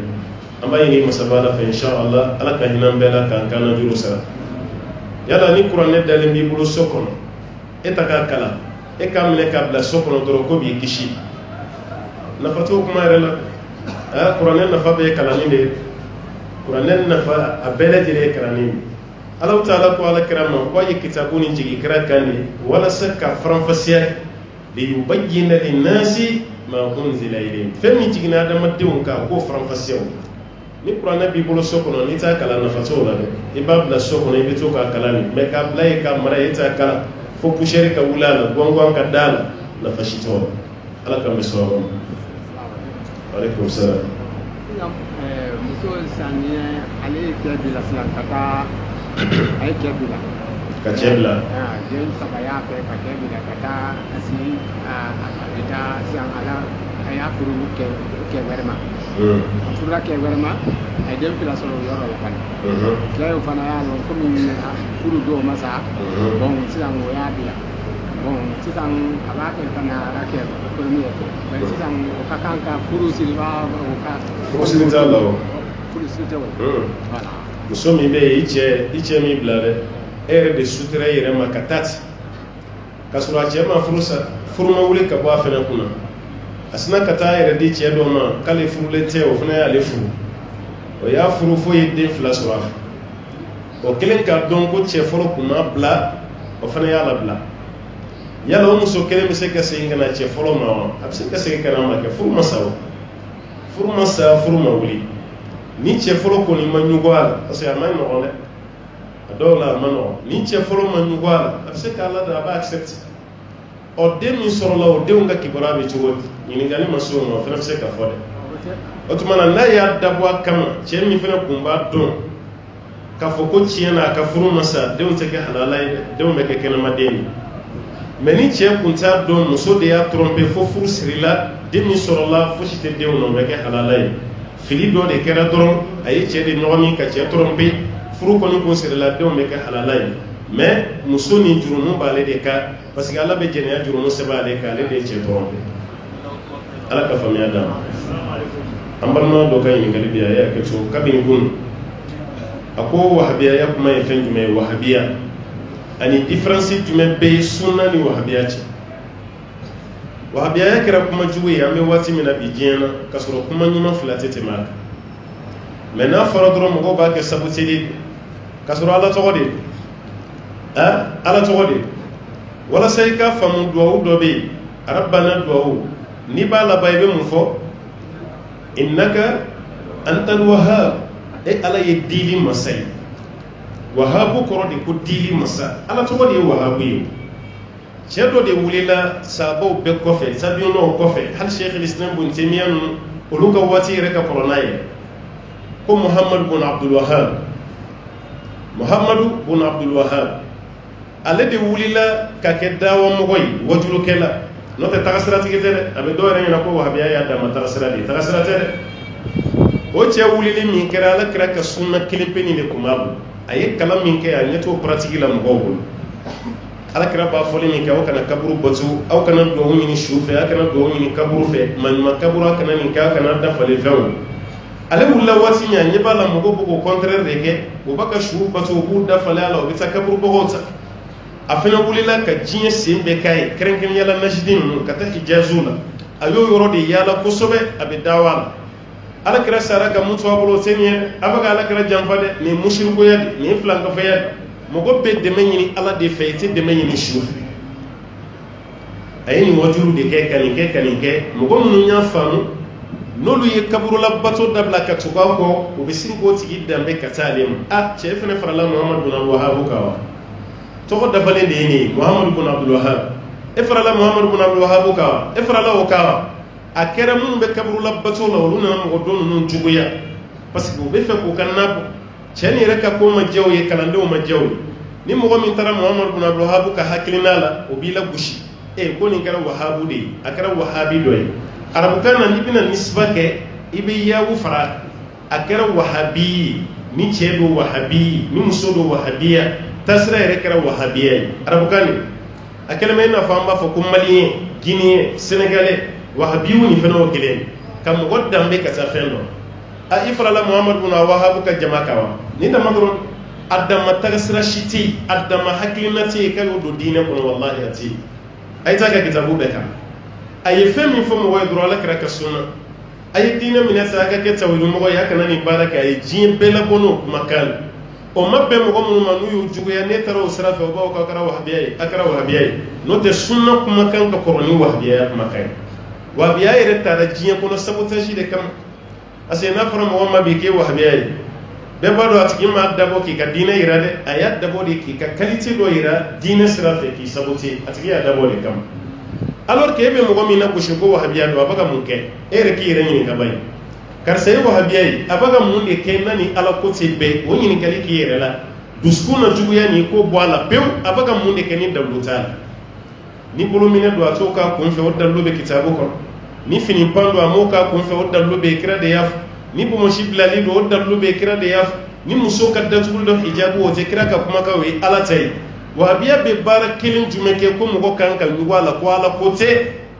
S2: amba yini masabala fa insha Allah ala ka hinan bela kan kana juru sara yala ni qur'an ne dalen bi bulu sokono etaka kala e kamle kabla sokono doro ko bi kishi na fatu kuma rela a qur'an na fa be kala ni de qur'an na fa abele jele kala ni Allah ta'ala ko ala kirama ko yi kitabuni jigi kira kandi wala sakka franfasiya ليبين للناس ما أنزل إليهم فمن تجينا هذا مديون كأكو فرنفسيو نقرأ نبي بقول سكون نيتا كلا نفتو ولا إباب لا سكون يبتو كلامي مكاب لا يكمل يتا كلا فوكشري كولانا غوانغوان كدالا نفشيتو على كم بسوام عليكم السلام
S3: muso sanya ale ke bila silang kata ai ke bila
S2: kacebla
S3: jen sabaya pe kacebla kata asi ita siang ala aya furu ke werma furu ke werma ay dem pila solo yoro la kan ke fana ya no ko min furu do masa bon siang wo ya bila bon siang ala ke fana ra ke ko mi ben siang o kakanka furu silva o ka
S2: furu silva lawo
S3: furu silva voilà
S2: muso mi be iche mi blare ere de sutra yere makatati kasura chema furuma wuli ka ba fena kuna asna kata ere di che do ma kale furule te o fena ya le furu o ya furu fo yede flasura o kelen ka don ko che foro kuma bla o fena ya la bla ya lo muso kelen mi se ka se ngana che foro ma ab se ka se kana ma ke furuma sa wuli ni che foro ko ni manyugo ala parce que amay no ole dola mano ni che folo man wala abse ka Allah da ba accept o de mi soro la o de nga kibara be ci wodi ni ngali maso no fa se ka fode o to mana na ya dabwa kama che mi fena kumba don ka foko ciena ka furu masa de on te ke halalai de on be ke kana madeni meni che kunta don muso de ya tromper fo furu sirila de mi soro la fo ci te de on be ke halalai fili do de kera don ayi che de nomi ka che tromper furu ko ni ko sere la de on be ka halalai mais muso ni jurumu bale de ka parce que Allah be jenya jurumu se bale ka le de che tromper ala ka famiya da ambarma do kay ni ngali biya ya ke so kabin gun ako wahabiya ya kuma ya fen jume wahabiya ani difference jume be sunna ni wahabiya ce wahabiya ya kira kuma juwe ya me wati mina bijena kasoro kuma nyuma flatete maka mais n'a fɔra dɔrɔn mɔgɔw b'a kɛ saboté de k'a sɔrɔ Ala tɔgɔ de Ala tɔgɔ de walasa i ka faamu duwawu dɔ bɛ yen Rabbana duwawu n'i b'a laban i bɛ mun fɔ innaka antal wahhab Ala ye dili masa ye wahabu kɔrɔ de ko dili masa Ala tɔgɔ de ye wahabu ye cɛ dɔ de wulila sahabaw bɛɛ kɔfɛ tabiinaw kɔfɛ hali Sheikh al-Islam Ibn Taymiyyah ninnu olu ka waati yɛrɛ ka kɔrɔ n'a ye ko Muhammad bin Abdul Wahhab ale de wulila ka kɛ dawa mɔgɔ ye wajulukɛla n'o tɛ tagasiratigɛ tɛ dɛ a bɛ dɔw yɛrɛ ɲɛna ko wahabiya y'a dama tagasira de tagasira tɛ dɛ o cɛ wulili min kɛra Ala kira ka sunna kelen pe nin de kun b'a bolo a ye kalan min kɛ a ɲɛ t'o paratigi la mɔgɔw bolo Ala kira b'a fɔli min kɛ aw kana kaburu bato aw kana duwawu ɲini su fɛ aw kana duwawu ɲini kaburu fɛ maɲuman kaburu aw kana nin kɛ aw kana dafalen fɛnw ale wulila waati min a ɲɛ b'a la mɔgɔw b'o k'o contraire de kɛ u b'a ka su bato u b'u dafalen a la u bɛ taa kaburu bɔgɔw ta a fana wulila ka diɲɛ sen bɛɛ k'a ye kɛrɛnkɛrɛnnenya la nasidi ninnu ka taa hijaziw la a y'o yɔrɔ de yaala kosɛbɛ a bɛ dawa la Ala kira sara ka mun to a bolo o tɛ nin ye dɛ a bɛ ka Ala kira janfa dɛ nin ye musirikoya de nin ye filankafɛya de mɔgɔ bɛ dɛmɛ ɲini Ala de fɛ i tɛ dɛmɛ ɲini su fɛ a ye nin wajulu de kɛ ka nin kɛ ka nin kɛ mɔgɔ minnu y'a faamu n'olu ye kaburulabato dabila ka tugu aw kɔ u bɛ sin k'o tigi danbe ka taa ale ma cɛ fana farala Muhammad bin Abdul Wahhab kan wa tɔgɔ dafalen de ye nin ye Muhammad bin Abdul Wahhab e farala Muhammad bin Abdul Wahhab kan wa e farala o kan wa a kɛra minnu bɛ kaburulabato la olu nana mɔgɔ dɔ ninnu juguya parce que u bɛ fɛ k'u ka nabɔ cɛ nin yɛrɛ ka ko ma diya u ye kalandenw ma diya u ye ni mɔgɔ min taara Muhammad bin Abdul Wahhab ka hakilina la o b'i la gosi ko nin kɛra wahabu de ye a kɛra wahabi dɔ ye arabukan na n'i bɛna nisba kɛ i bɛ yawu fara a kɛra wahabi ye ni cɛ do wahabi ye ni muso do wahabiya tasira yɛrɛ kɛra wahabiya ye arabukan de a kɛlen bɛ i n'a fɔ an b'a fɔ ko maliyɛn guinéen sénégalais wahabiw ni fɛnɛ o kelen ka mɔgɔ danbe ka taa fɛn dɔ i farala Muhammad bin Wahhab ka jama kan wa ni dama dɔrɔn a dama tagasira si tɛ yen a dama hakilina tɛ yen k'a y'o don diinɛ kɔnɔ walahi a tɛ yen a ye taa ka kitabu bɛɛ kan a ye fɛn min fɔ mɔgɔ ye dɔrɔn Ala kira ka sunna a ye diinɛ minɛ sa a ka kɛ tawhidimɔgɔ ye a kana nin baara kɛ a ye diɲɛ bɛɛ labɔ n'o kumakan o ma bɛn mɔgɔ minnu ma n'u y'u juguya ne taara o sira fɛ o b'aw k'a kɛra wahabiya ye a kɛra wahabiya ye n'o tɛ sunna kumakan ka kɔrɔ ni wahabiya kumakan ye wahabiya yɛrɛ taara diɲɛ kɔnɔ sabotage de kama parce que n'a fɔra mɔgɔ ma bi k'e wahabiya ye bɛɛ b'a dɔn a tigi m'a dabɔ k'i ka diinɛ yira dɛ a y'a dabɔ de k'i ka qualité dɔ yira diinɛ sira fɛ k'i saboter a tigi y'a dabɔ de kama alors que e bɛ mɔgɔ min na gosi ko wahabiya don a bɛ ka mun kɛ e yɛrɛ k'i yɛrɛ ɲininka ba ye karisa ye wahabiya ye a bɛ ka mun de kɛ n'a ni Ala ko tɛ bɛn o ɲininkali k'i yɛrɛ la dusukun na juguya nin ko bɔ a la pewu a bɛ ka mun de kɛ ni dawulo t'a la ni bolominɛ don a t'o k'a kun fɛ o dalilu bɛ kitabu kɔnɔ ni fini pan don a m'o k'a kun fɛ o dalilu bɛ kira de y'a fɔ ni bɔnmɔsi bilali don o dalilu bɛ kira de y'a fɔ ni muso ka datuguli dɔ hijabu o tɛ kira ka kumakan o ye Ala ta ye wahabiya bɛ baara kelen jumɛn kɛ ko mɔgɔ kan ka ɲugu a la ko Ala ko tɛ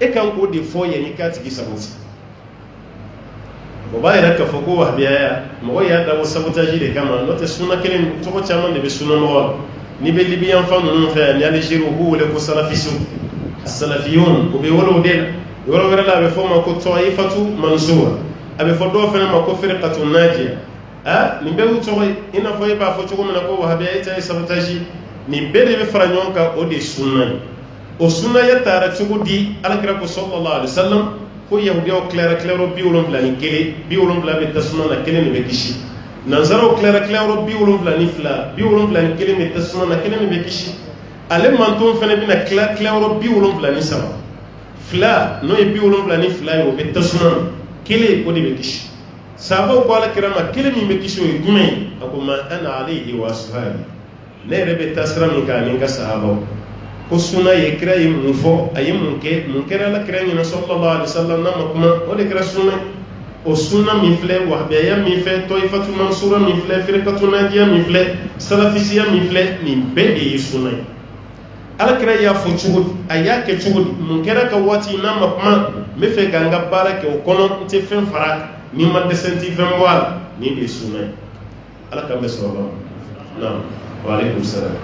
S2: e kan k'o de fɔ yanni k'a tigi saboter o b'a yɛrɛ k'a fɔ ko wahabiya mɔgɔ y'a dabɔ sabotage de kama n'o tɛ sunna kelen tɔgɔ caman de bɛ sunna mɔgɔ la n'i bɛ Libyen fan ninnu fɛ ani Algérie u b'u wele ko salafisiw salafiyun u bɛ wele o de la yɔrɔ wɛrɛ la a bɛ fɔ o ma ko Taifatu Mansura a bɛ fɔ dɔw fana ma ko Firqatu Najiya nin bɛɛ y'u tɔgɔ ye i n'a fɔ e b'a fɔ cogo min na ko wahabiya e ta ye sabotage nin bɛɛ de bɛ fara ɲɔgɔn kan o de ye sunna ye o sunna ya taara cogo di Alakira ko sallallahu alaihi wasallam ko yahudiyaw tilara tilayɔrɔ 71 70 bɛ tasuma na kelen de bɛ kisi nanzaraw tilara tilayɔrɔ 72 71 bɛ tasuma na kelen de bɛ kisi ale mantonw fana bɛna tila tilayɔrɔ 73 fila n'o ye 72 ye o bɛ tasuma na kelen o de bɛ kisi sahabaw ko Alakira ma kelen min bɛ kisi o ye jumɛn ye a ko ma ana alayhi wa ashabi ne yɛrɛ bɛ taa sira min kan ani n ka sahabaw ko sunna ye kira ye mun fɔ a ye mun kɛ mun kɛra Alakira ɲɛna sallallahu alaihi wasallam n'a ma kuma o de kɛra sunna o sunna min filɛ wahabiya min filɛ Taifatu Mansura min filɛ Firqatu Najiya min filɛ salafisiya min filɛ nin bɛɛ de ye sunna ye Alakira y'a fɔ cogo di a y'a kɛ cogo di mun kɛra ka waati n'a ma kuma n bɛ fɛ ka n ka baara kɛ o kɔnɔ n tɛ fɛn fara ni ma dɛsɛ n tɛ fɛn bɔ a la nin de ye sunna ye Ala k'an bɛ sɔrɔ o la naam wa alaikum salam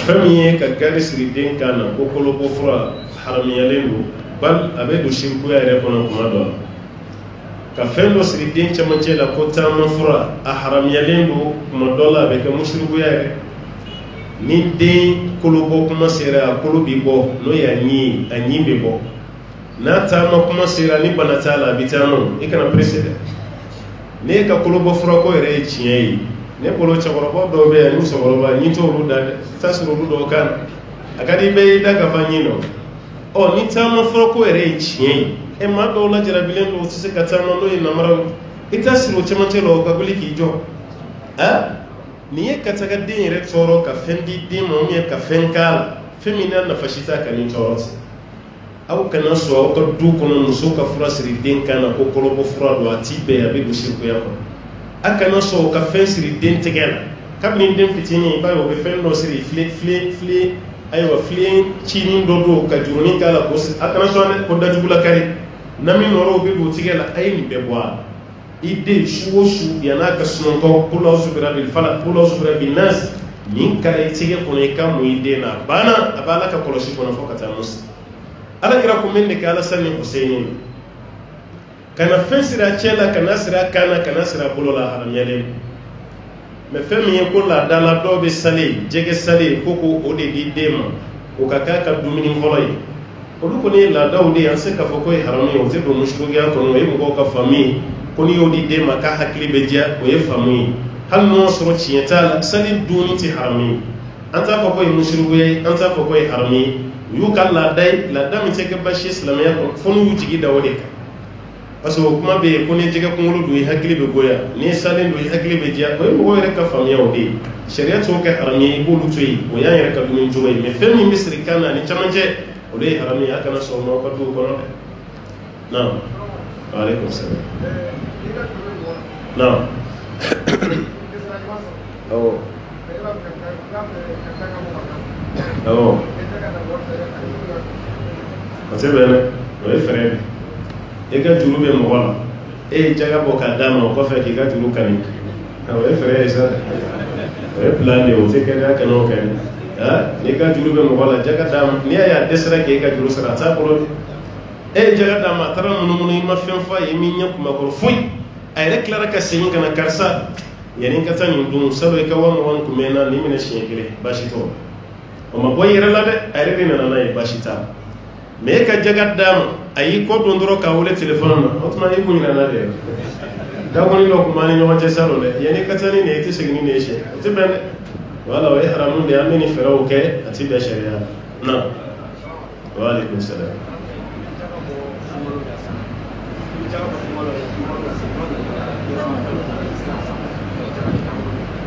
S2: Famille ka gari siri den kana ko kolo ko fura haramiyalen do bal abe do shirku ya re kono kuma do ka fendo siri den chamance la ko tamma fura a haramiyalen do kuma do la be ka mushriku ya re ni den kolo ko kuma sira kolo bi bo no ya ni anyi be bo na tamma kuma sira ni banata la bitano ikana presede ne ka kolo bo fura ko re chiye ne bolo chakorobo do be ani sokoroba ni to ru da tasuru ru do kan akadi be daga fanyino o ni tama froko ere chien e ma do la jarabilen do se katama no ina mara itasiru chamante lo ka guli ki jo ni e kataga din re toro ka fendi din mo mi ka fenkal femina na fashita kan ni toro au kana so au ka du kono muso ka fura siri din kana ko kolobo fura do atibe abi go shirku ya ko akana so ka fen siri den tegela kabni den fitini ba yo be fen no siri fli aywa fli chini dodo ka juroni kala ko akana so ne ko dajugula kare nami noro be go tegela ayni be boa ide shuwo shu yana ka sunon ko kula subira bil falaq kula subira bin nas min kala tege ko ne kam mo ide na bana abala ka kolosi ko na fokata mus ala ira ko men ne kala sanni husainin kana fensira chela kana sira kana kana sira bolola haram yale me femi ko la dala do be sale jege sale koko ode di dema o kaka ka dumini ngoloy o du ko ni la dawde an se ka foko haram yo te do mushko ga ko no e ko ka fami ko ni odi dema ka hakli be dia o e fami hal no soro chieta sale duni ti harami anta foko e mushrugo e anta foko e harami yu kala dai la dami te ke bashi islamiyya ko fonu yu jigi dawde ka parce que kuma be ko ne jega ko ngolu do hakili be goya ni salen do hakili be dia ko mo rek ka famiya o de sharia to ke harami ko lu toyi o ya rek ka dum jumay me femi misri kana ni chamanje o de harami ya kana so no ko do ko no naam wa alaikum salam naam oh oh asebele o e frère e ka juru be mɔgɔ la e ye jaga bɔ k'a d'a ma o kɔfɛ k'i ka juru kani o ye fɛrɛ ye sa o ye plan de ye o tɛ kɛnɛya kɛnɛ o kɛ n'i ka juru bɛ mɔgɔ la jaga d'a ma n'i y'a ye a dɛsɛra k'e ka juru sara a t'a bolo e ye jaga d'a ma a taara munumunu i ma fɛn fɔ a ye min ɲɛ kumakɔrɔ foyi a yɛrɛ tilara ka segin ka na karisa yanni ka taa nin dun sabu i ka 20 kun mɛnna nin minɛ siɲɛ kelen baasi t'o o ma bɔ i yɛrɛ la dɛ a yɛrɛ de nana n'a ye baasi t'a mais e ka jaga d'a ma a y'i kɔ don dɔrɔn k'a wele téléphone na o tuma i kun ɲinana de da kɔni dɔ kun b'an ni ɲɔgɔn cɛ salon dɛ yanni ka taa ni nin ye i tɛ segin ni nin ye siɲɛ o tɛ bɛn dɛ wala o ye haramu de an bɛ nin fɛɛrɛw kɛ a tɛ bɛn sariya la na wa alaikum salam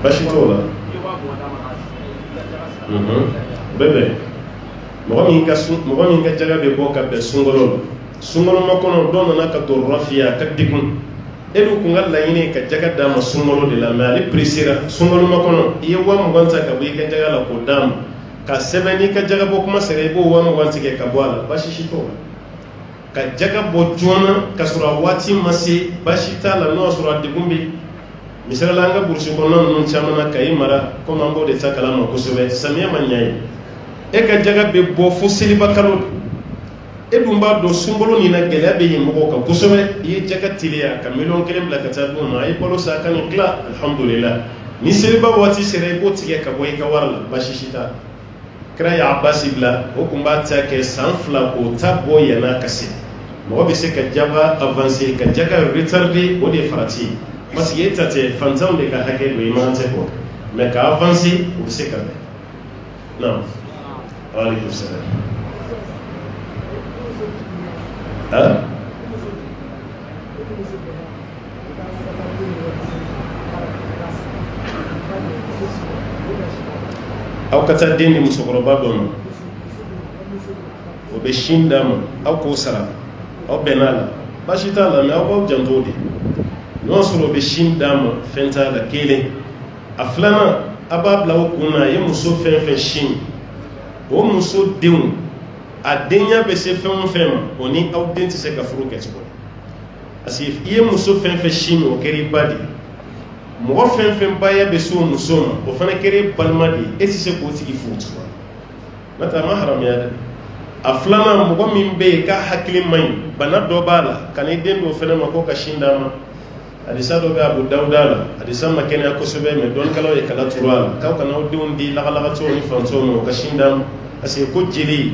S2: baasi t'o la bɛɛ mɔgɔ min ka jaga bɛ bɔ ka bɛn sunkalo la sunkalo makɔnɔ dɔ nana ka don rafiya ka degun e dun kun ka laɲini ka jaga d'a ma sunkalo de la mais ale presera sunkalo makɔnɔ i ye 20 ta ka bɔ i ka jaga la k'o d'a ma ka sɛbɛn n'i ka jaga bɔ kuma sɛgɛ i b'o 20 tigɛ ka bɔ a la baasi si t'o la ka jaga bɔ joona ka sɔrɔ a waati ma se baasi t'a la n'o y'a sɔrɔ a degun bɛ misali la an ka burusi kɔnɔna ninnu caman na Kayi mara komi an b'o de ta kalama kosɛbɛ samiya ma ɲa ye e ka jaga bɛ bɔ fo seliba kalo e dun b'a dɔn sunkalo nin na gɛlɛya bɛ yen mɔgɔw kan kosɛbɛ i ye jaga teliya ka 1,000,000 bila ka taa d'u ma a ye balo sa a ka nin tila alhamdulillah ni seliba waati sera i b'o tigɛ ka bɔ i ka wari la baasi si t'a kira ye Abasi bila o kun b'a ta kɛ san 2 k'o ta bɔ yan'a ka se mɔgɔ bɛ se ka jaga avancer ka jaga retarder o de ye farati ye parce que e ta tɛ fantanw de ka hakɛ don i man tɛ bɔ mais ka avancer o bɛ se ka bɛn non. Waalaikum salam. Aw ka taa den di musokɔrɔba dɔ ma o bɛ sin d'a ma aw k'o sara aw bɛnna la baasi t'a la mais aw b'aw janto de n'o sɔrɔ o bɛ sin d'a ma fɛn t'a la kelen a filanan a b'a bila o kun na a ye muso fɛn fɛn sin o muso denw a denya be se fɛn fɛn ma o ni aw den tɛ se ka furu kɛ cogo parce que i ye muso fɛn fɛn si min o kɛra i ba de mɔgɔ fɛn fɛn baya bɛ se o muso ma o fana kɛra i balima de e tɛ se k'o tigi furu cogo n'o tɛ a ma haramuya dɛ a filanan mɔgɔ min bɛ yen k'a hakili man ɲi bana dɔ b'a la ka n'i den don o fana ma ko ka sin d'a ma hadisa dɔ bɛ Abu Dawuda la hadisa ma kɛnɛya kosɛbɛ mɛ dɔnnikɛlaw ye kala turu a la k'aw kana aw denw di lagalagatɔw ni fantanw ma o ka sin d'a ma parce que ko jeli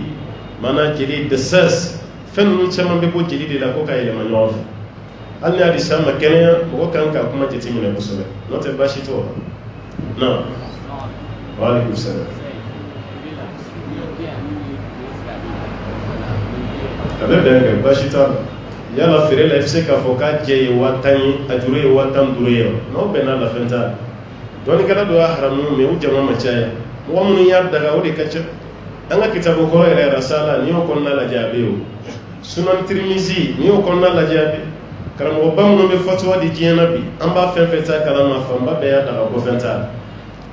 S2: maanaam jeli dɛsɛs fɛn ninnu caman bɛ bɔ jeli de la ko ka yɛlɛma ɲɔgɔn fɛ hali ni hadisa ma kɛnɛya mɔgɔ kan ka kuma jateminɛ kosɛbɛ n'o tɛ baasi t'o la na waaleykum salaam a bɛ bɛn kɛ baasi t'a la yala feere la i bɛ se k'a fɔ k'a jɛ ye 10,000 ye a juru ye 15,000 ye n'aw bɛnna la fɛn t'a la dɔnnikɛla dɔ y'a haramu mɛ u jama ma caya mɔgɔ minnu y'a daga o de ka ca an ka kitabu kɔrɔ yɛrɛ rasala n'i y'o kɔnɔna lajɛ a bɛ yen o sunan tirimizi n'i y'o kɔnɔna lajɛ a bɛ karamɔgɔba minnu bɛ fatuwa di diɲɛ na bi an b'a fɛn fɛn ta kalama fanba bɛɛ y'a daga ko fɛn t'a la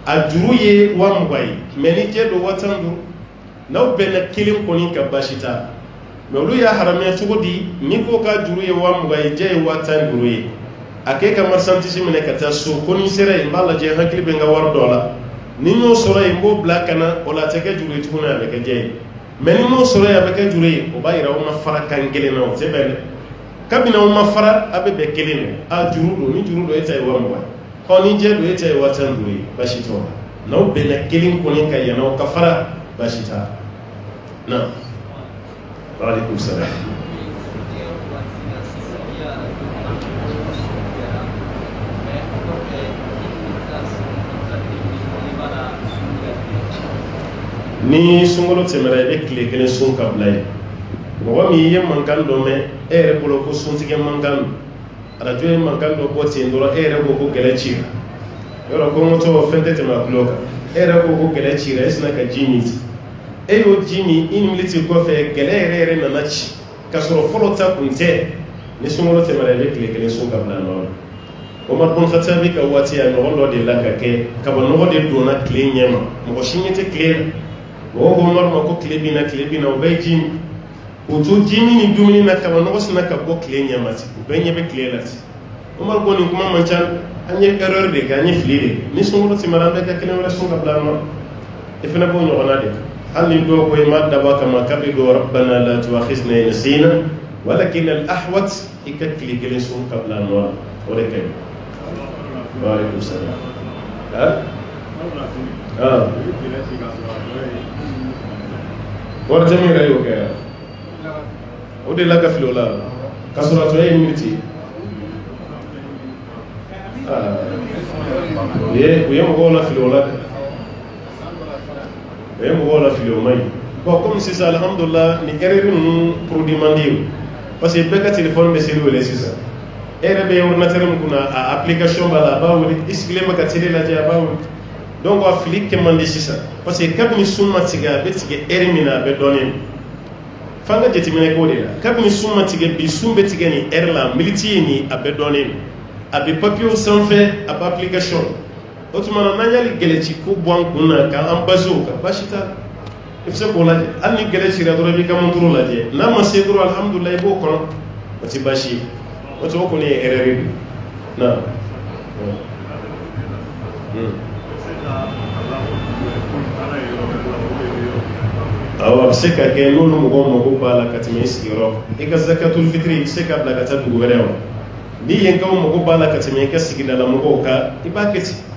S2: a juru ye 20,000 ye mɛ ni jɛ don 15,000 n'aw bɛnna kelen kɔni ka baasi t'a la mɛ olu y'a haramuya cogo di ni ko ka juru ye 20,000 ye jɛ ye 15,000 ye a k'e ka marchandise minɛ ka taa so ko ni sera yen n b'a lajɛ hakili bɛ n ka wari dɔ la ni n y'o sɔrɔ yen n b'o bila ka na o la a tɛ kɛ juru ye tuguni a bɛ kɛ jɛ ye mɛ ni n m'o sɔrɔ yen a bɛ kɛ juru ye o b'a yira aw ma fara kan kelen na o tɛ bɛn dɛ kabini aw ma fara a bɛ bɛn kelen na a juru don ni juru don e ta ye 20,000 ɔ ni jɛ don e ta ye 15,000 ye baasi t'o la n'aw bɛnna kelen kɔni ka yan aw ka fara baasi t'a la na waaleykum salaam ni sunkalo tɛmɛra i bɛ tile kelen sun ka bila yen mɔgɔ min ye mankan dɔ mɛn e yɛrɛ bolo ko suntigɛ mankan don arajo ye mankan dɔ bɔ ten dɔrɔn e yɛrɛ ko ko gɛlɛ cira yɔrɔ kɔngɔtɔ fɛn tɛ tɛmɛ a tulo kan e yɛrɛ ko ko gɛlɛ cira e sina ka ji min e y'o ji min i ni militi kɔfɛ gɛlɛ yɛrɛ nana ci k'a sɔrɔ fɔlɔ ta kun tɛ ni sunkalo tɛmɛra i bɛ tile kelen sun ka bila nɔ la Omar bin Khattabi ka waati a ɲɔgɔn dɔ de la ka kɛ kabanɔgɔ de donna tile ɲɛ ma mɔgɔ si ɲɛ tɛ tile la mɔgɔ ko Omar ma ko tile bin na o bɛɛ ye ji min o to ji min ni dumuni na kabanɔgɔ sina ka bɔ tile ɲɛ ma ten o bɛɛ ɲɛ bɛ tile la ten Omar ko nin kuma man ca an ye erreur de kɛ an ye fili de kɛ ni sunkalo tɛmɛra an bɛ ka kelen wɛrɛ sun ka bila nɔ i fana b'o ɲɔgɔnna de hali ni dɔw ko i ma dabɔ kama k'a bɛ don rabbana la tu'akhizna in nasina walakin al-ahwat i ka tile kelen sun ka bila nɔ la o de ka ɲi waaleykum salaam wari tɛ min yɛrɛ y'o kɛ o de la ka fili o la k'a sɔrɔ a tɔ ye miniti u ye mɔgɔw la fili o la dɛ o ye mɔgɔw la fili o man ɲi bon comme sisan alhamdulillah ni erreur ninnu produit man di o parce que bɛɛ ka téléphone bɛ seri wele sisan e yɛrɛ bɛ ordinateur min kunna a application b'a la a b'a wele i sigilen bɛ ka télé lajɛ a b'a wele donc a fili kɛ man di sisan parce que kabini sun ma tigɛ a bɛ tigɛ heure min na a bɛ dɔnnen f'an ka jateminɛ k'o de la kabini sun ma tigɛ bi sun bɛ tigɛ nin heure la miniti ye nin a bɛ dɔnnen a bɛ papier sanfɛ a bɛ application o tuma na n'an y'ale gɛlɛci ko bɔ an kun na k'an base o kan baasi t'a la i bɛ se k'o lajɛ hali ni gɛlɛ cira dɔrɔn i b'i ka montre lajɛ n'a ma se dɔrɔn alhamdulilah i b'o kɔnɔ o tɛ baasi ye o tɛ o kɔni ye erreur ye na awɔ a bɛ se ka kɛ n'olu mɔgɔw mago b'a la ka tɛmɛ i sigiyɔrɔ kan i ka zakatul fitiri i bɛ se k'a bila ka taa dugu wɛrɛ wa ni yenkaw mago b'a la ka tɛmɛ i ka sigidala mɔgɔw kan i b'a kɛ ten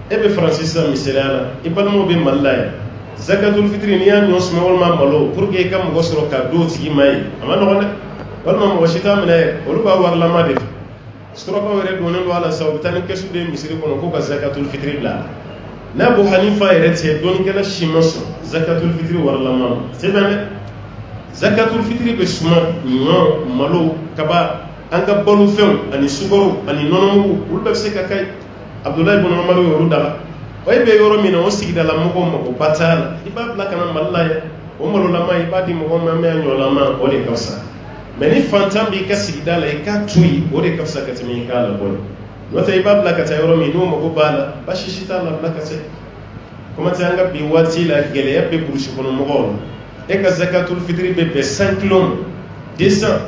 S2: e bɛ faransi sisan misaliya la i balimaw bɛ mali la yan zakatul fitiri n'i y'a ɲɔ suma walima malo pour que i ka mɔgɔ sɔrɔ k'a d'o tigi ma ye a ma nɔgɔn dɛ walima mɔgɔ si t'a minɛ yɛrɛ olu b'a warilama de fɛ surakaw yɛrɛ donnen don a la sisan u bɛ taa ni kɛsu de ye misiri kɔnɔ ko ka zakatul fitiri bila n'a Abu Hanifa yɛrɛ tɛ dɔnnikɛla si ma sɔn zakatul fitiri warilama ma c'est vrai dɛ zakatul fitiri bɛ suma ɲɔ malo kaba an ka balo fɛnw ani sukaro ani nɔnɔmugu olu bɛɛ bɛ se ka kɛ Abdulayi ibn Umar y'olu daga o ye bɛ yɔrɔ min na o sigidala mɔgɔw magoba t'a la i b'a bila ka na Mali la yan o malolama i b'a di mɔgɔw ma mais a ɲɔlama o de ka fisa mais ni fantan b'i ka sigida la i k'a to yen o de ka fisa ka tɛmɛ i k'a labɔ yen n'o tɛ i b'a bila ka taa yɔrɔ min n'o mago b'a la baasi si t'a la bila ka taa kuma tɛ an ka bi waati la gɛlɛya bɛ burusi kɔnɔ mɔgɔw la e ka zakatul fitri be 5 kilo 200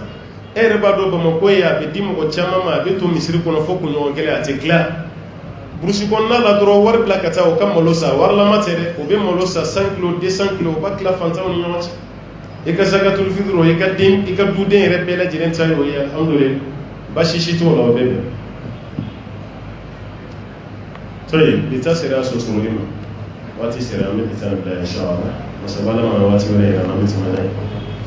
S2: e reba do ba mo ko ya be dimo ko chama ma be to misiri ko no fo ko no ngele ate kla brusi ko na la dro war bla kata o kam molosa war la matere o be molosa 5 kilo 200 kilo ba kla fanta on nyamata e ka zakatul fitri o e ka dim e ka duden rebe la jiren tan o ya alhamdulillah ba shishi to la be طيب بتسرع صوت مهمة واتي سرع من كتاب الله إن شاء الله وسبحان ما واتي ولا نعمة ملاك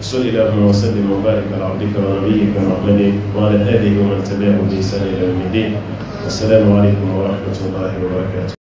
S2: صلى الله وسلم وبارك على عبدك ونبيك محمد وعلى آله ومن تبعه بإحسان إلى يوم الدين والسلام عليكم ورحمة الله وبركاته